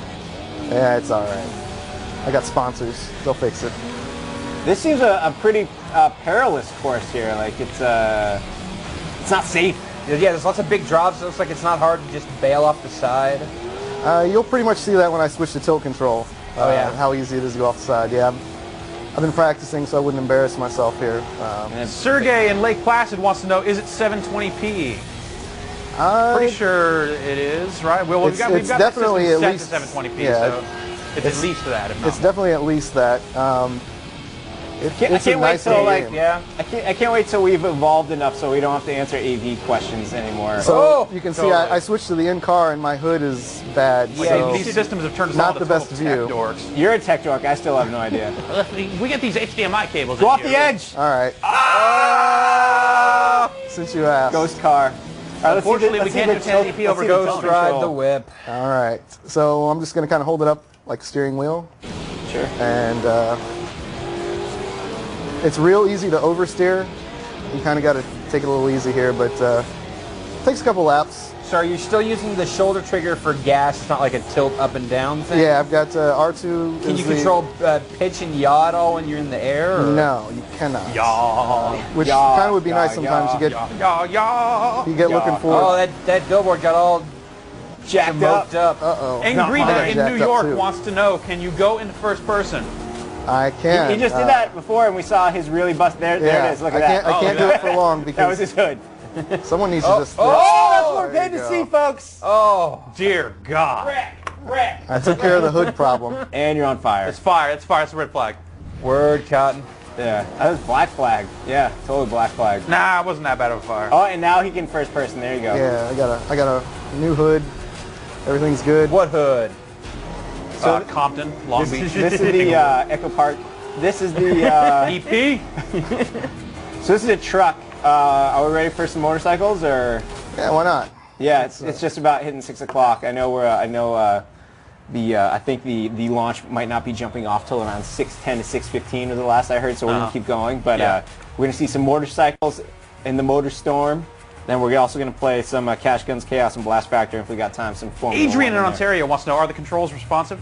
Yeah, it's all right. I got sponsors. They'll fix it. This seems a pretty perilous course here. Like it's not safe. Yeah, there's lots of big drops. It looks like it's not hard to just bail off the side. You'll pretty much see that when I switch to tilt control. How easy it is to go off the side. Yeah, I've been practicing so I wouldn't embarrass myself here. Sergey in Lake Placid wants to know: is it 720p? Pretty sure it is, right? Well, we've got definitely the at system least set to 720p, yeah, so it's at least that. If not it's definitely at least that. I can't wait till I can't wait till we've evolved enough so we don't have to answer AV questions anymore. So you can see I switched to the in-car and my hood is bad. Yeah, so these systems have turned us not all the into best view. dorks. You're a tech dork. I still have no idea. We get these HDMI cables. Go off the edge. All right. Since you asked. Ghost car. All right, Unfortunately, we can't do 1080p over Ghost ride the whip. All right. So I'm just going to kind of hold it up like a steering wheel. Sure. And it's real easy to oversteer. You kind of got to take it a little easy here, but it takes a couple laps. So are you still using the shoulder trigger for gas? It's not like a tilt up and down thing? Yeah, I've got R2. Can you control pitch and yaw at all when you're in the air? Or? No, you cannot. Yaw. Which kind of would be nice sometimes. You get looking forward. Oh, that billboard got all jacked up. Uh-oh. Angry in New York wants to know: can you go into first person? I can. He just did that before, and we saw his really bust. There it is. Look at that. I can't do it for long because that was his hood. Someone needs to just. Oh, that's what we're paid to see, folks. Oh, dear God. Wreck. I took care of the hood problem. And you're on fire. It's fire. It's fire. It's a red flag. Word, Cotton. Yeah, that was black flag. Yeah, totally black flag. Nah, it wasn't that bad of a fire. Oh, and now he can first person. There you go. Yeah, I got a new hood. Everything's good. What hood? Compton, Long Beach. This is the Echo Park. This is the EP. So this is a truck. Are we ready for some motorcycles, or? Yeah, why not? Yeah, it's just about hitting 6 o'clock. I know I think the launch might not be jumping off till around 6:10 to 6:15 was the last I heard. So we're gonna keep going, but we're gonna see some motorcycles in the Motor Storm. Then we're also going to play some Cash Guns Chaos and Blast Factor if we got time. Some Formula Adrian in One Ontario wants to know: are the controls responsive?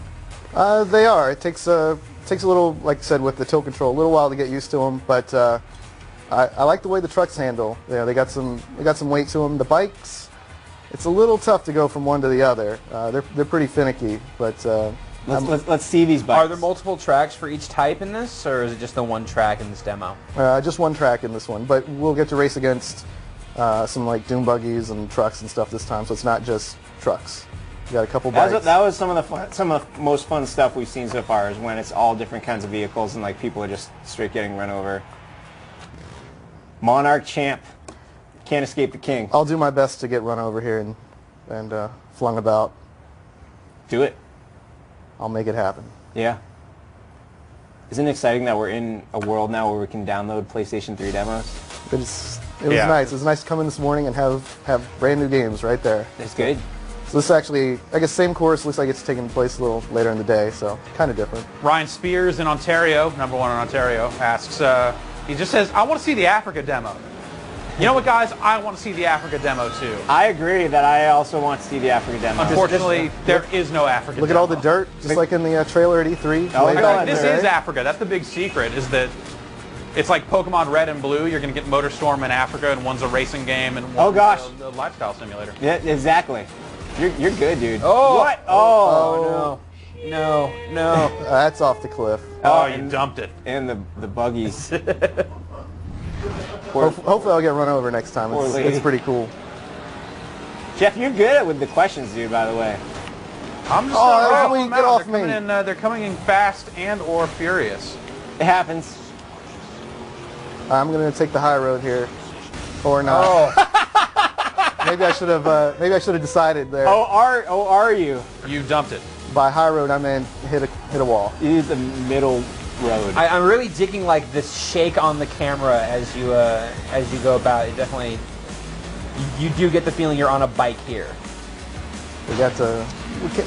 They are. It takes a little, like I said, with the tilt control, a little while to get used to them. But I like the way the trucks handle. Yeah, they got some weight to them. The bikes, it's a little tough to go from one to the other. They're pretty finicky. But let's see these bikes. Are there multiple tracks for each type in this, or is it just the one track in this demo? Just one track in this one. But we'll get to race against some like dune buggies and trucks and stuff this time, so it's not just trucks. We got a couple bikes. That was some of the most fun stuff we've seen so far, is when it's all different kinds of vehicles and like people are just straight getting run over. Monarch champ, can't escape the king. I'll do my best to get run over here and and flung about. Do it. I'll make it happen. Yeah. Isn't it exciting that we're in a world now where we can download PlayStation 3 demos? It was nice. It was nice to come in this morning and have brand new games right there. That's good. So this is actually, I guess, same course. Looks like it's taking place a little later in the day, so kind of different. Ryan Spears in Ontario, #1 in Ontario, asks, he just says, I want to see the Africa demo. You know what, guys? I want to see the Africa demo, too. I agree that I also want to see the Africa demo. Unfortunately, there is no Africa Look demo. at all the dirt, just like in the trailer at E3. Oh, This is Africa. That's the big secret, is that it's like Pokemon Red and Blue. You're going to get MotorStorm in Africa, and one's a racing game, and one's a lifestyle simulator. Yeah, exactly. You're good, dude. Oh! What? Oh, no. That's off the cliff. Oh, you dumped it. And the buggies. Hopefully I'll get run over next time. It's pretty cool. Jeff, you're good with the questions, dude, by the way. I'm just get off me. They're coming in fast and or furious. It happens. I'm going to take the high road here. Or not. Maybe I should have decided there. Are you? You dumped it. By high road I meant hit a wall. You did the middle road. I'm really digging like this shake on the camera as you go about. It definitely, you do get the feeling you're on a bike here. We got to.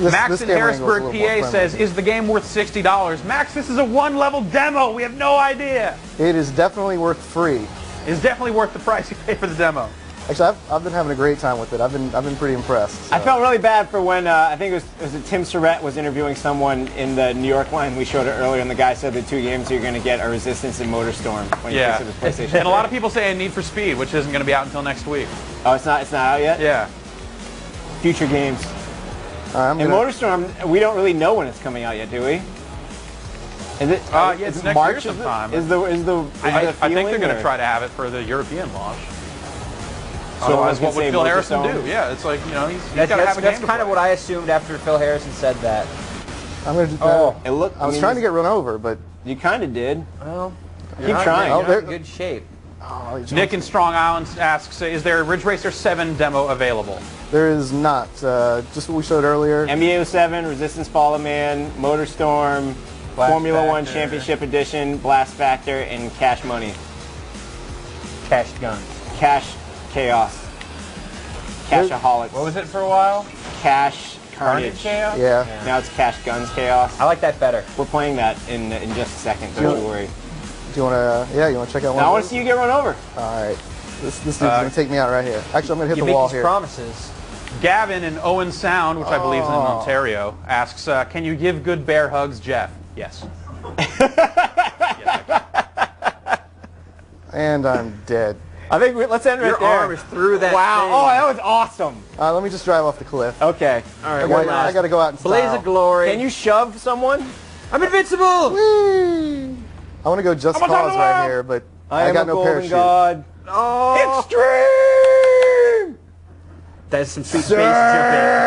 Max in Harrisburg, PA says, "Is the game worth $60?" Max, this is a one-level demo. We have no idea. It is definitely worth free. It's definitely worth the price you pay for the demo. Actually, I've been having a great time with it. I've been pretty impressed. So. I felt really bad for when I think it was Tim Surratt was interviewing someone in the New York line. We showed it earlier, and the guy said the two games you're going to get are Resistance and MotorStorm when you pick up the PlayStation. And a lot of people say Need for Speed, which isn't going to be out until next week. Oh, it's not out yet? Yeah. Future games. And MotorStorm, we don't really know when it's coming out yet, do we? Is it? It's next March year sometime. I think they're going to try to have it for the European launch. So otherwise, what would Phil Harrison do? Yeah, it's like, he's got to have a game. That's kind of what I assumed after Phil Harrison said that. I'm going to. I was trying to get run over, but you kind of did. Well, keep trying. You're in good shape. Nick in Strong Island asks, "Is there Ridge Racer 7 demo available?" There is not. Just what we showed earlier. NBA 07, Resistance Fallen Man, MotorStorm, Formula 1 Championship Edition, Blast Factor, and Cash Money. Cash Guns. Cash Chaos. Cashaholics. What was it for a while? Cash Carnage. Chaos? Yeah. Now it's Cash Guns Chaos. I like that better. We're playing that in just a second, don't you worry. Do you want to? Yeah, you want to check out one? I want to see you get run over. All right. This dude's going to take me out right here. Actually, I'm going to hit the wall here. You make these promises. Gavin in Owen Sound, which I believe is in Ontario, asks, "Can you give good bear hugs, Jeff?" Yes. And I'm dead. I think let's end right there. Your arm is through that Wow. thing. Oh, that was awesome. Let me just drive off the cliff. Okay. All right. I got to go out in Blaze style. of glory. Can you shove someone? I'm invincible. Whee! I want to go Just Cause right here, but I got no parachute. God. Oh. Extreme! That's some sweet Surge!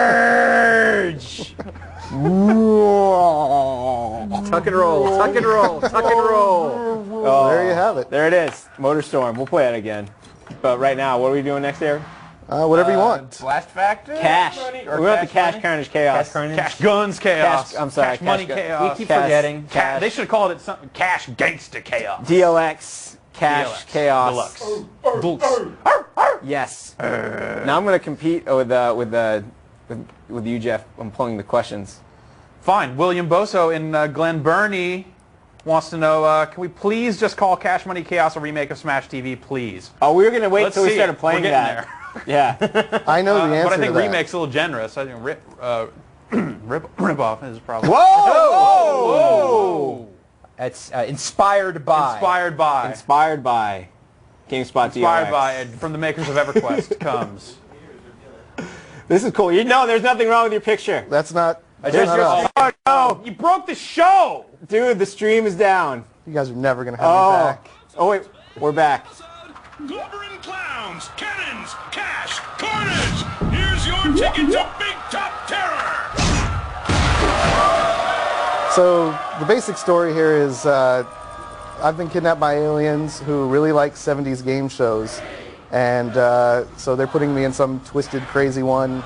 Tuck and roll. Tuck and roll. Tuck and roll. Oh, there you have it. There it is. MotorStorm. We'll play it again. But right now, what are we doing next, Eric? Whatever you want. Blast Factor? Cash. We're going to Cash Carnage Chaos. Cash Carnage? Cash Guns Chaos. I'm sorry. Cash Money Gun- Chaos. We keep forgetting. They should have called it something. Cash Gangsta Chaos. DLX. Cash DLX. Chaos. Deluxe. Yes. Now I'm going to compete with you, Jeff. I'm pulling the questions. Fine. William Boso in Glen Burnie wants to know, can we please just call Cash Money Chaos a remake of Smash TV, please? Oh, we were going to wait until we see started it. playing We're getting that. Yeah. I know the answer But I think to that. remake's a little generous. I think rip-off is probably... Whoa! That's inspired by. Inspired by. Inspired by. GameSpot Inspired DLX. by, from the makers of EverQuest comes. This is cool. You know there's nothing wrong with your picture. That's not. There's not your us. oh, no. You broke the show! Dude, the stream is down. You guys are never going to have me back. Oh, wait. We're back. Glubbering clowns, cannons, cash, carnage! Here's your ticket to Big Top Terror! So the basic story here is I've been kidnapped by aliens who really like 70s game shows. And so they're putting me in some twisted, crazy one.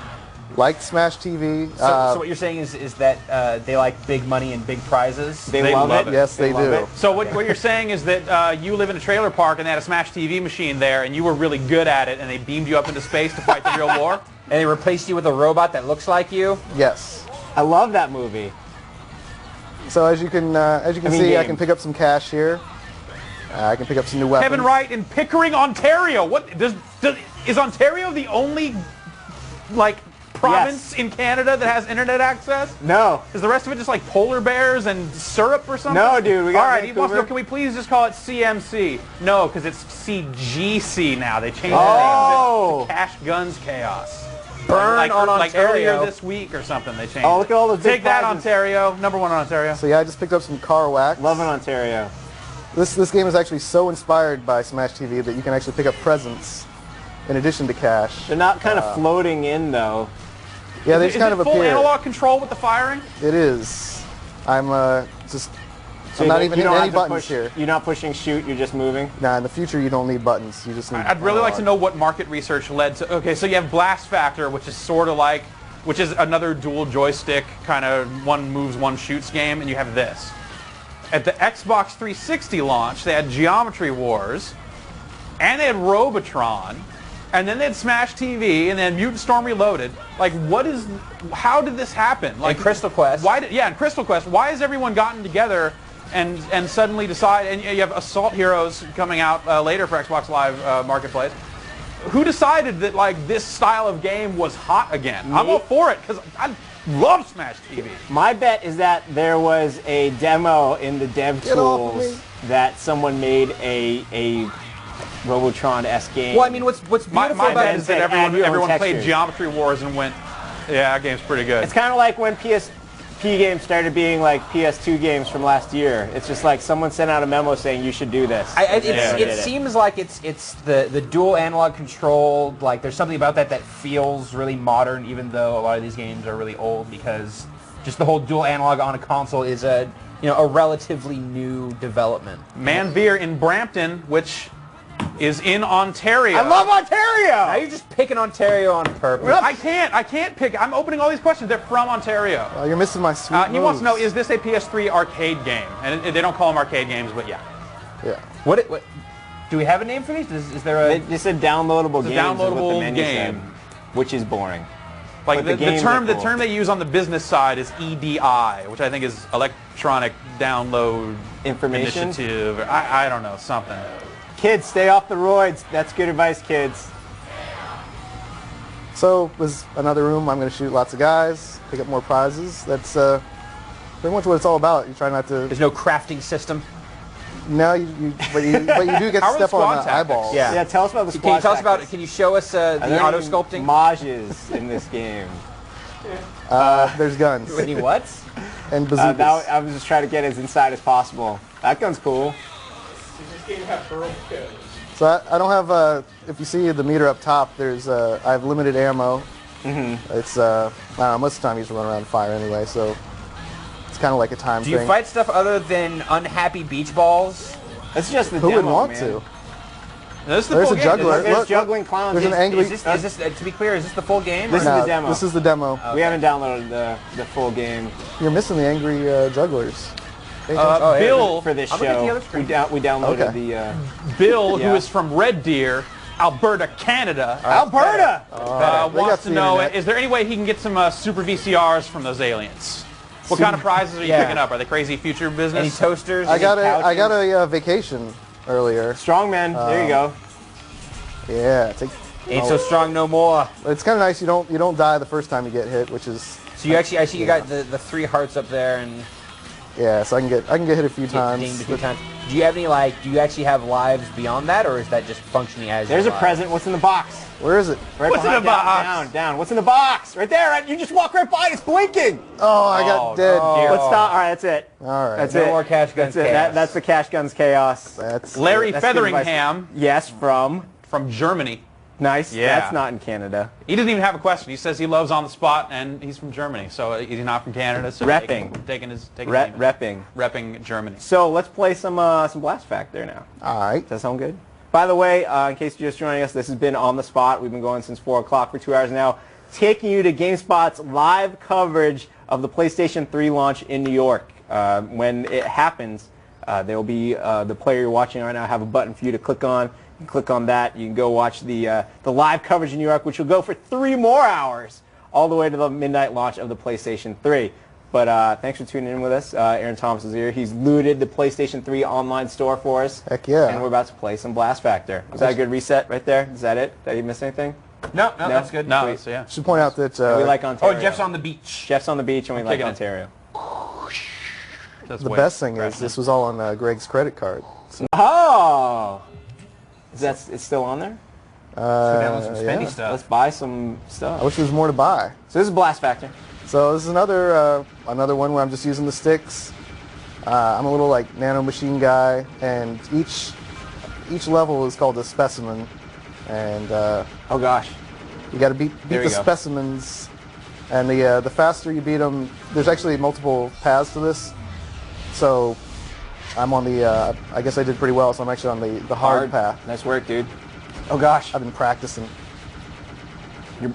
Liked Smash TV. So what you're saying is that they like big money and big prizes? They love it. Yes, they do. It. So what you're saying is that you live in a trailer park and they had a Smash TV machine there and you were really good at it and they beamed you up into space to fight the real war? And they replaced you with a robot that looks like you? Yes. I love that movie. So as you can see, I can pick up some cash here. I can pick up some new weapons. Kevin Wright in Pickering, Ontario. What is Ontario the only province in Canada that has internet access? No. Is the rest of it just like polar bears and syrup or something? No, dude. We got All right, Vancouver. he wants to know, can we please just call it CMC? No, because it's CGC now. They changed Oh. the name to Cash Guns Chaos. Burn on like Ontario. earlier this week or something they changed. Oh, look at all those big Take that, prizes. Ontario. #1 in Ontario. So yeah, I just picked up some car wax. Loving Ontario. This game is actually so inspired by Smash TV that you can actually pick up presents in addition to cash. They're not kind of floating in though. Yeah, they just kind of full appear. analog control with the firing? It is. I'm just. So I'm not you even don't hitting any have to buttons push- here. You're not pushing shoot. You're just moving. Nah, in the future you don't need buttons. You just need. I'd really like to know what market research led to. Okay, so you have Blast Factor, which is sort of like, which is another dual joystick kind of one moves, one shoots game, and you have this. At the Xbox 360 launch, they had Geometry Wars, and they had Robotron, and then they had Smash TV, and then Mutant Storm Reloaded. Like, how did this happen? Like And Crystal Quest. And Crystal Quest. Why has everyone gotten together and suddenly decide? And you have Assault Heroes coming out later for Xbox Live Marketplace. Who decided that this style of game was hot again? I'm all for it because I love Smash TV. My bet is that there was a demo in the dev Get off of tools me. that someone made a Robotron-esque game. Well, I mean, what's beautiful My about bet it is is that add your own everyone played textures. Geometry Wars and went, yeah, that game's pretty good. It's kind of like when PSP games started being like PS2 games from last year. It's just like someone sent out a memo saying you should do this. It seems like it's the dual analog control. Like there's something about that feels really modern, even though a lot of these games are really old because just the whole dual analog on a console is a relatively new development. Manveer in Brampton, which is in Ontario. I love Ontario! Now you're just picking Ontario on purpose. I can't pick. I'm opening all these questions. They're from Ontario. Oh, you're missing my sweet He wants to know, moves. is this a PS3 arcade game? And they don't call them arcade games, but yeah. Yeah. What do we have a name for these? Is there a? They said downloadable It's a games. is what the downloadable menu game. said, which is boring. Like But the games term, are the cool. term they use on the business side is EDI, which I think is electronic download Information? initiative. I don't know, something. Kids, stay off the roids. That's good advice, kids. So was another room. I'm going to shoot lots of guys, pick up more prizes. That's pretty much what it's all about. You try not to. There's no crafting system. No, but you do get How to are the step on squad the tactics? eyeballs. Yeah, tell us about the Can squad you tell us about? tactics. Can you show us Are the there auto any sculpting? Mages in this game. There's guns Any what? and bazookas. I was just trying to get as inside as possible. That gun's cool. So I don't have. If you see the meter up top, there's. I have limited ammo. Mm-hmm. It's. I don't know, most of the time you just run around and fire anyway, so it's kind of like a time Do thing. you fight stuff other than unhappy beach balls? It's just the Who demo, would want man. to? This is the There's full a game. juggler. There's Look, juggling clowns. There's an angry. Is this to be clear? Is this the full game? This or- is the demo. This is the demo. We haven't downloaded the full game You're missing the angry jugglers. Bill, for this I'm looking at the show. other screen. We downloaded Okay. the. Bill, Yeah. who is from Red Deer, Alberta, Canada, Alberta. They got wants to the know, internet. is there any way he can get some super VCRs from those aliens? What kind of prizes are you Yeah. picking up? Are they crazy future Any business? toasters? I got Any couches? a vacation earlier. Strongman. There you go. Yeah, Ain't so strong no more. it's kind of nice. You don't die the first time you get hit, which is So you actually, I see you got the 3 hearts up there and yeah. So I can get hit a few get times. dinged a few times. Do you have any do you actually have lives beyond that, or is that just functioning as? There's your a lives? present. What's in the box? Where is it? Right What's in behind- the down, box? Down. What's in the box? Right there. Right. You just walk right by. It's blinking. Oh, I got dead. Let's stop. All right. That's it. All right. That's No it. more Cash Guns That's it. chaos. That's the Cash Guns chaos. That's Larry That's good advice. Featheringham Yes, from Germany. nice. Yeah. That's not in Canada. He doesn't even have a question. He says he loves On the Spot, and he's from Germany. So he's not from Canada. So Repping. taking his name. Repping Germany. So let's play some Blast Factor now. all right. Does that sound good? By the way, in case you're just joining us, this has been On the Spot. We've been going since 4 o'clock for 2 hours now. taking you to GameSpot's live coverage of the PlayStation 3 launch in New York. When it happens, there will be the player you're watching right now have a button for you to click on. You can click on that. You can go watch the live coverage in New York, which will go for 3 more hours, all the way to the midnight launch of the PlayStation 3. But thanks for tuning in with us. Aaron Thomas is here. He's looted the PlayStation 3 online store for us. Heck yeah. And we're about to play some Blast Factor. Was that a good reset right there? Is that it? Did you miss anything? No, that's good. No, so yeah. Should point out that we like Ontario. Oh, Jeff's on the beach. Jeff's on the beach, and we like Ontario. the best thing is this was all on Greg's credit card. So. Oh! It's still on there? Let's go download some spendy yeah. stuff. Let's buy some stuff. I wish there was more to buy. So this is Blast Factor. So this is another one where I'm just using the sticks. I'm a little like nano machine guy, and each level is called a specimen, and oh gosh, you got to beat the specimens, and the faster you beat them, there's actually multiple paths to this. So I'm on the I guess I did pretty well, so I'm actually on the hard path. Nice work, dude. Oh gosh, I've been practicing.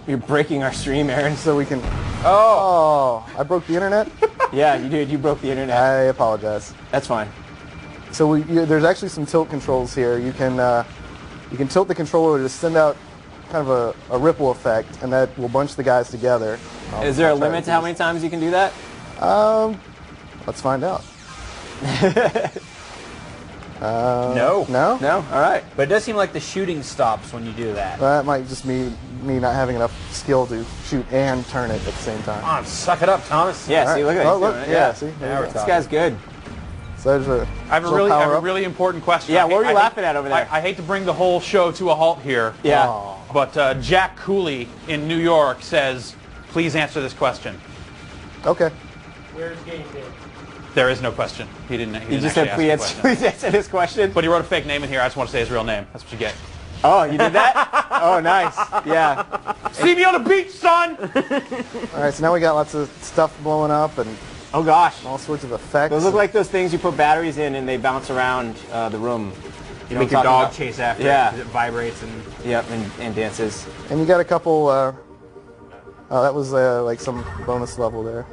You're breaking our stream, Aaron. So we can. Oh, I broke the internet. Yeah, you did. You broke the internet. I apologize. That's fine. So there's actually some tilt controls here. You can tilt the controller to send out kind of a ripple effect, and that will bunch the guys together. Is there a limit to how many times you can do that? Let's find out. No. No? No? All right. But it does seem like the shooting stops when you do that. That might just be me not having enough skill to shoot and turn it at the same time. Come on, suck it up, Thomas. Yeah, see, look at oh, that. look, yeah, see? This guy's good. So there's I have a really important question. Yeah, what were you laughing at over there? I hate to bring the whole show to a halt here. Yeah. But Jack Cooley in New York says, please answer this question. Okay. Where's Game Day? There is no question. He didn't. He just said, please answer this question. But he wrote a fake name in here. I just want to say his real name. That's what you get. Oh, you did that? Oh, nice. Yeah. See me on the beach, son! All right, so now we got lots of stuff blowing up and oh gosh, all sorts of effects. Those look like those things you put batteries in and they bounce around the room. You make your dog chase after it because it vibrates and... Yep, and dances. And you got a couple, oh, that was like some bonus level there.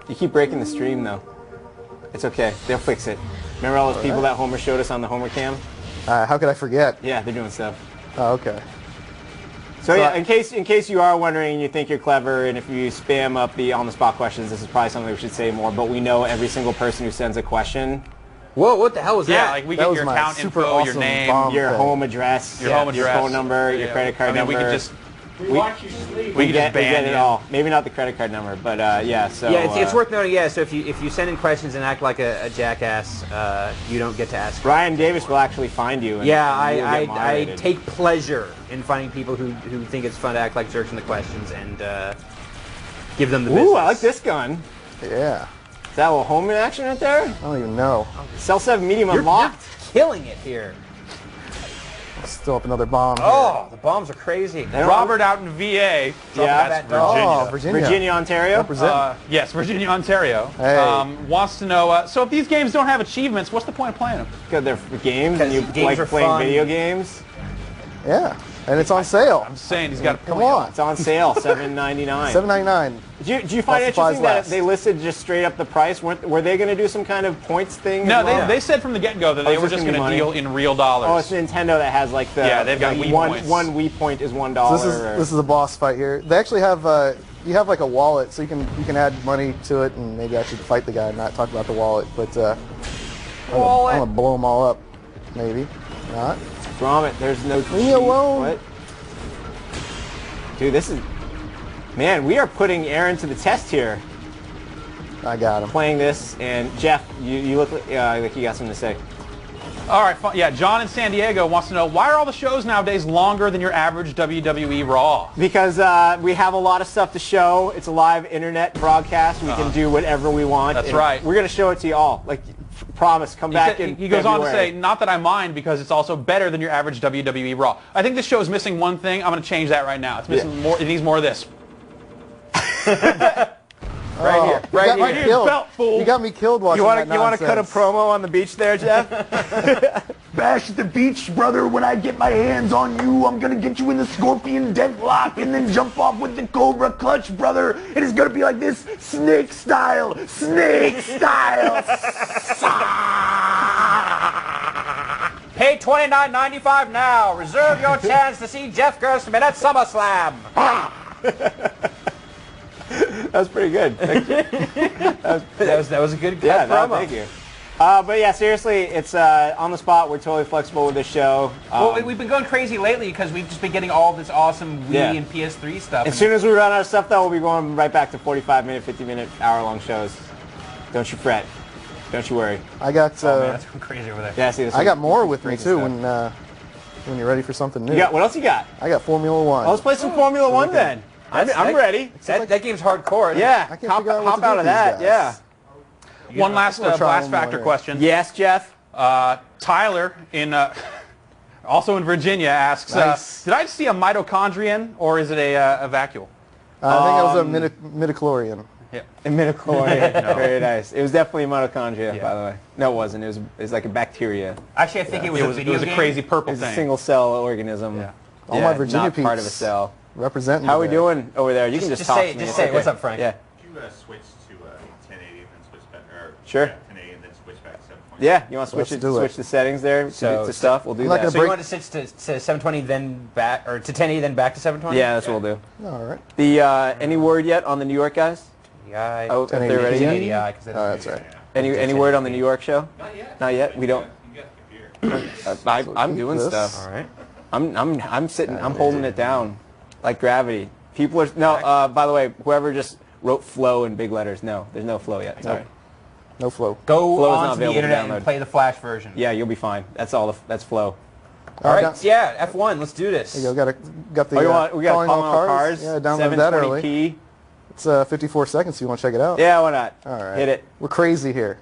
You keep breaking the stream, though. It's okay. They'll fix it. Remember all those people that Homer showed us on the Homer cam? How could I forget? Yeah, they're doing stuff. Oh, okay. So yeah, in case you are wondering and you think you're clever, and if you spam up the on-the-spot questions, this is probably something we should say more, but we know every single person who sends a question. Whoa, what the hell was that? Yeah, like we get your account info, your name, your home address, your phone number, your credit card number. We could just... We watch you sleep. We get it all. Maybe not the credit card number, but yeah. So yeah, it's worth noting. Yeah, so if you send in questions and act like a jackass, you don't get to ask. Ryan Davis will actually find you. And, yeah, and I take pleasure in finding people who think it's fun to act like jerks in the questions and give them the business. Ooh, I like this gun. Yeah. Is that a little home in action right there? I don't even know. Cell 7 medium unlocked. You're killing it here. Still up another bomb. Oh, the bombs are crazy. Robert out in VA. Yeah, that's Virginia. Oh, Virginia. Virginia, Ontario. Yes, Virginia, Ontario. Hey. Wants to know. So if these games don't have achievements, what's the point of playing them? Because they're games, and you like playing video games. Yeah, and it's on sale. I'm saying he's got a Come on. It's on sale, $7.99. $7.99. Did you find it interesting that they listed just straight up the price? Were they going to do some kind of points thing? No, they said from the get-go that they were just going to deal in real dollars. Oh, it's Nintendo that has like the they've got Wii points. One Wii point is $1. So this is a boss fight here. They actually have you have like a wallet, so you can add money to it, and maybe I should fight the guy and not talk about the wallet. But I'm gonna blow them all up. Maybe not. Gromit, there's no. Leave me alone. What? Dude, this is. Man, we are putting Aaron to the test here. I got him. Playing this, and Jeff, you look like you got something to say. All right, yeah, John in San Diego wants to know, why are all the shows nowadays longer than your average WWE Raw? Because we have a lot of stuff to show. It's a live internet broadcast. We can do whatever we want. That's right. We're going to show it to you all. Like, promise, come back in He goes on to February. say, not that I mind, because it's also better than your average WWE Raw. I think this show is missing one thing. I'm going to change that right now. It's missing more. It needs more of this. Right here. Right here. Belt, fool. You got me killed watching You that want to cut a nonsense. promo on the beach there, Jeff? Bash at the beach, brother. When I get my hands on you, I'm gonna get you in the scorpion deathlock and then jump off with the cobra clutch, brother. It is gonna be like this, snake style, snake style. Pay $29.95 now. Reserve your chance to see Jeff Gerstmann at SummerSlam. That was pretty good. That was a good Yeah, promo. no, thank you. But yeah, seriously, it's on the spot. We're totally flexible with this show. Well, we've been going crazy lately because we've just been getting all this awesome Wii and PS3 stuff. As soon as we run out of stuff, though, we'll be going right back to 45-minute, 50-minute, hour-long shows. Don't you fret. Don't you worry. I got. Oh man, that's going crazy over there. Yeah, see, I got more with me too stuff. when you're ready for something new. You got what else you got? I got Formula One. Oh, let's play some Formula One then. I'm ready. That game's hardcore. Yeah, I can't figure out what hop to do out with of that. these guys. Yeah. One last We'll try Blast one more Factor here. question. Yes, Jeff. Tyler in also in Virginia asks, Nice. did I see a mitochondrion or is it a vacuole? I think it was a midichlorian. Yeah. A midichlorian. No. Very nice. It was definitely mitochondria, by the way. No, it wasn't. It was like a bacteria. Actually, I think it was a crazy purple It was thing. a single cell organism. Yeah. All my Virginia not part of a peeps cell. representing. How are we there. doing over there? You can just talk to me. Just say, what's up, Frank? Yeah. Could you switch to 1080 and then switch back, or Sure. 1080 and then switch back to 720? Yeah, you want to Let's switch do it. switch the settings there to stuff? We'll do I'm not that. gonna So you break- want to switch to 720, then back, or to 1080, then back to 720? Yeah, that's what we'll do. All right. The any word yet on the New York guys? Yeah. Oh, if they're ready yet? 1080i, because That's right. Any word on the New York show? Not yet. Not yet. We don't. You got the computer. I'm doing this. stuff. All right. I'm sitting. I'm holding it down, like gravity. People are no. By the way, whoever just wrote flow in big letters. No, there's no flow yet. Sorry. No flow. Go Flow is not onto the available to internet download. and play the Flash version. Yeah, you'll be fine. That's all. That's flow. All right. Down- Yeah, F1. Let's do this. There you go. Got the Oh, you want? We got calling all cars. Yeah, download that early. 720p. It's 54 seconds. You want to check it out? Yeah, why not? All right. Hit it. We're crazy here.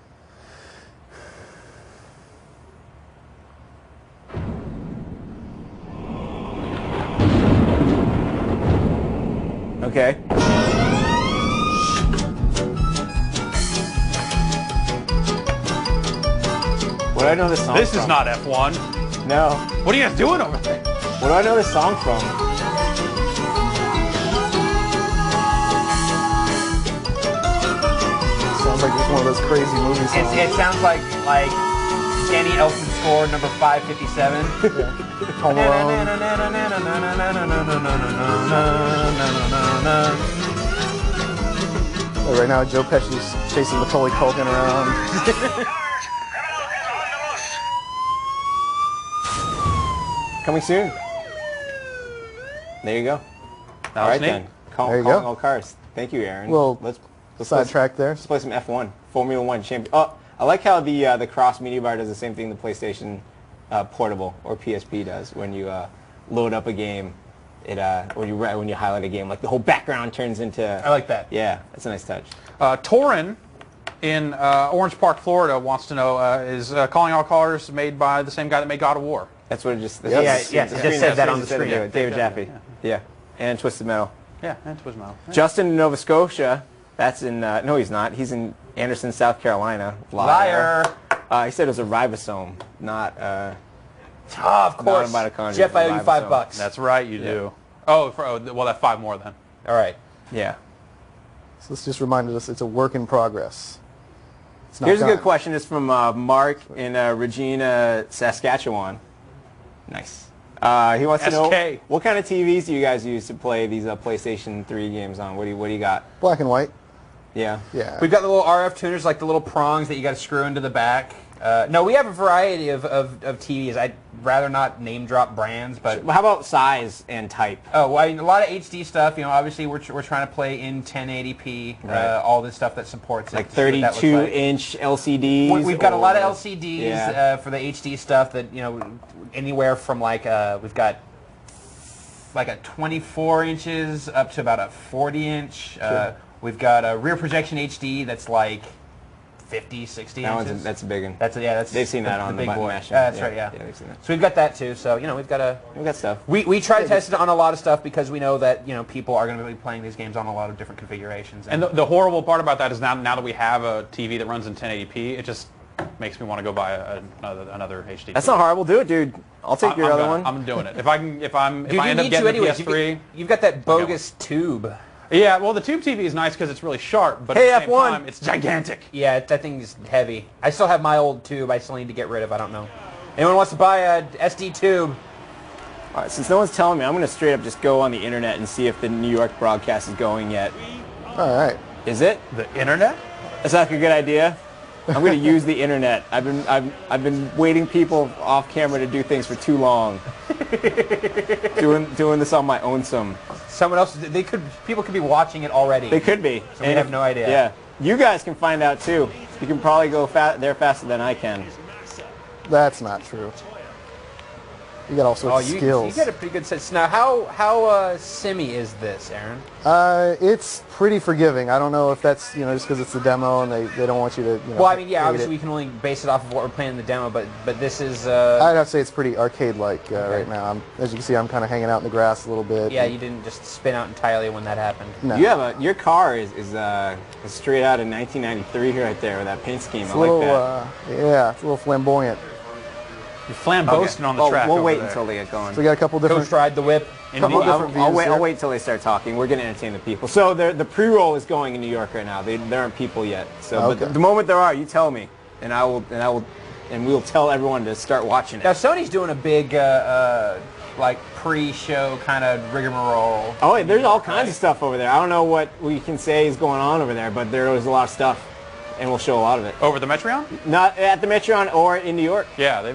Okay. What do I know this song This from? is not F1. No. What are you guys doing over there? What do I know this song from? Sounds like just one of those crazy movie songs. It sounds like Danny Elfman score number 557. Home Alone. Right now, Joe Pesci's chasing Macaulay Culkin around. Coming soon. There you go. That All was right neat. then. There you Calling go. all cars. Thank you, Aaron. Well, let's sidetrack there. Let's play some F1. Formula One champion. Oh, I like how the cross media bar does the same thing the PlayStation Portable or PSP does when you load up a game. It when you highlight a game, like the whole background turns into. I like that. Yeah, that's a nice touch. Torin in Orange Park, Florida wants to know, is Calling All Cars made by the same guy that made God of War? That's what it just. Yes, it just said that on the screen. David Jaffe. Yeah, and Twisted Metal. Yeah, and Twisted Metal. Yeah. Justin in Nova Scotia. That's in. No, he's not. He's in Anderson, South Carolina. Liar. He said it was a ribosome, not. Of course. Not a mitochondria. Jeff, I owe you Ribosome. $5. That's right, you do. Oh, well, that's 5 more then. All right. Yeah. So let's just remind us it's a work in progress. It's not Here's a done. good question. It's from Mark in Regina, Saskatchewan. Nice. He wants to know what kind of TVs do you guys use to play these PlayStation 3 games on? What do you got? Black and white. Yeah. Yeah. We've got the little RF tuners, like the little prongs that you got to screw into the back. No, we have a variety of TVs. I'd rather not name drop brands, but How about size and type? oh, well, I mean, a lot of HD stuff. You know, obviously we're trying to play in 1080p. Right. All this stuff that supports Like it. See what that looks like. 32-inch LCDs? We've got a lot of or- LCDs Yeah. for the HD stuff that, you know, anywhere from like, we've got like a 24 inches up to about a 40 inch. Sure. We've got a rear projection HD that's like 50, 60 That inches. that's a big one. They've seen that on the big button boy. mashing. That's right. Yeah. They've seen that. So we've got that too. So we've got stuff. We try to test it on a lot of stuff because we know that people are going to be playing these games on a lot of different configurations. And the horrible part about that is now that we have a TV that runs in 1080p, it just makes me want to go buy another HD. That's not horrible. Do it, dude. I'll take your other one. I'm doing it. If I end up getting the PS3, you've got that bogus tube. Yeah, well, the tube TV is nice because it's really sharp, but Hey, at the same F1. time, it's gigantic. Yeah, that thing's heavy. I still have my old tube. I still need to get rid of. I don't know. Anyone wants to buy a SD tube? All right, since no one's telling me, I'm going to straight up just go on the internet and see if the New York broadcast is going yet. All right. Is it? The internet? That's not a good idea. I'm going to use the internet. I've been waiting people off camera to do things for too long. doing this on my own some. Someone else. People could be watching it already. They could be. So we have no idea. Yeah. You guys can find out too. You can probably go there faster than I can. That's not true. You got all sorts of skills. You got a pretty good sense. Now, how simmy is this, Aaron? It's pretty forgiving. I don't know if that's just because it's a demo and they don't want you to. Well, I mean, yeah, obviously we can only base it off of what we're playing in the demo, but this is. I'd have to say it's pretty arcade-like right now. As you can see, I'm kind of hanging out in the grass a little bit. Yeah, you didn't just spin out entirely when that happened. No. Your car is straight out of 1993 right there with that paint scheme. It's I like that. Yeah, it's a little flamboyant. You're flamboasting on the track. We'll wait over there. until they get going. So we got a couple different. Coach ride the whip. I'll wait till they start talking. We're going to entertain the people. So the pre-roll is going in New York right now. There aren't people yet. So but the moment there are, you tell me, and we'll tell everyone to start watching it. Now Sony's doing a big like pre-show kind of rigmarole. Oh, wait, there's all kinds of stuff over there. I don't know what we can say is going on over there, but there is a lot of stuff. And we'll show a lot of it. Over the Metreon? Not at the Metreon or in New York. Yeah,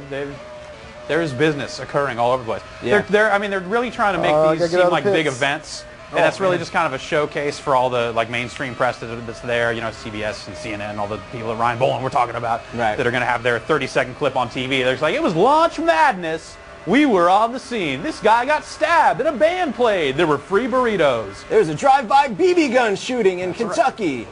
there is business occurring all over the place. Yeah. They're really trying to make these seem like big events. And that's really man. just kind of a showcase for all the mainstream press that's there, CBS and CNN, all the people that Ryan Boland we're talking about that are going to have their 30-second clip on TV. They're just like, it was Launch Madness. We were on the scene. This guy got stabbed and a band played. There were free burritos. There was a drive-by BB gun shooting in Kentucky. Right.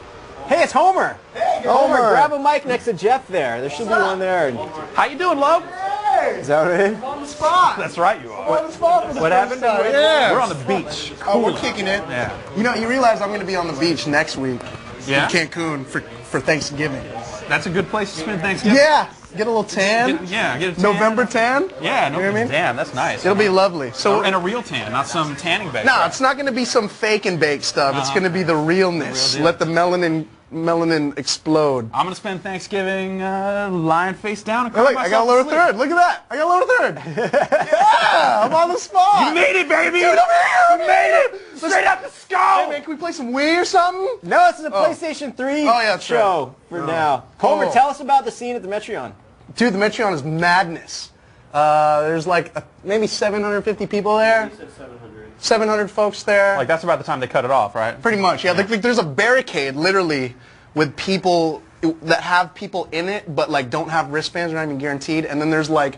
Hey, it's Homer. Hey, Homer, grab a mic next to Jeff there. There should be one there. How you doing, Lo? Hey! Is that what it is? On the spot. That's right, you are. On the spot for the what happened? Yeah. We're on the beach. Oh, we're kicking it. Yeah. You realize I'm going to be on the beach next week in Cancun for Thanksgiving. That's a good place to spend Thanksgiving. Yeah. Get a little tan. Get a tan. November tan. Yeah, November tan. That's nice. It'll be lovely. So and a real tan, not some tanning bag. No, it's not going to be some fake and bake stuff. It's going to be the realness. Let the melanin explode. I'm gonna spend Thanksgiving lying face down. And I got a lower third. Look at that. I got a lower third. Yeah, I'm on the spot. You made it, baby. Dude, I'm here. You made it. Straight up the skull. Hey, man, can we play some Wii or something? No, it's a PlayStation 3 show for now. Homer, tell us about the scene at the Metreon. Dude, the Metreon is madness. There's like maybe 750 people there. 700 folks there. Like that's about the time they cut it off, right? Pretty much, yeah. Like there's a barricade literally with people that have people in it, but like don't have wristbands, are not even guaranteed. And then there's like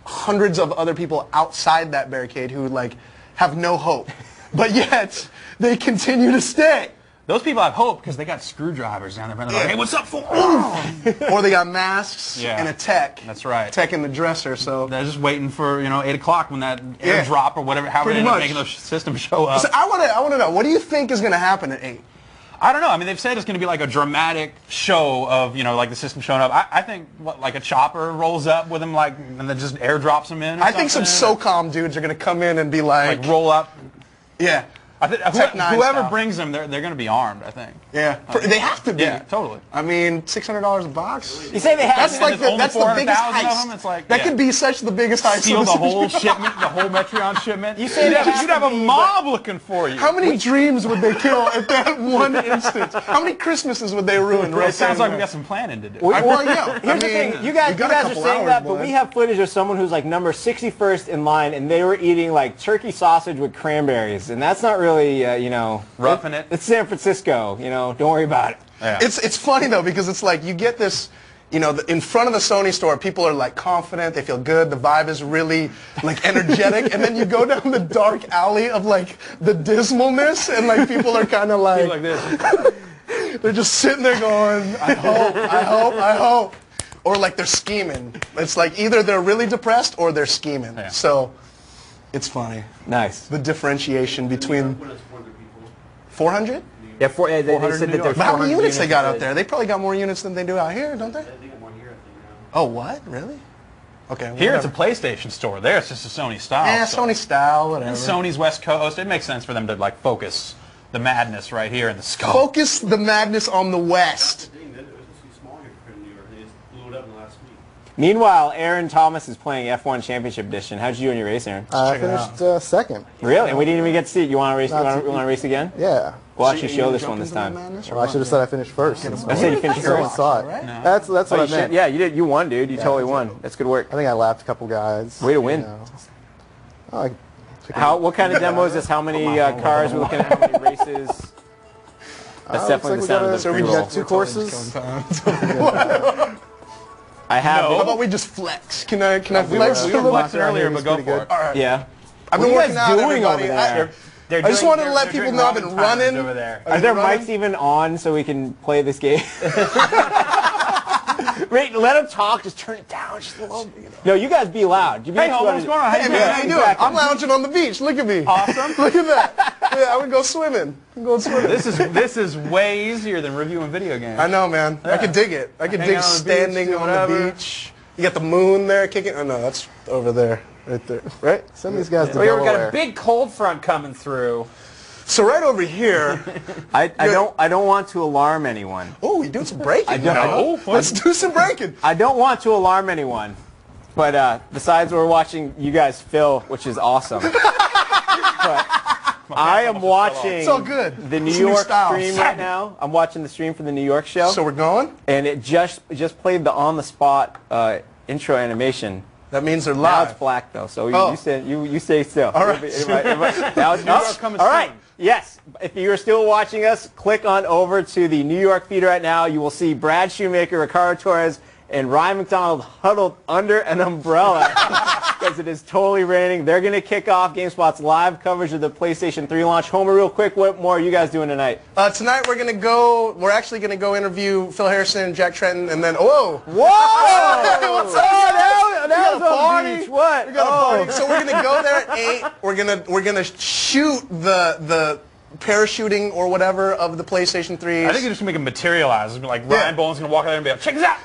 hundreds of other people outside that barricade who like have no hope, but yet they continue to stay. Those people have hope because they got screwdrivers down there. Like, hey, what's up, fool? Or they got masks and a tech. That's right. Tech in the dresser. So they're just waiting for 8 o'clock when that airdrop or whatever. However they end up making those systems show up. So I want to know, what do you think is going to happen at 8? I don't know. I mean, they've said it's going to be like a dramatic show of like the system showing up. I think like a chopper rolls up with them and then just airdrops them in. I think some SOCOM dudes are going to come in and be like roll up. Yeah. I think whoever brings them, they're going to be armed. I think. Yeah, they have to be. Yeah, totally. I mean, $600 a box. You say they have? That's like that's the biggest heist. Of them, it's like, that could be such the biggest heist. Steal the whole shipment, the whole Metreon shipment. You say you'd have a mob looking for you. How many dreams would they kill at that one instance? How many Christmases would they ruin? It sounds like we got some planning to do. Well, yeah. Here's the thing. You guys are saying that, but we have footage of someone who's like number 61st in line, and they were eating like turkey sausage with cranberries, and that's not really, roughing it. It's San Francisco, don't worry about it. Yeah. It's funny though because it's like you get this, in front of the Sony store, people are like confident, they feel good, the vibe is really like energetic, and then you go down the dark alley of like the dismalness, and like people are kind of like this. They're just sitting there going, I hope. Or like they're scheming. It's like either they're really depressed or they're scheming. Yeah. So it's funny. Nice. The differentiation between 400? Yeah, they said that there's But how 400 many units they got today. out there? They probably got more units than they do out here, don't they? Oh, what? Really? Okay. Here whatever. it's a PlayStation store. There it's just a Sony style. Yeah, store. Sony style, whatever. And Sony's West Coast. It makes sense for them to like focus the madness right here in the scope. Focus the madness on the West. Meanwhile, Aaron Thomas is playing F1 Championship Edition. How'd you do in your race, Aaron? I finished second. Really? And we didn't even get to see it. You want to race? You want to race again? Yeah. We'll actually show this one this time. Well, I should have said I finished first. I said you finished Someone first. saw it. No. That's what I meant. Yeah, you did. You won, dude. You totally won. That's good work. I think I lapped a couple guys. Way to win. What kind of demo is this? How many cars? We're looking at how many races? That's definitely the sound of the we got 2 courses. I have. How about we just flex? Can I flex? We were flexing earlier, but go for it. All right. Yeah. I've been What are you working guys out, doing everybody. over there? I just wanted to let people know I've been running. over there. Are there mics even on so we can play this game? Wait, let him talk. Just turn it down just a little bit. No, you guys be loud. Hey, Homer, what's going on? Hey, man, how you doing? I'm lounging on the beach. Look at me. Awesome. Look at that. Yeah, I would go swimming. I'm going swimming. This is way easier than reviewing video games. I know, man. Yeah. I could dig it. I could Hang dig out on the standing beach, on whatever. the beach. You got the moon there kicking. Oh no, that's over there, right there, right? Some of these guys do We got Delaware. a big cold front coming through. So right over here. I don't want to alarm anyone. Oh, you're doing some breaking. I don't- now. Let's do some breaking. I don't want to alarm anyone, but besides we're watching you guys fill, which is awesome. But I am watching It's all good. the New It's a new York style. stream right now. I'm watching the stream for the New York show. So we're going? And it just played the on-the-spot intro animation. That means they're Now live. it's black though, so Oh. you stay still. All right. Now it's New York coming all right. soon. Yes. If you're still watching us, click on over to the New York feed right now. You will see Brad Shoemaker, Ricardo Torres, and Ryan McDonald huddled under an umbrella because it is totally raining. They're going to kick off GameSpot's live coverage of the PlayStation 3 launch. Homer, real quick, what more are you guys doing tonight? Tonight we're actually going to go interview Phil Harrison and Jack Trenton, and then whoa! What's up? That was a party. What? We got a party. So we're gonna go there at 8. We're gonna shoot the parachuting or whatever of the PlayStation 3. I think you're just gonna make it materialize. Like Ryan Boland's gonna walk out there and be like, check this out.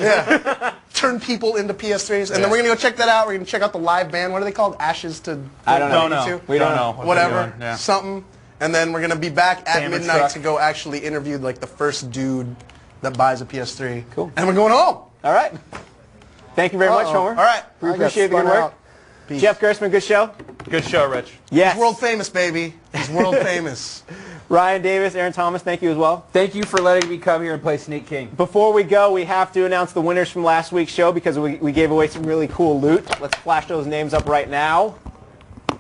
Yeah. Turn people into PS3s, and then we're gonna go check that out. We're gonna check out the live band. What are they called? Ashes to. I don't know. We don't know. what Whatever. they're doing. Yeah. Something. And then we're gonna be back at Hammer midnight truck. to go actually interview like the first dude that buys a PS3. Cool. And we're going home. All right. Thank you very much, Homer. All right. We I got appreciate the good spun work. out. Peace. Jeff Gerstmann, good show. Good show, Rich. Yes. He's world famous, baby. He's world famous. Ryan Davis, Aaron Thomas, thank you as well. Thank you for letting me come here and play Sneak King. Before we go, we have to announce the winners from last week's show because we gave away some really cool loot. Let's flash those names up right now.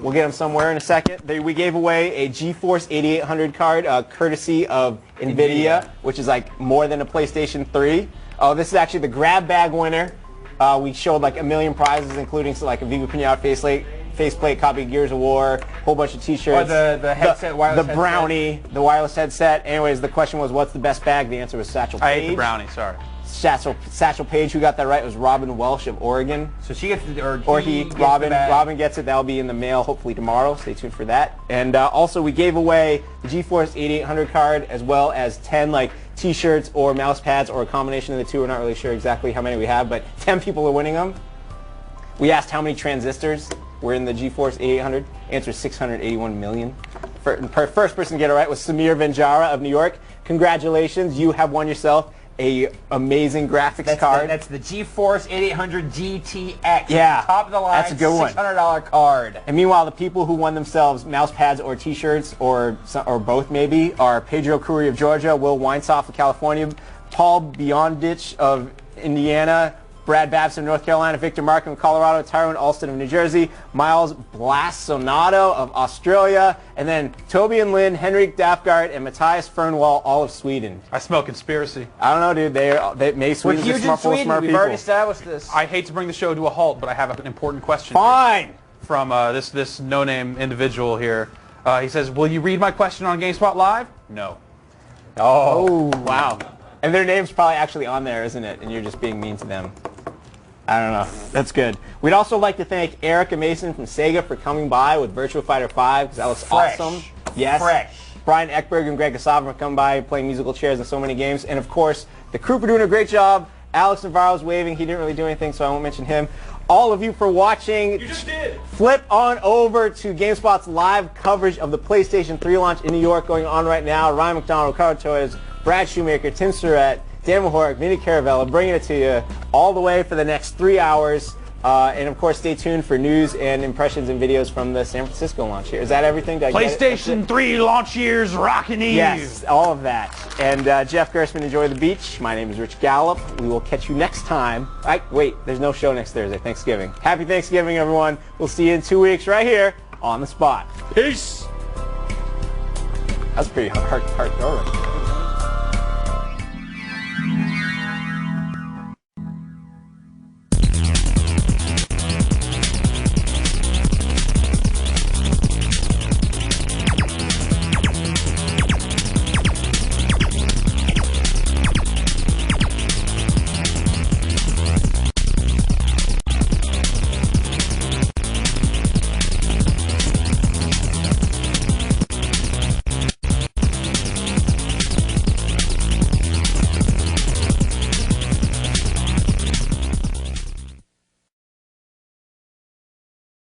We'll get them somewhere in a second. We gave away a GeForce 8800 card, courtesy of NVIDIA, which is like more than a PlayStation 3. Oh, this is actually the grab bag winner. We showed like a million prizes, including like a Viva Pinata faceplate, copy of Gears of War, a whole bunch of T-shirts. Or the headset, wireless the brownie, the wireless headset. Anyways, the question was, what's the best bag? The answer was Satchel Paige. I ate the brownie. Sorry. Satchel Paige, who got that right, was Robin Welsh of Oregon. So she gets the, Robin gets it. That'll be in the mail hopefully tomorrow. Stay tuned for that. And also we gave away the GeForce 8800 card as well as 10 like T-shirts or mouse pads or a combination of the two. We're not really sure exactly how many we have, but 10 people are winning them. We asked how many transistors were in the GeForce 8800. Answer is 681 million. First person to get it right was Samir Venjara of New York. Congratulations, you have won yourself a amazing graphics card. That's the GeForce 8800 GTX. Yeah, Top of the line. that's a good one. $600 card. And meanwhile, the people who won themselves mouse pads or T-shirts or both maybe are Pedro Curry of Georgia, Will Weinsoff of California, Paul Beyondich of Indiana, Brad Babson of North Carolina, Victor Markham of Colorado, Tyrone Alston of New Jersey, Miles Blasonato of Australia, and then Toby and Lynn, Henrik Dafgard, and Matthias Fernwall, all of Sweden. I smell conspiracy. I don't know, dude. Sweden's We're huge in Sweden. We've already established this. I hate to bring the show to a halt, but I have an important question. Fine. From this no-name individual here. He says, will you read my question on GameSpot Live? No. Oh, wow. And their name's probably actually on there, isn't it? And you're just being mean to them. I don't know. That's good. We'd also like to thank Erica Mason from Sega for coming by with Virtua Fighter 5 because that was awesome. Yes. Fresh. Brian Eckberg and Greg Gasava for coming by playing musical chairs in so many games. And of course, the crew for doing a great job. Alex Navarro's waving. He didn't really do anything, so I won't mention him. All of you for watching. You just did. Flip on over to GameSpot's live coverage of the PlayStation 3 launch in New York going on right now. Ryan McDonald, Ricardo Torres, Brad Shoemaker, Tim Surratt, Dan Mahorek, Vinny Caravella, bringing it to you all the way for the next 3 hours. And of course, stay tuned for news and impressions and videos from the San Francisco launch here. Is that everything? Did I get it? PlayStation 3 launch years rockin' Eve. Yes, all of that. And Jeff Gerstmann, enjoy the beach. My name is Rich Gallup. We will catch you next time. Wait, there's no show next Thursday. Thanksgiving. Happy Thanksgiving, everyone. We'll see you in 2 weeks right here on The Spot. Peace. That's pretty hard.